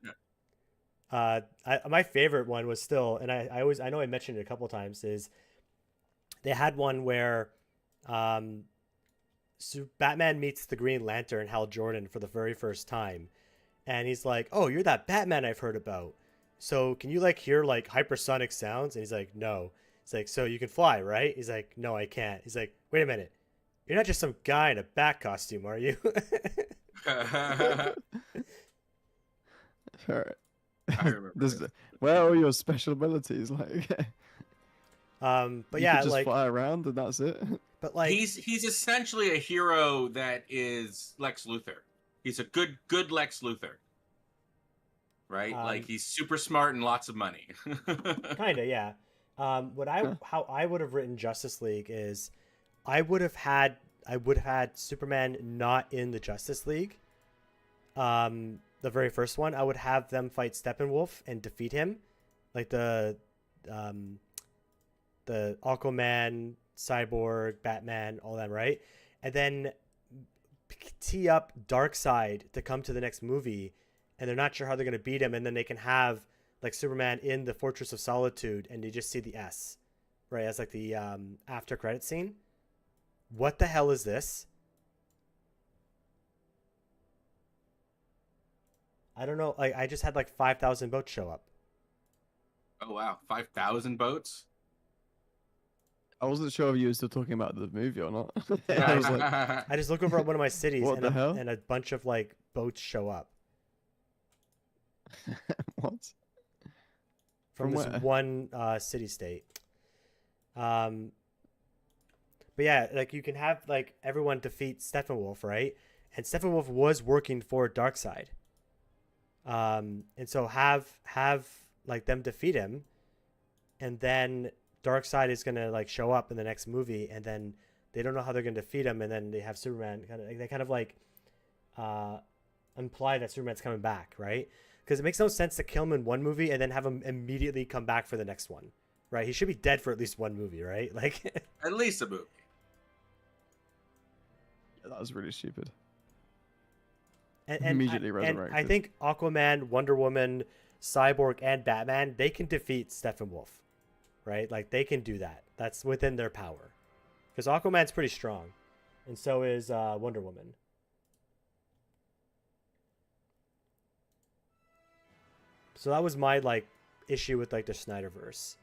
favorite one was still, and I know I mentioned it a couple times, is they had one where Batman meets the Green Lantern, Hal Jordan, for the very first time, and he's like, "Oh, you're that Batman I've heard about. So can you like hear like hypersonic sounds?" And he's like, "No." He's like, "So you can fly, right?" He's like, "No, I can't." He's like, "Wait a minute, you're not just some guy in a bat costume, are you?" Alright. I remember This- this. where are your special abilities? Like, But you yeah, could just like, fly around and that's it. but like, He's essentially a hero that is Lex Luthor. He's a good Lex Luthor. Right? Like he's super smart and lots of money. kinda, yeah. How I would have written Justice League is, I would have had Superman not in the Justice League. The very first one, I would have them fight Steppenwolf and defeat him, like the Aquaman, Cyborg, Batman, all that, right? And then tee up Darkseid to come to the next movie, and they're not sure how they're going to beat him, and then they can have like Superman in the Fortress of Solitude, and you just see the S, right, as like the after credit scene. What the hell is this? I don't know. Like, I just had like 5,000 boats show up. Oh wow, 5,000 boats. I wasn't sure if you were still talking about the movie or not. Yeah, I was like, I just look over at one of my cities, What and the hell? and a bunch of like boats show up what? from From this where? one city state. But yeah, like you can have like everyone defeat Steppenwolf, right? And Steppenwolf was working for Darkseid. And so have like them defeat him, and then Darkseid is gonna like show up in the next movie, and then they don't know how they're gonna defeat him, and then they have Superman kind of like imply that Superman's coming back, right? Because it makes no sense to kill him in one movie and then have him immediately come back for the next one, right? He should be dead for at least one movie, right? Like, At least a movie. Yeah, that was really stupid. and Immediately and I resurrected. think Aquaman, Wonder Woman, Cyborg, and Batman, they can defeat Steppenwolf, right? Like they can do that. That's within their power. Because Aquaman's pretty strong, and so is Wonder Woman. So that was my like issue with like the Snyderverse,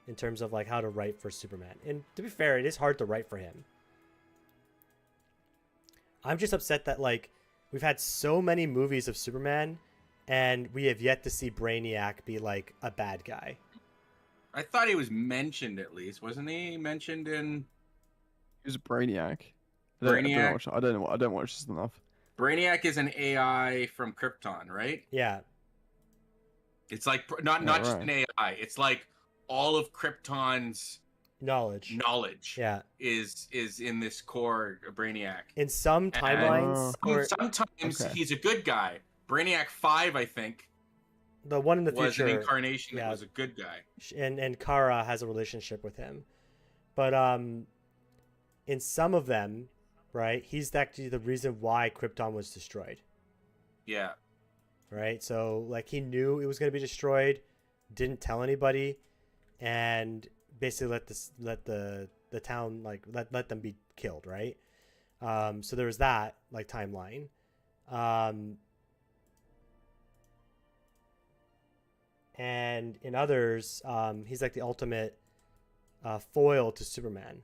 in terms of like how to write for Superman. And to be fair, it is hard to write for him. I'm just upset that like we've had so many movies of Superman, and we have yet to see Brainiac be like a bad guy. I thought he was mentioned at least, wasn't he? Mentioned in He was a Brainiac. Brainiac? I don't watch this enough. Brainiac is an AI from Krypton, right? Yeah, It's like not Yeah, just right. an AI. It's like all of Krypton's knowledge. knowledge Yeah, is in this core Brainiac. in some timelines, or Sometimes Okay. he's a good guy. Brainiac 5, I think, the one in the was an future, incarnation yeah. that was a good guy. and Kara has a relationship with him, but in some of them, right, he's actually the reason why Krypton was destroyed. Yeah. Right, so like he knew it was going to be destroyed, didn't tell anybody, and basically let the town like let them be killed, right? So there was that like timeline. And in others, he's like the ultimate foil to Superman.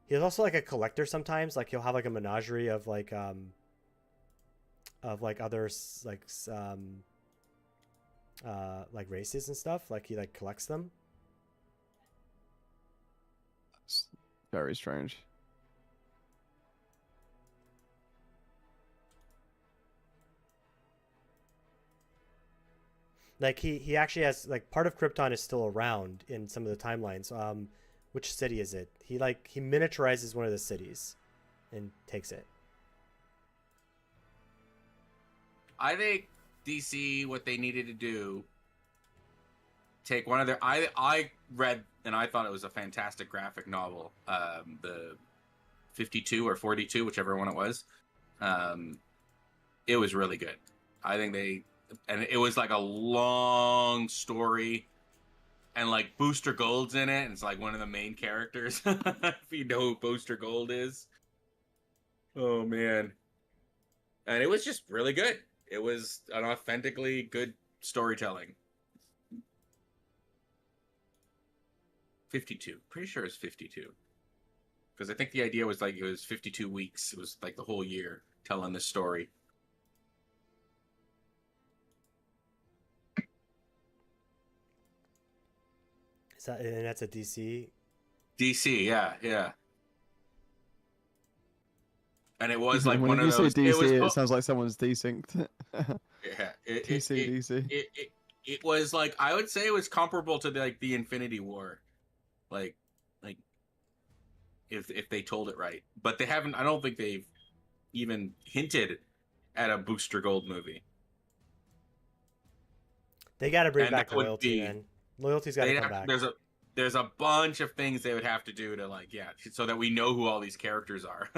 He's also like a collector sometimes. Like he'll have like a menagerie of like others like races and stuff. Like he like collects them. It's very strange. Like he actually has like part of Krypton is still around in some of the timelines. Which city is it? He miniaturizes one of the cities and takes it. I think DC, what they needed to do, take one of their. I read and I thought it was a fantastic graphic novel. The 52 or 42, whichever one it was. It was really good. I think and it was like a long story, and like Booster Gold's in it, and it's like one of the main characters. If you know who Booster Gold is. Oh man. And it was just really good. It was an authentically good storytelling. 52. Pretty sure it's 52. Because I think the idea was like it was 52 weeks. It was like the whole year telling this story. And that's a DC. DC, yeah. And it was like when one you of say those. DC, it sounds like someone's desynced. Yeah, DC. It was like, I would say it was comparable to the Infinity War, like if they told it right, but they haven't. I don't think they've even hinted at a Booster Gold movie. They got to bring And back that would loyalty, be- man. Loyalty's got to come back. There's a bunch of things they would have to do to so that we know who all these characters are.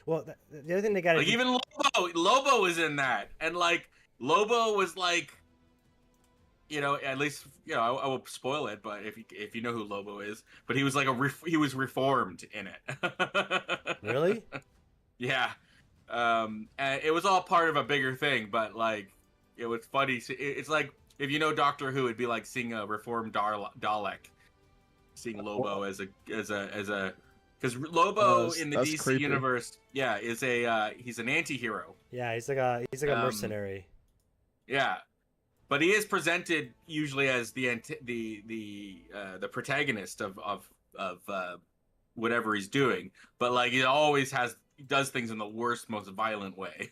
Well, the other thing they got to Like even Lobo was in that, and like Lobo was like, at least I won't spoil it, but if you know who Lobo is, but he was like he was reformed in it. Really? Yeah, and it was all part of a bigger thing, but like it was funny. It's like if you know Doctor Who, it'd be like seeing a reformed Dalek, seeing Lobo as a because Lobo in the that's DC creepy. universe, is he's an anti-hero. Yeah, he's like a mercenary. Yeah, but he is presented usually as the protagonist of whatever he's doing. But like he does things in the worst, most violent way.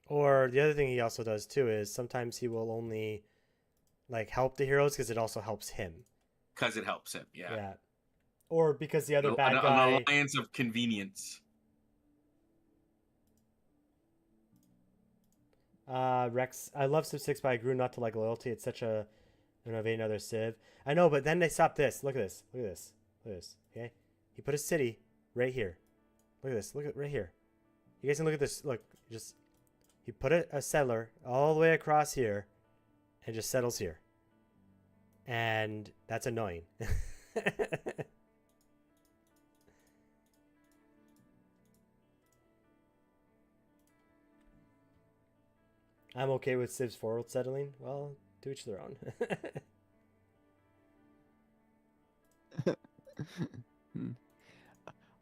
Or the other thing he also does too is sometimes he will only like help the heroes because it also helps him. Because it helps him, yeah. Yeah. Or because the other bad an guy. alliance of convenience. Rex, I love Civ 6, but I grew not to like loyalty. It's such a another Civ. I know, but then they stopped this. Look at this. Look at this. Look at this. Okay, he put a city right here. Look at this. Look at right here. You guys can look at this. Look, he put a settler all the way across here, and just settles here. And that's annoying. I'm okay with Civ's forward settling. Well, to each their own.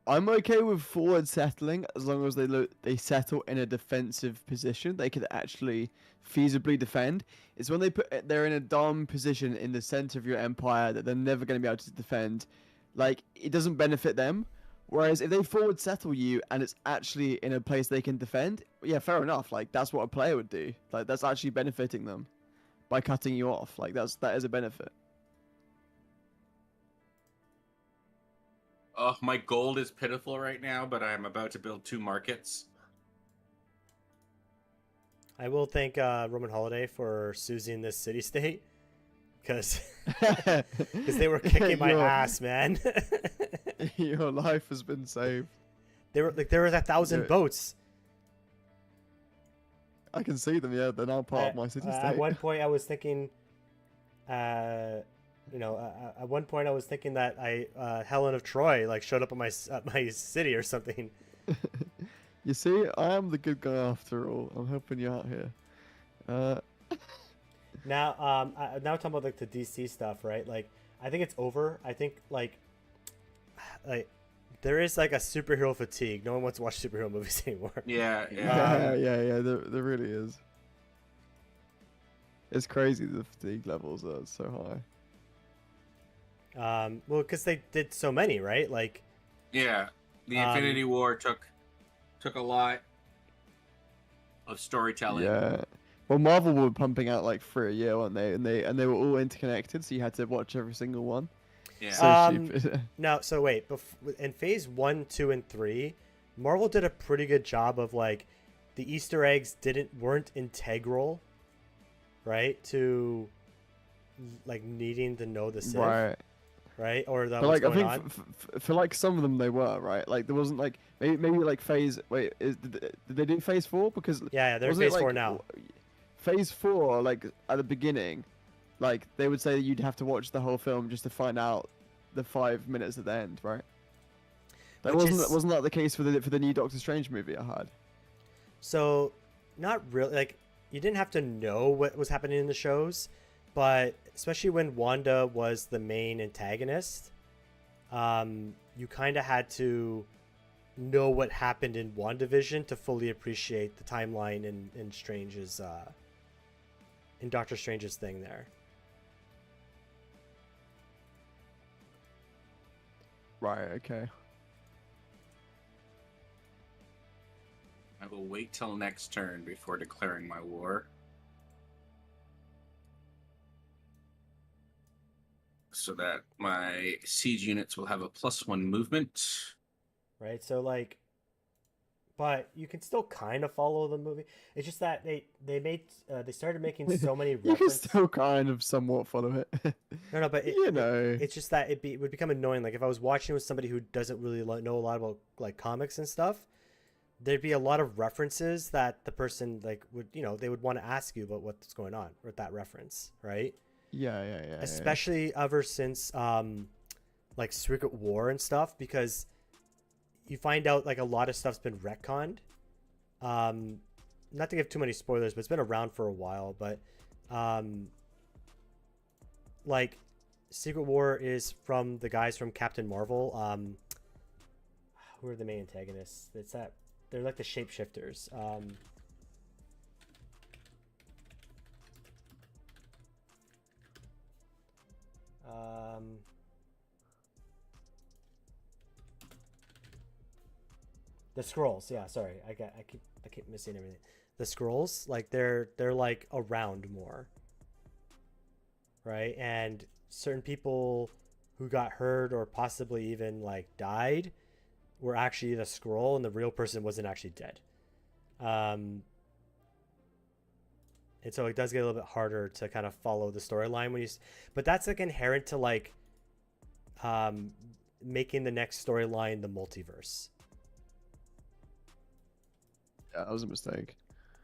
I'm okay with forward settling as long as they settle in a defensive position they could actually feasibly defend. It's when they're in a dumb position in the center of your empire that they're never going to be able to defend. Like, it doesn't benefit them. Whereas if they forward settle you and it's actually in a place they can defend, yeah, fair enough. Like, that's what a player would do. Like, that's actually benefiting them by cutting you off. Like, that is a benefit. Oh, my gold is pitiful right now, but I'm about to build 2 markets. I will thank Roman Holiday for Susie this city state, because they were kicking my ass, man. Your life has been saved. There were 1,000 boats. I can see them. Yeah, they're now part of my city state. At one point, I was thinking, at one point I was thinking that Helen of Troy like showed up at my city or something. You see, I am the good guy after all. I'm helping you out here. Now talking about like the DC stuff, right? Like, I think it's over. I think like there is like a superhero fatigue. No one wants to watch superhero movies anymore. Yeah. There really is. It's crazy the fatigue levels are so high. Well, because they did so many, right? Like, yeah, the Infinity War took a lot of storytelling. Yeah. Well, Marvel were pumping out like 3 a year, weren't they? And they were all interconnected, so you had to watch every single one. Yeah. So stupid. No, so wait, in phase 1, 2, and 3, Marvel did a pretty good job of like the Easter eggs weren't integral, right? To like needing to know the Civ. Right. right? Or the But what's like I going think on. for like some of them they were right. Like there wasn't like maybe like phase. Wait, did they do phase 4? Because Yeah, they're in wasn't it phase 4 like now. phase 4? Like at the beginning, like they would say that you'd have to watch the whole film just to find out the 5 minutes at the end, right? That Which wasn't is wasn't that the case for the new Doctor Strange movie I had? so not really like you didn't have to know what was happening in the shows, but especially when Wanda was the main antagonist, you kind of had to know what happened in WandaVision to fully appreciate the timeline in Strange's in Doctor Strange's thing there. Right. Okay. I will wait till next turn before declaring my war. So that my siege units will have a +1 movement. Right? So like but you can still kind of follow the movie. It's just that they started making so many You can references. still kind of somewhat follow it. No, but You know. it's just that it would become annoying. Like if I was watching with somebody who doesn't really know a lot about like comics and stuff, there'd be a lot of references that the person like would they would want to ask you about what's going on with that reference, right? Yeah. Especially ever since like Secret War and stuff, because you find out like a lot of stuff's been retconned. Not to give too many spoilers, but it's been around for a while. But like Secret War is from the guys from Captain Marvel. Who are the main antagonists? It's that they're like the shapeshifters. The scrolls, yeah. Sorry, I keep missing everything. The scrolls, like they're like around more, right? And certain people who got hurt or possibly even like died were actually the scroll, and the real person wasn't actually dead. And so it does get a little bit harder to kind of follow the storyline when you, but that's like inherent to like making the next storyline the multiverse. Yeah, that was a mistake.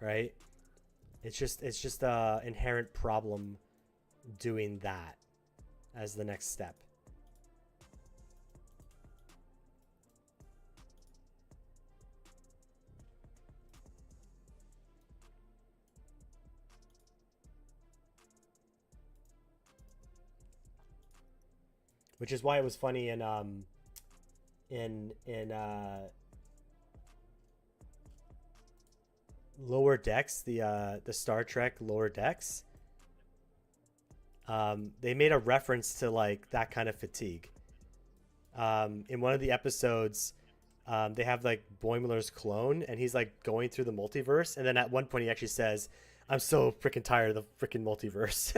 Right? It's just a inherent problem doing that as the next step. Which is why it was funny in Lower Decks, the Star Trek Lower Decks. They made a reference to like that kind of fatigue. In one of the episodes, they have like Boimler's clone, and he's like going through the multiverse, and then at one point he actually says, "I'm so freaking tired of the freaking multiverse."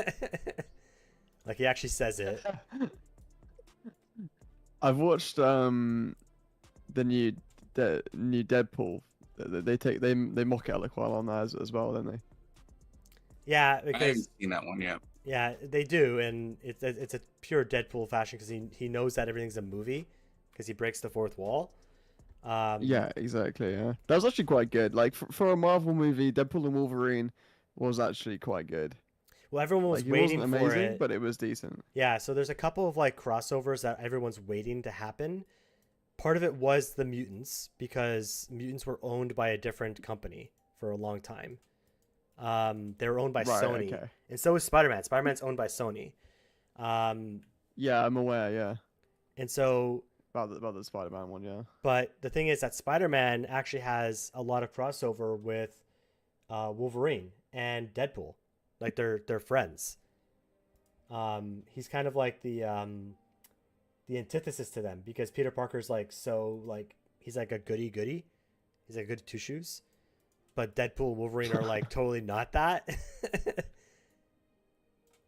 Like he actually says it. I've watched the new Deadpool. They mock it like while on that as well, don't they? Yeah, I because haven't seen that one yet. yeah, they do, and it's a pure Deadpool fashion because he knows that everything's a movie because he breaks the fourth wall. Yeah, exactly. Yeah, that was actually quite good. Like for a Marvel movie, Deadpool and Wolverine was actually quite good. Well, everyone was Like it waiting wasn't for amazing, it. but it was decent. Yeah, so there's a couple of like crossovers that everyone's waiting to happen. Part of it was the mutants because mutants were owned by a different company for a long time. They were owned by Right, Sony, okay. and so is Spider-Man. Spider-Man's owned by Sony. Yeah, I'm aware. Yeah, And so, about the Spider-Man one. Yeah. but the thing is that Spider-Man actually has a lot of crossover with Wolverine and Deadpool. Like they're friends. He's kind of like the antithesis to them because Peter Parker's like so like he's like a goody goody. He's like good two shoes. But Deadpool and Wolverine are like totally not that.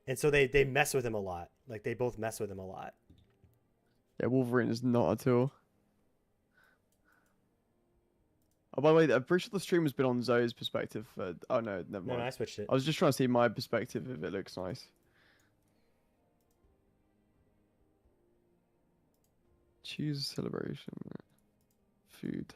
And so they mess with him a lot. Like they both mess with him a lot. Yeah, Wolverine is not at all. Oh, by the way, I'm pretty sure the stream has been on Zoe's perspective. Oh no, never No, mind. I switched it. I was just trying to see my perspective if it looks nice. Choose celebration. Food.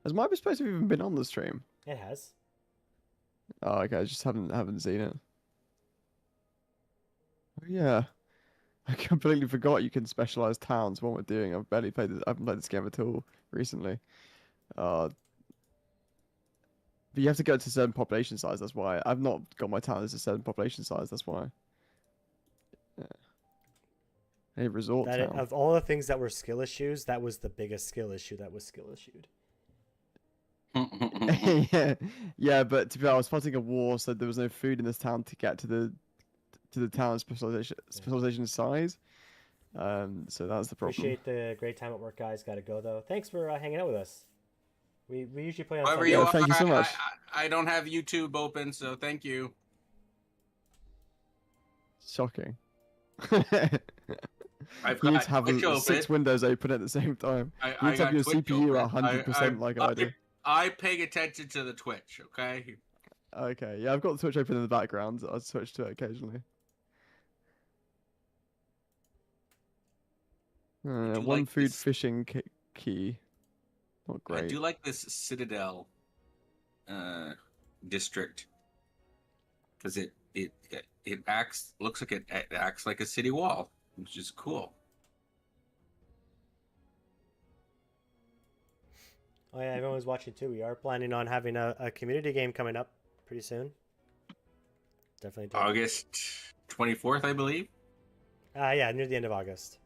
Has my perspective even been on the stream? It has. Oh, okay. I just haven't seen it. Oh, yeah. I completely forgot you can specialize towns. What we're doing. I've barely played this. I haven't played this game at all recently. But you have to go to a certain population size. That's why I've not got my town as a certain population size. That's why. Yeah. A resort That town. of all the things that were skill issues, that was the biggest skill issue that was skill issued. Yeah, yeah, but to be honest, I was fighting a war, so there was no food in this town to get to the town's specialization size. So that's the problem. Appreciate the great time at work, guys. Got to go though. Thanks for hanging out with us. We usually play on However Sunday. you Yeah, are, thank you so much. I don't have YouTube open, so thank you. Shocking. I've You need got to have Twitch open. 6 windows open at the same time. I You need to have got your Twitch CPU at open. 100% like I do. I pay attention to the Twitch, okay? Okay, yeah, I've got the Twitch open in the background. I switch to it occasionally. do One like food this- fishing key. Not I great. do like this Citadel district because it looks like it acts like a city wall, which is cool. Oh yeah, everyone's watching too. We are planning on having a community game coming up pretty soon. Definitely. August 24th, I believe. Yeah, near the end of August.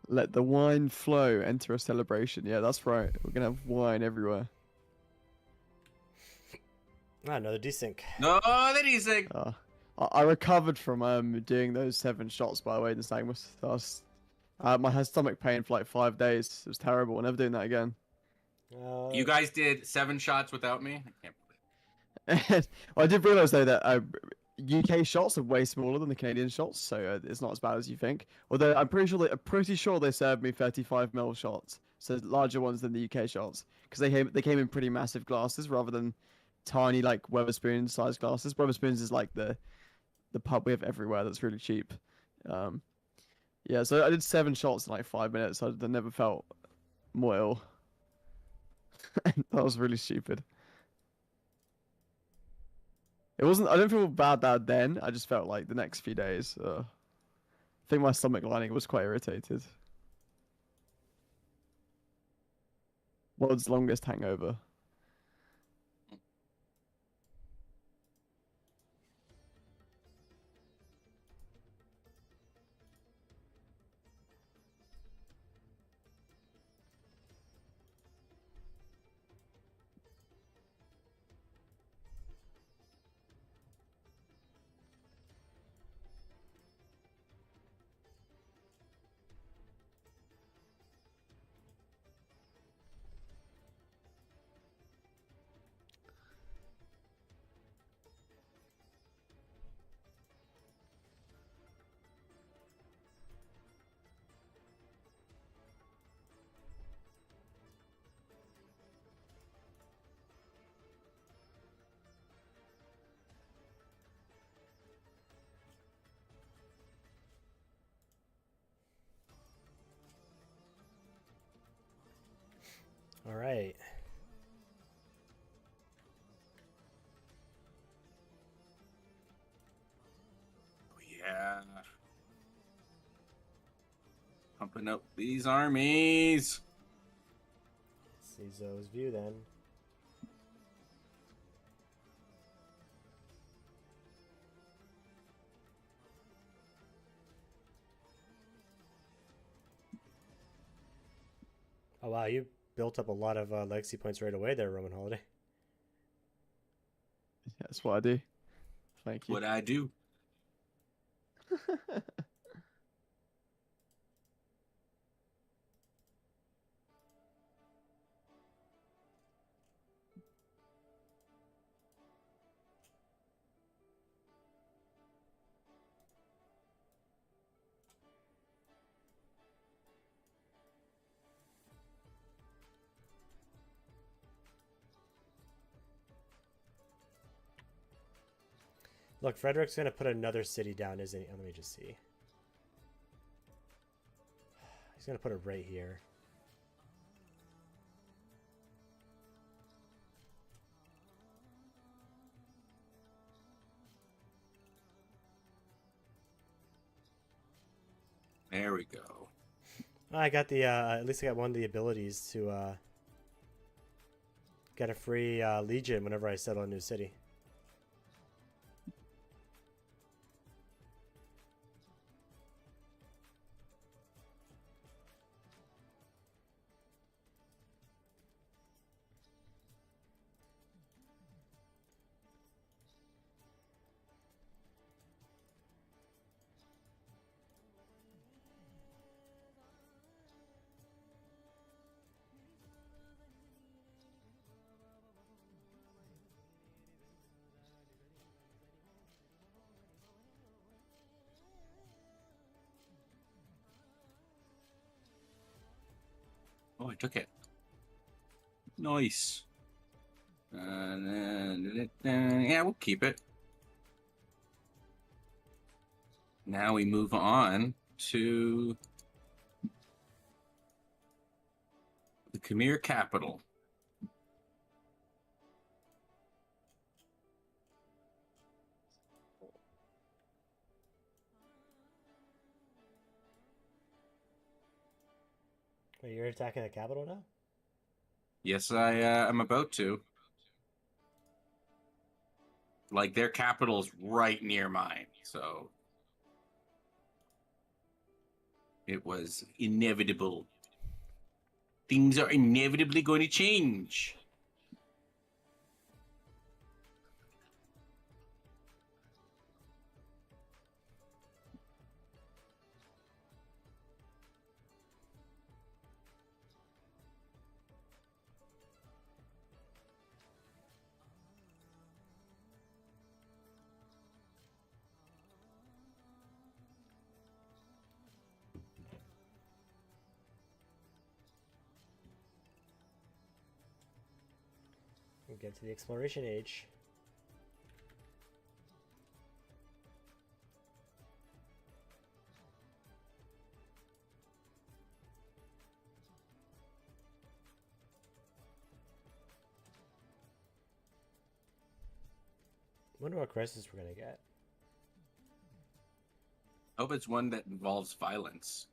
Let the wine flow. Enter a celebration. Yeah, that's right. We're gonna have wine everywhere. Another desync. No, that easy. I recovered from doing those 7 shots by the way in the Stagmus. I had stomach pain for like 5 days. It was terrible. I'm never doing that again. You guys did 7 shots without me. I can't believe Well, I did realize though that UK shots are way smaller than the Canadian shots, so it's not as bad as you think. Although I'm pretty sure they served me 35 ml shots, so larger ones than the UK shots, because they came in pretty massive glasses rather than tiny like Weatherspoon sized glasses. Weatherspoons is like the pub we have everywhere that's really cheap. Yeah, so I did 7 shots in like 5 minutes. I never felt more ill. That was really stupid. It wasn't. I don't feel bad then. I just felt like the next few days. I think my stomach lining was quite irritated. World's longest hangover. All right. Yeah. Pumping up these armies. See Zoe's view then. Oh wow, you built up a lot of legacy points right away there, Roman Holiday. That's what I do. Thank you. What I do. Look, Frederick's gonna put another city down, isn't he? Let me just see. He's gonna put it right here. There we go. I got the at least I got one of the abilities to get a free legion whenever I settle a new city. Oh, I took it. Nice. Yeah, we'll keep it. Now we move on to the Khmer capital. Wait, you're attacking the capital now? Yes, I'm about to. Like, their capital's right near mine, so it was inevitable. Things are inevitably going to change. We get to the exploration age. Wonder what crisis we're gonna get. Hope it's one that involves violence.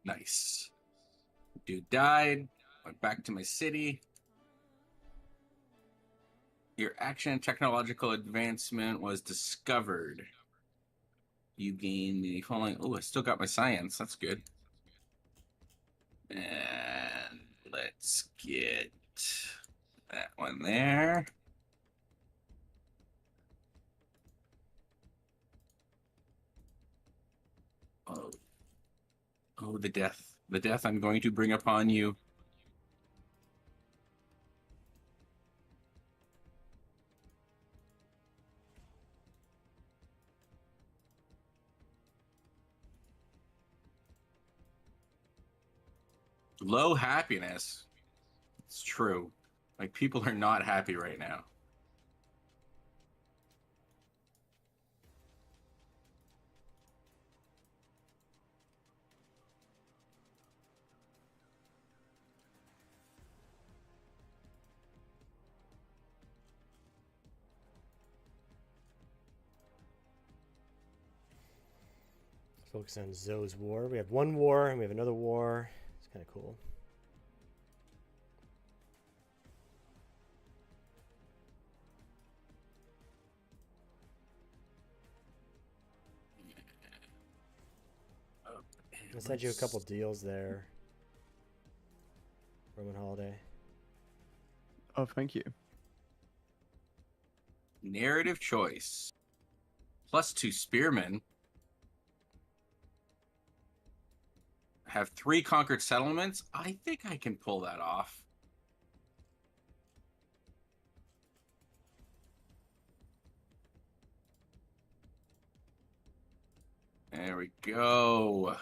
Nice. Dude died. Went back to my city. Your action and technological advancement was discovered. You gain the following. Oh, I still got my science. That's good. And let's get that one there. Oh. Oh, the death. The death I'm going to bring upon you. Low happiness. It's true. Like, people are not happy right now. Focus on Zoe's war. We have one war and we have another war. It's kind of cool. I sent you a couple deals there. Roman Holiday. Oh, thank you. Narrative choice. +2 spearmen. Have 3 conquered settlements. I think I can pull that off. There we go.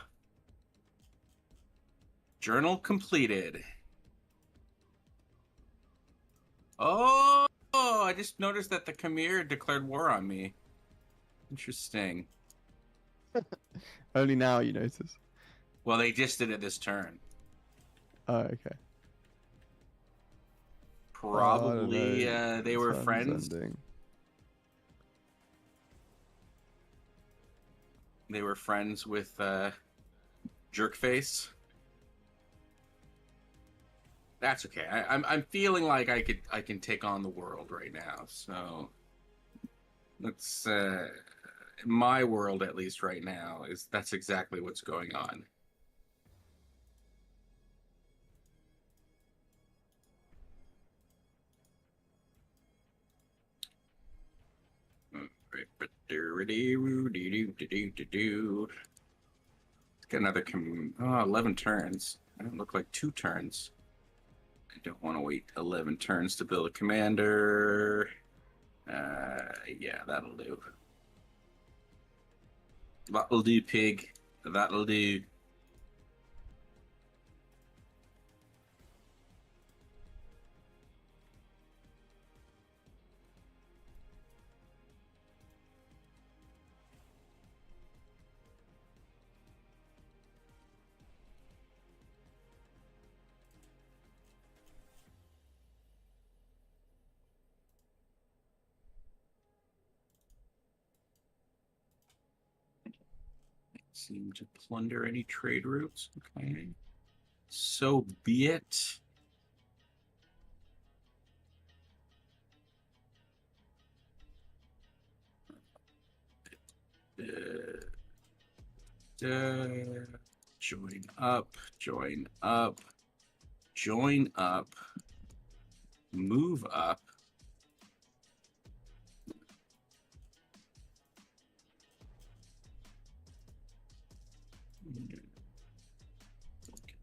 Journal completed. Oh, I just noticed that the Khmer declared war on me. Interesting. Only now you notice. Well, they just did it this turn. Oh, okay. Probably I don't know. they were Turn's friends. ending. They were friends with Jerkface. That's okay. I'm feeling like I can take on the world right now. So let's my world, at least right now, that's exactly what's going on. Get another 11 turns. I don't look like 2 turns. I don't want to wait 11 turns to build a commander. Yeah, that'll do. That'll do, pig. That'll do. Seem to plunder any trade routes. Okay. So be it. Join up, join up, join up, move up.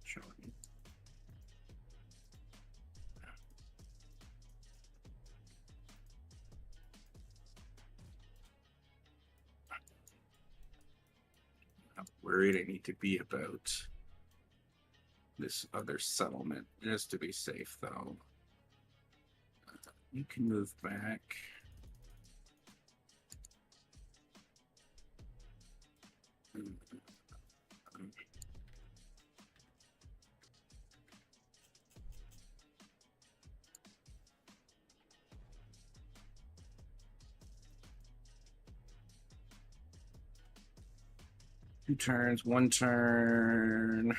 Join. Not worried I need to be about this other settlement, just to be safe, though. You can move back. Two turns, one turn.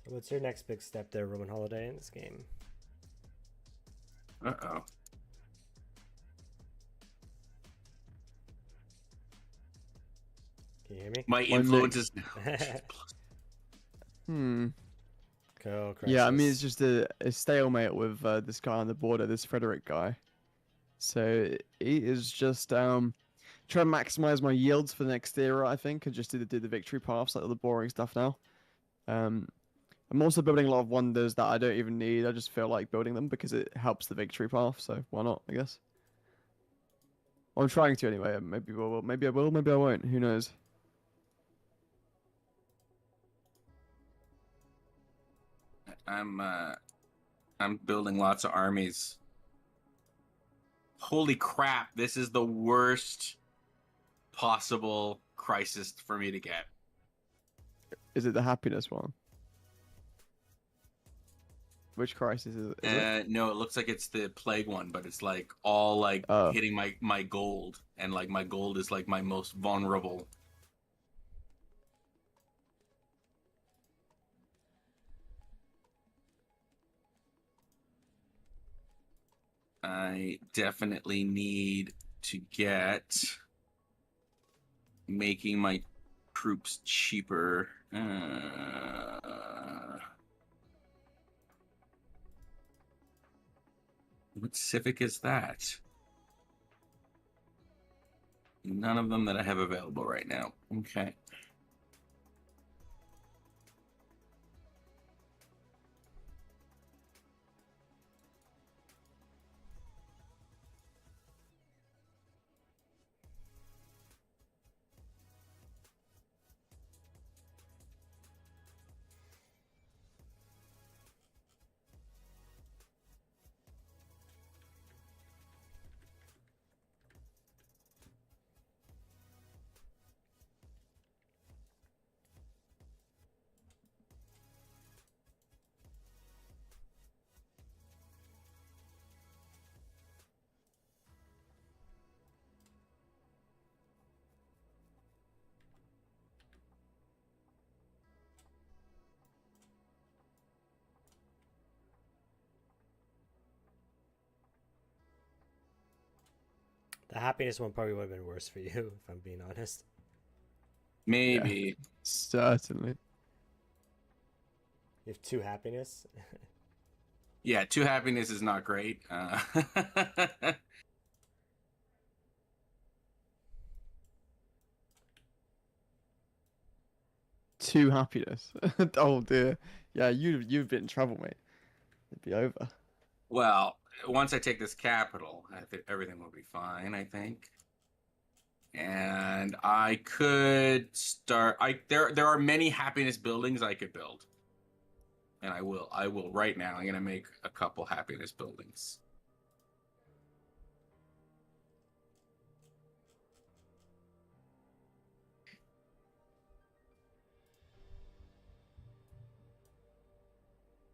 What's your next big step there, Roman Holiday, in this game? Uh-oh. Can you hear me? My My influence is Hmm. Go, Yeah, I mean, Crisis. it's just a stalemate with this guy on the border, this Frederick guy. So he is just trying to maximize my yields for the next era, I think, and just do the victory paths, like all the boring stuff now. I'm also building a lot of wonders that I don't even need. I just feel like building them because it helps the victory path. So why not? I guess. Well, I'm trying to anyway. Maybe I will. Maybe I will. Maybe I won't. Who knows? I'm building lots of armies. Holy crap, this is the worst possible crisis for me to get. Is it the happiness one? Which crisis is it? No, it looks like it's the plague one, but it's like all like Oh. hitting my gold, and like my gold is like my most vulnerable. I definitely need to get making my troops cheaper. What civic is that? None of them that I have available right now. Okay. The happiness one probably would have been worse for you, if I'm being honest. Maybe. Certainly. You have 2 happiness. Yeah, 2 happiness is not great. 2 happiness. Oh dear. Yeah, you've been in trouble, mate. It'd be over. Well, once I take this capital, everything will be fine, I think. And I could start. There are many happiness buildings I could build, and I will right now. I'm gonna make a couple happiness buildings.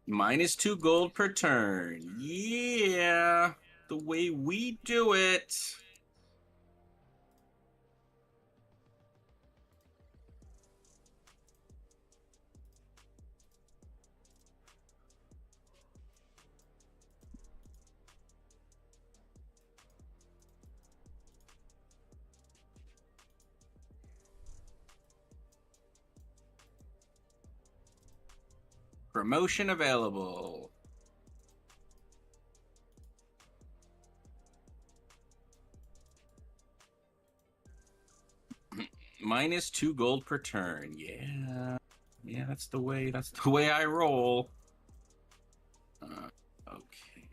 -2 gold per turn. Yeah, the way we do it. Promotion available. -2 gold per turn. Yeah. Yeah, that's the way I roll. Okay.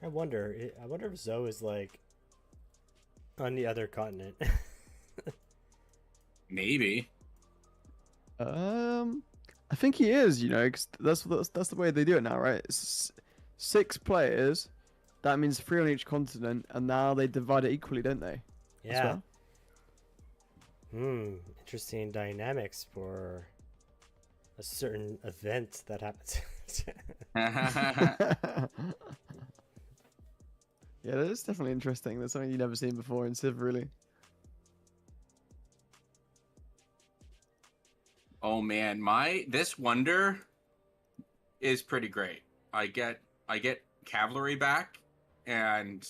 I wonder if Zoe is like on the other continent. Maybe. I think he is. You know, 'cause that's the way they do it now, right? It's 6 players. That means 3 on each continent, and now they divide it equally, don't they? As Yeah. well? Interesting dynamics for a certain event that happens. Yeah, that is definitely interesting. That's something you've never seen before in Civ, really. Oh man, this wonder is pretty great. I get cavalry back, and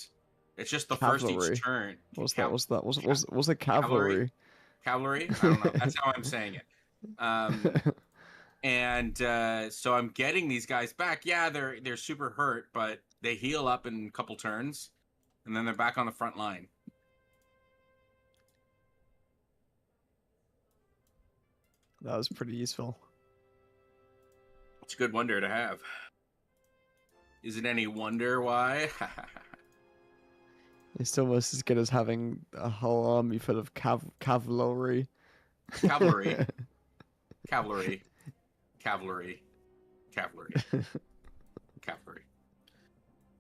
it's just the first Cavalry. each turn. What's Cav- that? What's a cavalry? Cavalry? I don't know. That's how I'm saying it. And so I'm getting these guys back. Yeah, they're super hurt, but they heal up in a couple turns, and then they're back on the front line. That was pretty useful. It's a good wonder to have. Is it any wonder why? It's almost as good as having a whole army full of cavalry. Cavalry. Cavalry. Cavalry. Cavalry.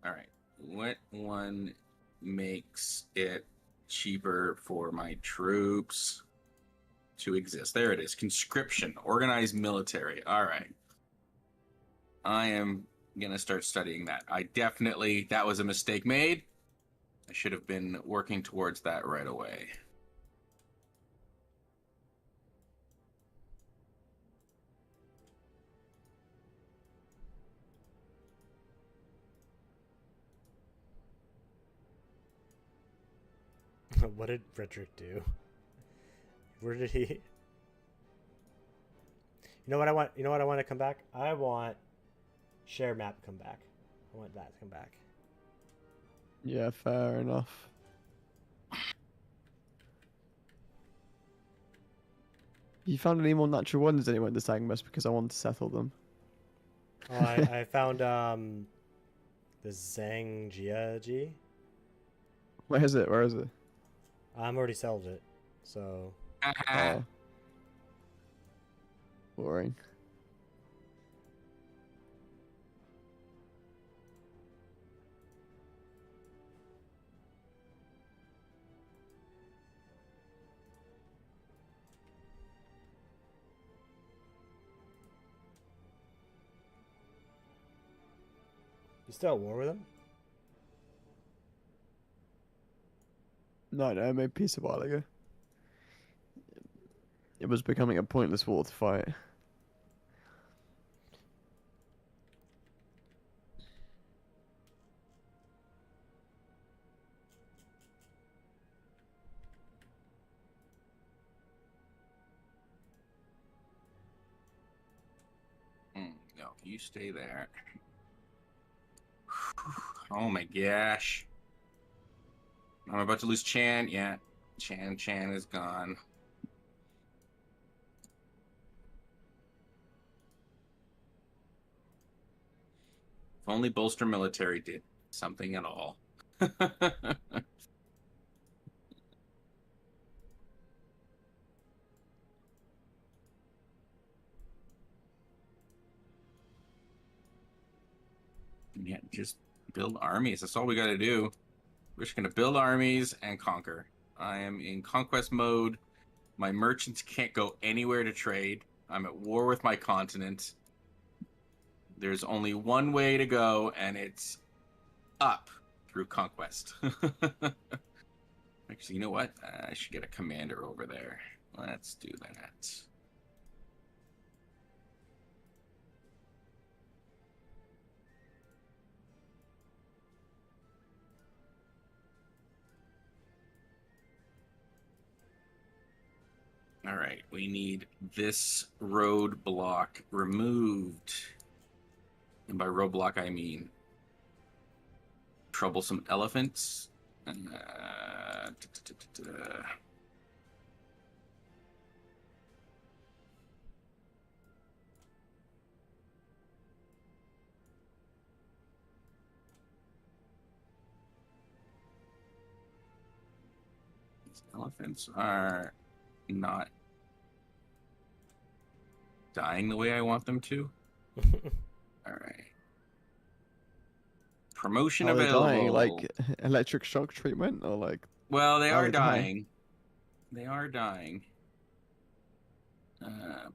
All right. What one makes it cheaper for my troops to exist? There it is. Conscription. Organized military. All right. I am going to start studying that. That was a mistake made. I should have been working towards that right away. What did Frederick do? Where did he? You know what I want? You know what I want to come back? I want share map come back. I want that to come back. Yeah, fair enough. You found any more natural wonders anywhere in the Sangmas because I want to settle them. Oh, I found the Zhangjiaji. Where is it? Where is it? I'm already settled it, so Oh. Boring. you still at war with him? No, I made peace a while ago. It was becoming a pointless war to fight. No, you stay there. Oh my gosh. I'm about to lose Chan. Yeah, Chan is gone. If only Bolster Military did something at all. Yeah, just build armies. That's all we got to do. We're just going to build armies and conquer. I am in conquest mode. My merchants can't go anywhere to trade. I'm at war with my continent. There's only one way to go, and it's up through conquest. Actually, you know what? I should get a commander over there. Let's do that. All right, we need this roadblock removed. And by roadblock, I mean troublesome elephants. These elephants are not dying the way I want them to. All right. Promotion Are they available. dying? Like electric shock treatment, or like? Well, they How are they dying? dying. They are dying.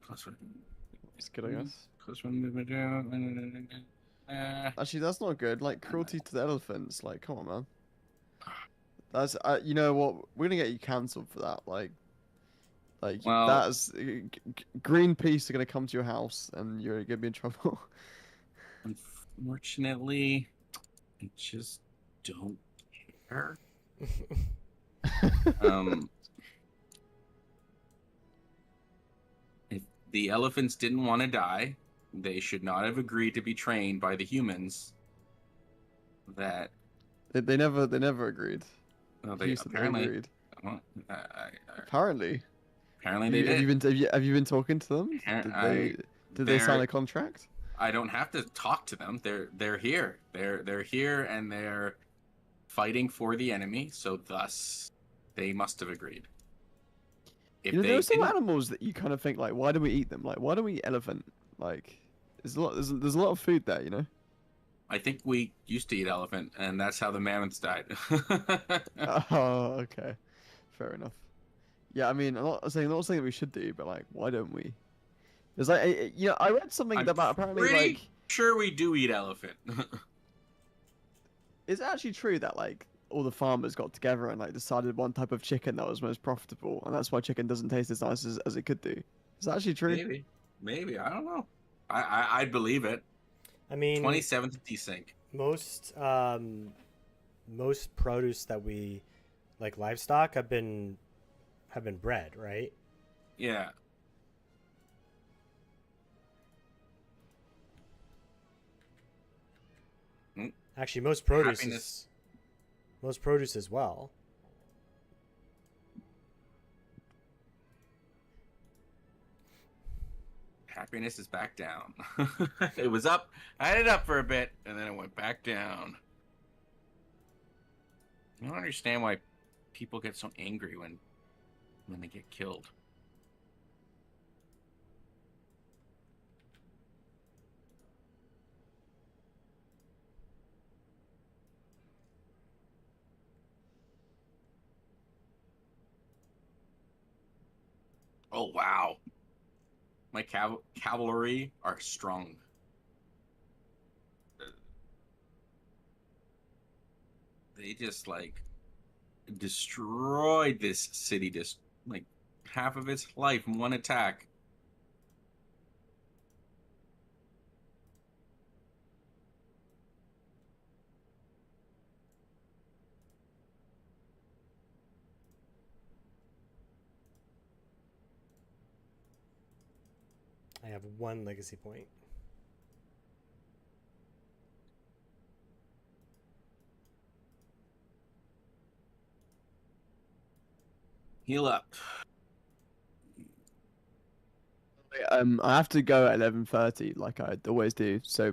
Plus one. It's good, I guess. Plus one movement down. Actually, that's not good. Like cruelty to the elephants. Like, come on, man. That's you know what? We're gonna get you cancelled for that. Like Well- that's Greenpeace are gonna come to your house and you're gonna be in trouble. Unfortunately, I just don't care. If the elephants didn't want to die, they should not have agreed to be trained by the humans. That they never agreed. well, He they said apparently agreed. well, Apparently. apparently they did. Have you been talking to them? Did they sign they're- a contract? I don't have to talk to them. They're here. They're here and they're fighting for the enemy. So thus, they must have agreed. If You know, they there are some didn't- animals that you kind of think like, why do we eat them? Like, why do we eat elephant? Like, there's a lot of food there, you know. I think we used to eat elephant, and that's how the mammoths died. Oh, okay. Fair enough. Yeah, I mean, I'm not saying that we should do, but like, why don't we? There's like, I read something I'm about apparently pretty like, sure we do eat elephant. is it actually true that like all the farmers got together and like decided one type of chicken that was most profitable, and that's why chicken doesn't taste as nice as it could do? Is that actually true? Maybe. I don't know. I'd believe it. I mean, 27th desync. Most produce that we like livestock have been bred, right? Yeah. Actually, most produce Happiness. most produce as well. Happiness is back down. It was up. I had it up for a bit, and then it went back down. I don't understand why people get so angry when they get killed. Oh wow. My cavalry are strong. They just like destroyed this city, just like half of its life in one attack. I have one legacy point. Heal up. I have to go at 11:30, like I always do. So,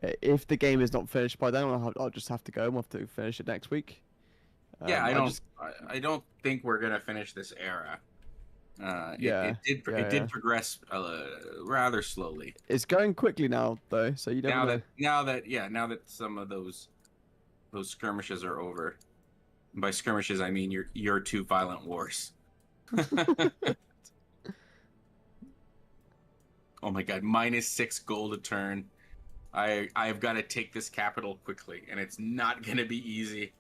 if the game is not finished by then, I'll just have to go. We'll have to finish it next week. Yeah, I just I don't think we're gonna finish this era. Yeah, it yeah. did progress rather slowly. It's going quickly now, though. So you never know. Now that some of those skirmishes are over. And by skirmishes, I mean your two violent wars. Oh my god, -6 gold a turn. I've got to take this capital quickly, and it's not gonna be easy.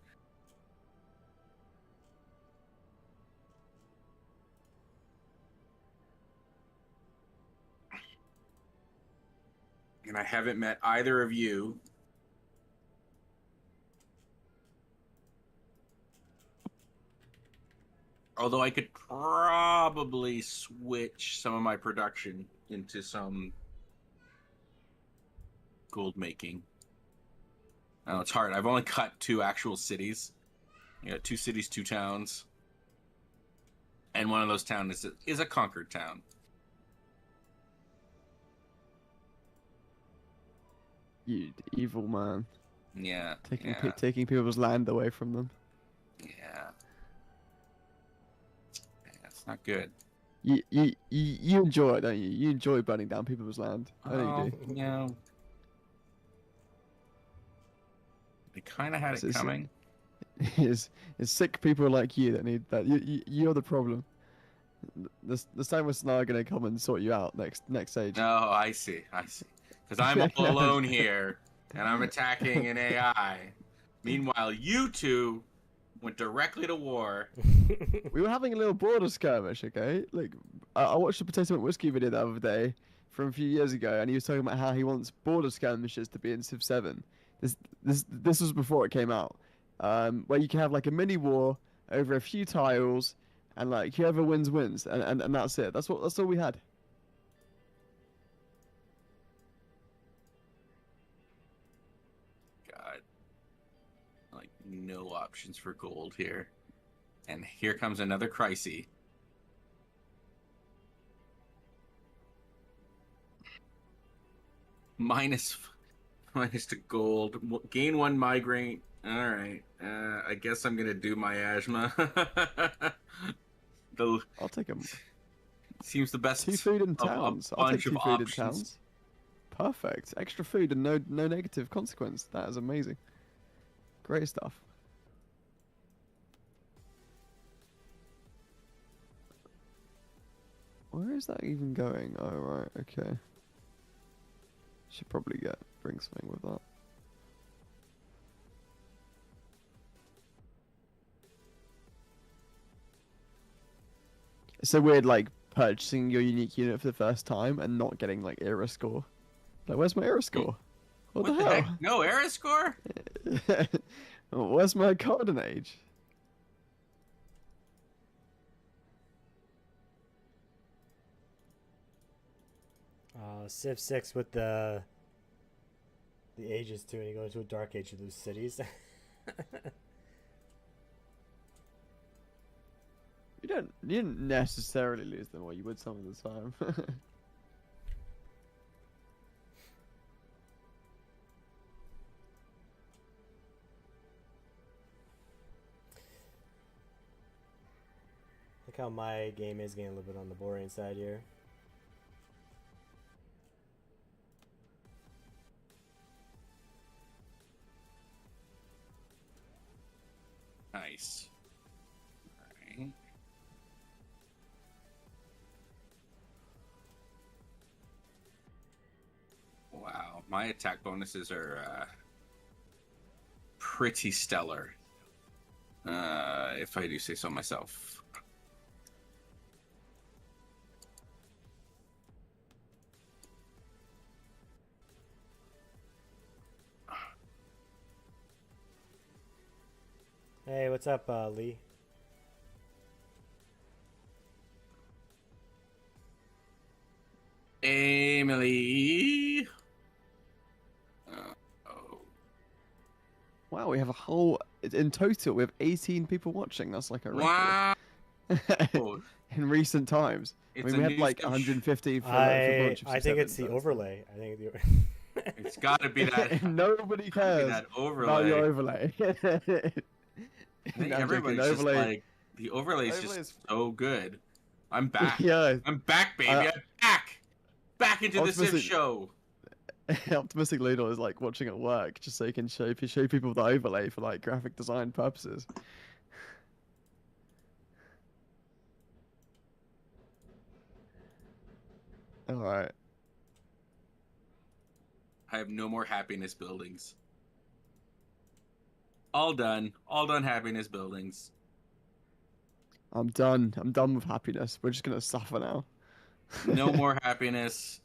And I haven't met either of you. Although I could probably switch some of my production into some gold making. Oh, it's hard. I've only got 2 actual cities. I got 2 cities, 2 towns. And one of those towns is a conquered town. You evil man. Yeah. Taking people's land away from them. Yeah. That's not good. You enjoy it, don't you? You enjoy burning down people's land. I know you do. Yeah. They kind of had it coming. It's sick people like you that need that. You're the problem. The Samus and I are gonna come and sort you out next stage. Oh, I see. Because I'm all alone here, and I'm attacking an AI. Meanwhile, you two went directly to war. We were having a little border skirmish, okay? Like, I watched a Potato Whiskey video the other day from a few years ago, and he was talking about how he wants border skirmishes to be in Civ 7. This was before it came out, where you can have like a mini war over a few tiles, and like whoever wins wins, and that's it. That's all we had. God, like no options for gold here, and here comes another crisis. Minus to gold, gain 1 migraine. All right, I guess I'm gonna do my asthma. I'll take them. Seems the best. 2 food in towns. I'll take 2 food in towns. perfect. Extra food and no negative consequence. That is amazing. Great stuff. Where is that even going? Oh right, okay. Should probably bring something with that. It's so weird, like purchasing your unique unit for the first time and not getting like era score. Like, where's my era score? What the hell? heck? No era score? Where's my Cardin age? Civ 6 with the ages too, and you go into a dark age, you lose cities. You didn't necessarily lose them, or you would some of the time. Look how my game is getting a little bit on the boring side here. Nice. Alright. Wow, my attack bonuses are pretty stellar. If I do say so myself. Hey, what's up, Lee? Emily. Oh. Wow, we have a whole. In total, we have 18 people watching. That's like a record. Wow. In recent times. I It's mean, a we had new like stuff. 150 for I launch of think it's seven, the so overlay. I think the It's got to be that. Nobody gotta be cares that about your overlay. overlay. I think No, I'm joking. everybody's just Overlay. like the overlay's Overlay just is- so good. I'm back. Yeah, I'm back, baby. I'm back. Back into the Civ Optimistic- show. Optimistic Loodle is like watching at work just so he can show people the overlay for like graphic design purposes. All right. I have no more happiness buildings. All done. All done happiness buildings. I'm done. I'm done with happiness. We're just gonna suffer now. No more happiness.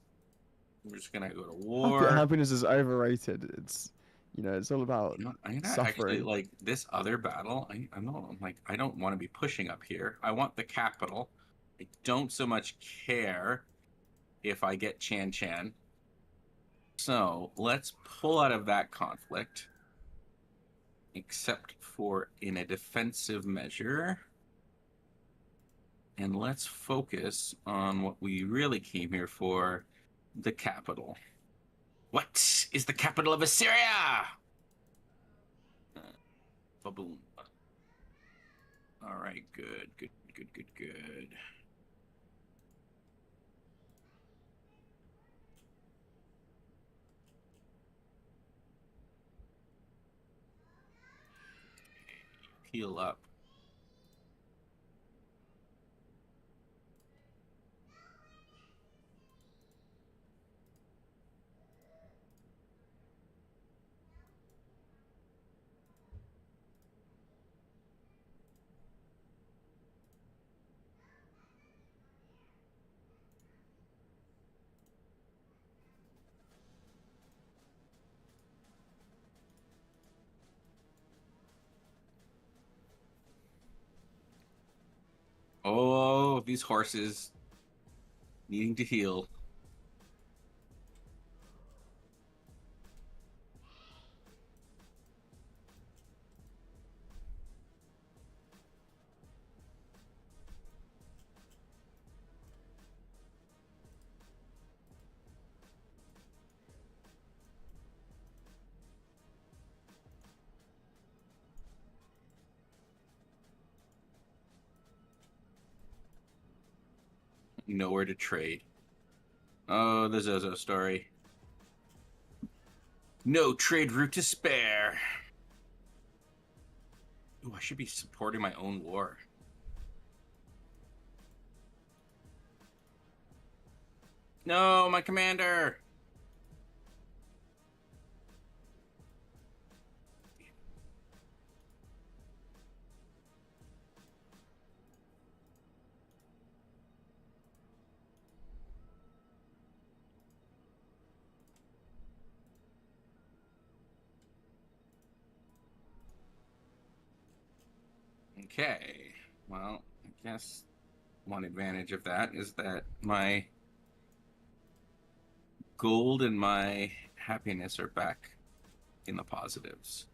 We're just gonna go to war. Happiness is overrated. It's, it's all about You know, I'm gonna actually suffering. like this other battle. I'm like, I don't want to be pushing up here. I want the capital. I don't so much care if I get Chan Chan. So let's pull out of that conflict, except for in a defensive measure. And let's focus on what we really came here for, the capital. What is the capital of Assyria? Baboon. All right, good. Heal up. Oh, these horses needing to heal. Nowhere to trade. Oh, the Zozo story. No trade route to spare. Ooh, I should be supporting my own war. No, my commander. Okay, well, I guess one advantage of that is that my gold and my happiness are back in the positives.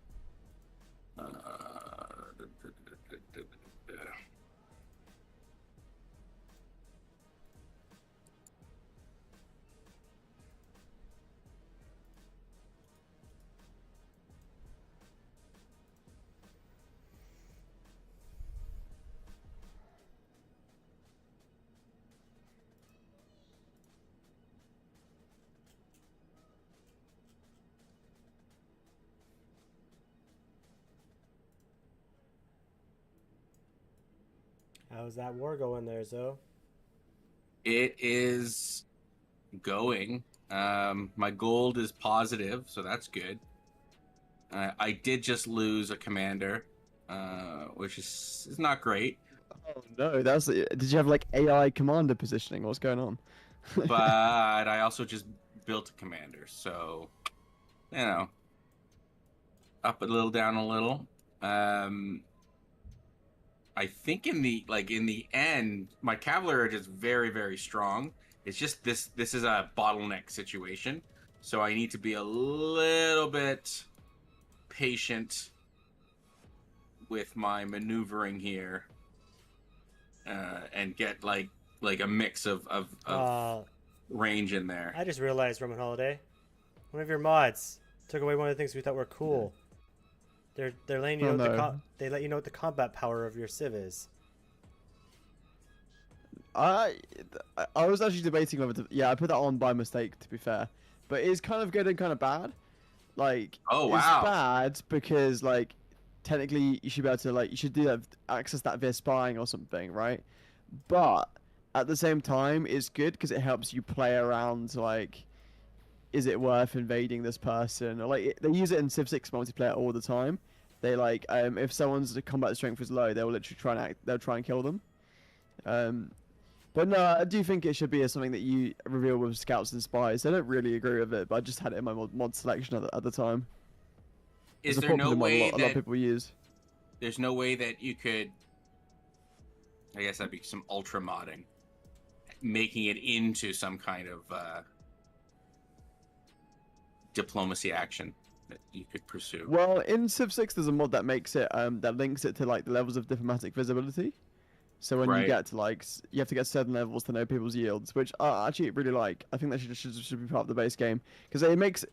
How's that war going there, Zoe? It is going. My gold is positive, so that's good. I did just lose a commander, which is not great. Oh no, that's. Did you have like AI commander positioning? What's going on? But I also just built a commander, so you know, up a little, down a little. I think in the end, my Cavalier are just very, very strong. It's just this is a bottleneck situation, so I need to be a little bit patient with my maneuvering here, and get like a mix of range in there. I just realized, Roman Holiday, one of your mods took away one of the things we thought were cool. They're letting you Oh, know no. they let you know what the combat power of your civ is. I I was actually debating whether to. Yeah, I put that on by mistake, to be fair. But it's kind of good and kind of bad. Like, Oh, it's wow. bad because like technically you should be able to like you should do that access that via spying or something, right? But at the same time, it's good because it helps you play around like, is it worth invading this person? Or like they use it in Civ 6 multiplayer all the time. They like if someone's combat strength is low, they'll literally they'll try and kill them. Um, but no, I do think it should be something that you reveal with scouts and spies. I don't really agree with it, but I just had it in my mod selection at the time. Is It's a there no popular mod way a lot of that people use. there's no way that you could? I guess that'd be some ultra modding, making it into some kind of diplomacy action that you could pursue. Well, in Civ 6, there's a mod that makes it that links it to like the levels of diplomatic visibility. So when you Right. get to like, you have to get certain levels to know people's yields, which I actually really like. I think that should be part of the base game because it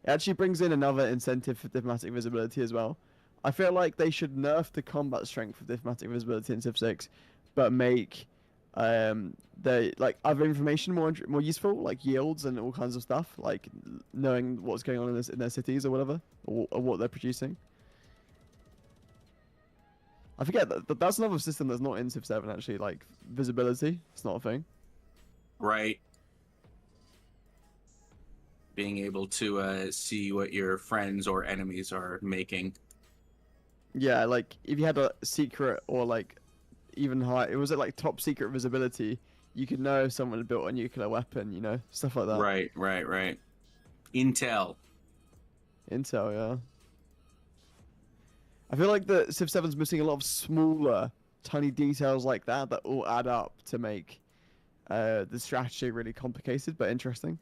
actually brings in another incentive for diplomatic visibility as well. I feel like they should nerf the combat strength of diplomatic visibility in Civ 6, but make the like other information more useful, like yields and all kinds of stuff, like knowing what's going on in their cities or whatever, or what they're producing. I forget that's another system that's not in Civ 7 actually. Like visibility, it's not a thing. Right. Being able to see what your friends or enemies are making. Yeah, like if you had a secret or like even high, it was at like top secret visibility. You could know if someone had built a nuclear weapon, you know, stuff like that. Right, right, right. Intel. Intel, yeah. I feel like the Civ 7's missing a lot of smaller, tiny details like that that all add up to make the strategy really complicated but interesting.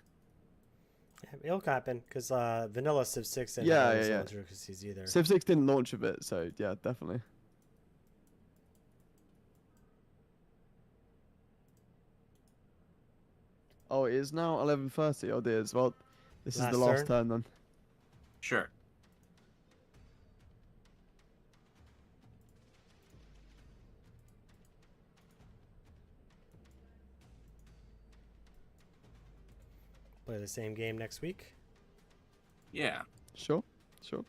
It'll happen because vanilla Civ 6 didn't Yeah, have all yeah, those yeah. intricacies either. Civ 6 didn't launch a bit, so yeah, definitely. Oh, it is now 11:30. Oh dear. Well, this is the last turn then. Sure. Play the same game next week. Yeah. Sure, sure.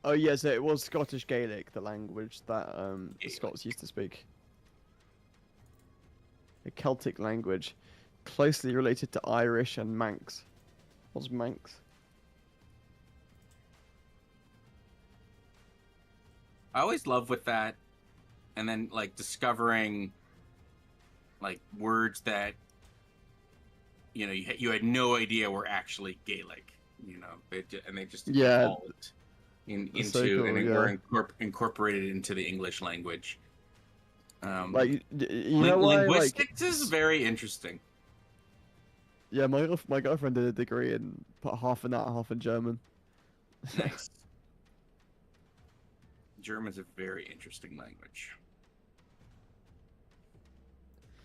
Oh yeah, so it was Scottish Gaelic, the language that the Gaelic. Scots used to speak. A Celtic language, closely related to Irish and Manx. What's Manx? I always love with that, and then like discovering like words that you had no idea were actually Gaelic. And they just Yeah, evolved that's so into cool. and Yeah, were incorporated into the English language. like you know why? Like, Linguistics is very interesting. yeah, my girlfriend did a degree and put half in that, half in German. Nice. German's a very interesting language.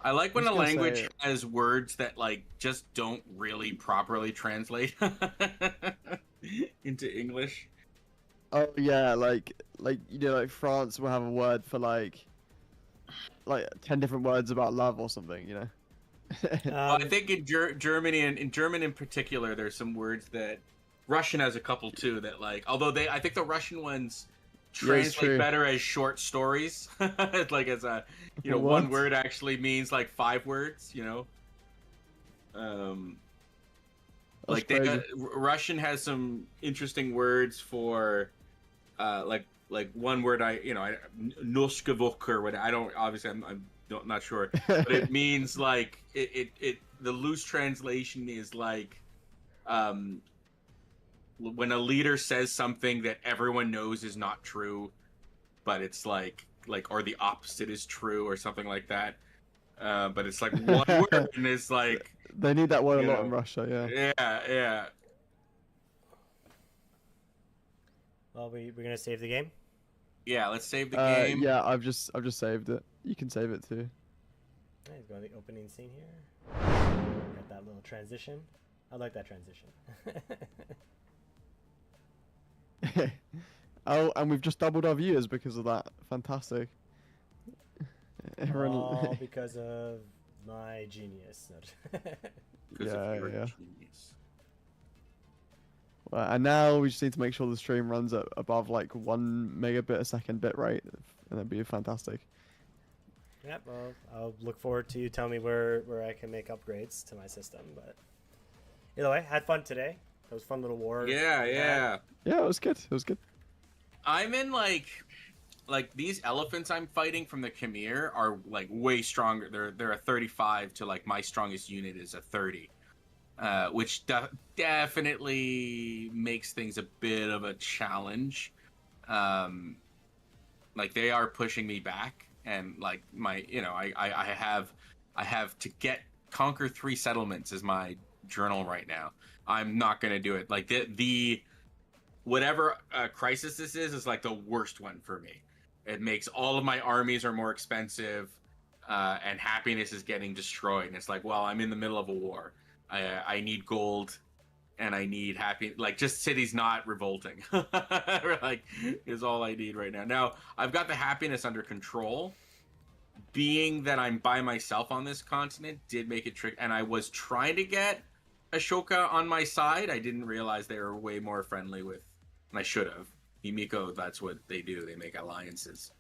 I like I when was a gonna language say, has words that like just don't really properly translate into English. oh yeah, like like France will have a word for like 10 different words about love or something, you know. Well, I think in Germany and in German in particular, there's some words that Russian has a couple too that like, although I think the Russian ones Yeah, it's translate true. better as short stories, like as a, one What? word actually means like 5 words, um, That's like crazy. Russian has some interesting words for, like one word noskavok or what I don't obviously not sure, but it means like it the loose translation is like um when a leader says something that everyone knows is not true, but it's like or the opposite is true or something like that. But it's like one word and it's like They need that word a you lot in know Russia, yeah. yeah. Well, we're gonna save the game. Yeah, let's save the game. Yeah, I've just saved it. You can save it too. Let's go to the opening scene here. Got that little transition. I like that transition. Oh, and we've just doubled our viewers because of that. Fantastic. All Everyone, because of my genius. Because yeah, of your yeah. genius. Well, and now we just need to make sure the stream runs at above like 1 megabit a second bit rate, and that'd be fantastic. Yep. Well, I'll look forward to you telling me where I can make upgrades to my system. But either way, had fun today. It was a fun little war. Yeah, we had. yeah. Yeah, it was good. It was good. I'm in like these elephants I'm fighting from the Khmer are like way stronger. They're a 35 to like my strongest unit is a 30, which definitely makes things a bit of a challenge. Like they are pushing me back, and like my I have to conquer 3 settlements is my journal right now. I'm not gonna do it. Like the whatever crisis this is like the worst one for me. It makes all of my armies are more expensive, and happiness is getting destroyed. And it's like, well, I'm in the middle of a war. I need gold, and I need happy. Like, just cities not revolting, like, is all I need right now. Now I've got the happiness under control. Being that I'm by myself on this continent did make it tricky, and I was trying to get Ashoka on my side. I didn't realize they were way more friendly with, and I should have. Himiko, that's what they do. They make alliances.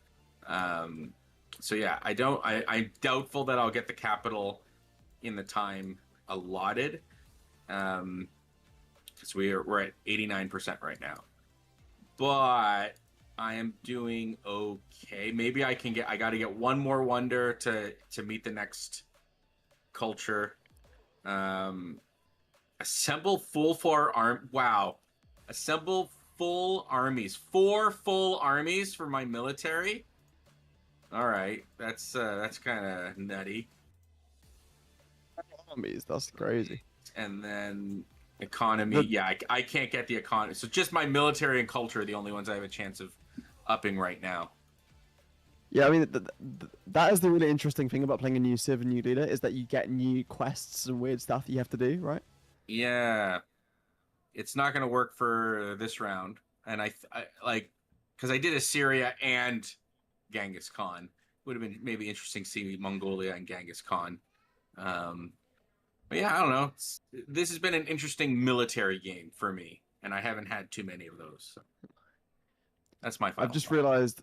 So yeah, I'm doubtful that I'll get the capital in the time allotted. Because we're at 89% right now. But I am doing okay. Maybe I got to get one more wonder to meet the next culture. Assemble full four arm. Wow. Assemble full armies. 4 full armies for my military. All right. That's kind of nutty. Armies, that's crazy. And then Economy, The- yeah, I can't get the economy. So just my military and culture are the only ones I have a chance of upping right now. Yeah, I mean, that is the really interesting thing about playing a new Civ and new leader is that you get new quests and weird stuff that you have to do, right? Yeah, it's not going to work for this round, and I like because I did Assyria and Genghis Khan. Would have been maybe interesting to see Mongolia and Genghis Khan. But yeah, I don't know. This has been an interesting military game for me, and I haven't had too many of those. So that's my final I've just thought. realized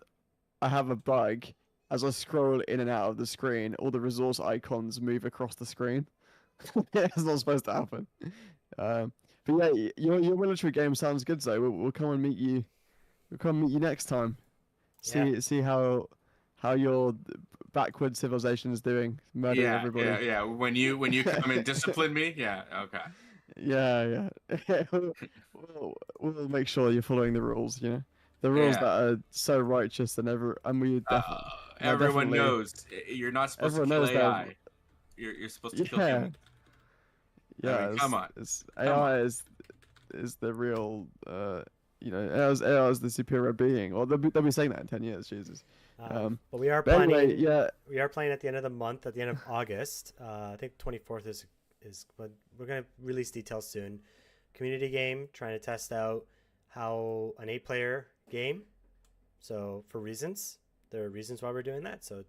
I have a bug. As I scroll in and out of the screen, all the resource icons move across the screen. It's not supposed to happen. But yeah, your military game sounds good, though. We'll come and meet you. We'll come and meet you next time. Yeah. See how your backward civilization is doing, murdering Yeah, everybody. yeah. When you come and discipline me, yeah, okay. Yeah. We'll make sure you're following the rules. You know, the rules Yeah. that are so righteous and we definitely. No, Everyone definitely. knows you're not supposed to Everyone kill knows that. AI. You're supposed to kill Yeah. humans. I Yeah. mean, come on. It's Come on. AI is the real. AI is the superior being. Or they'll be saying that in 10 years. Jesus. But we are But planning. anyway, yeah. We are playing at the end of the month, at the end of August. I think 24th is, but we're gonna release details soon. Community game, trying to test out how an 8-player game. So for reasons, there are reasons why we're doing that. So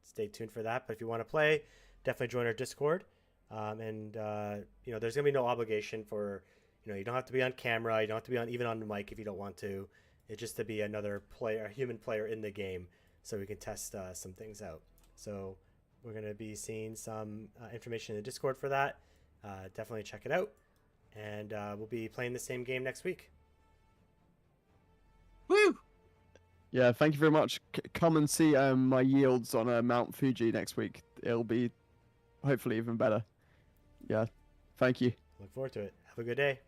stay tuned for that. But if you want to play, definitely join our Discord. There's gonna be no obligation for, you don't have to be on camera. You don't have to be even on the mic if you don't want to. It's just to be another player, a human player in the game, so we can test some things out. So we're going to be seeing some information in the Discord for that. Definitely check it out. And we'll be playing the same game next week. Woo! Yeah, thank you very much. Come and see my yields on Mount Fuji next week. It'll be hopefully even better. Yeah, thank you. Look forward to it. Have a good day.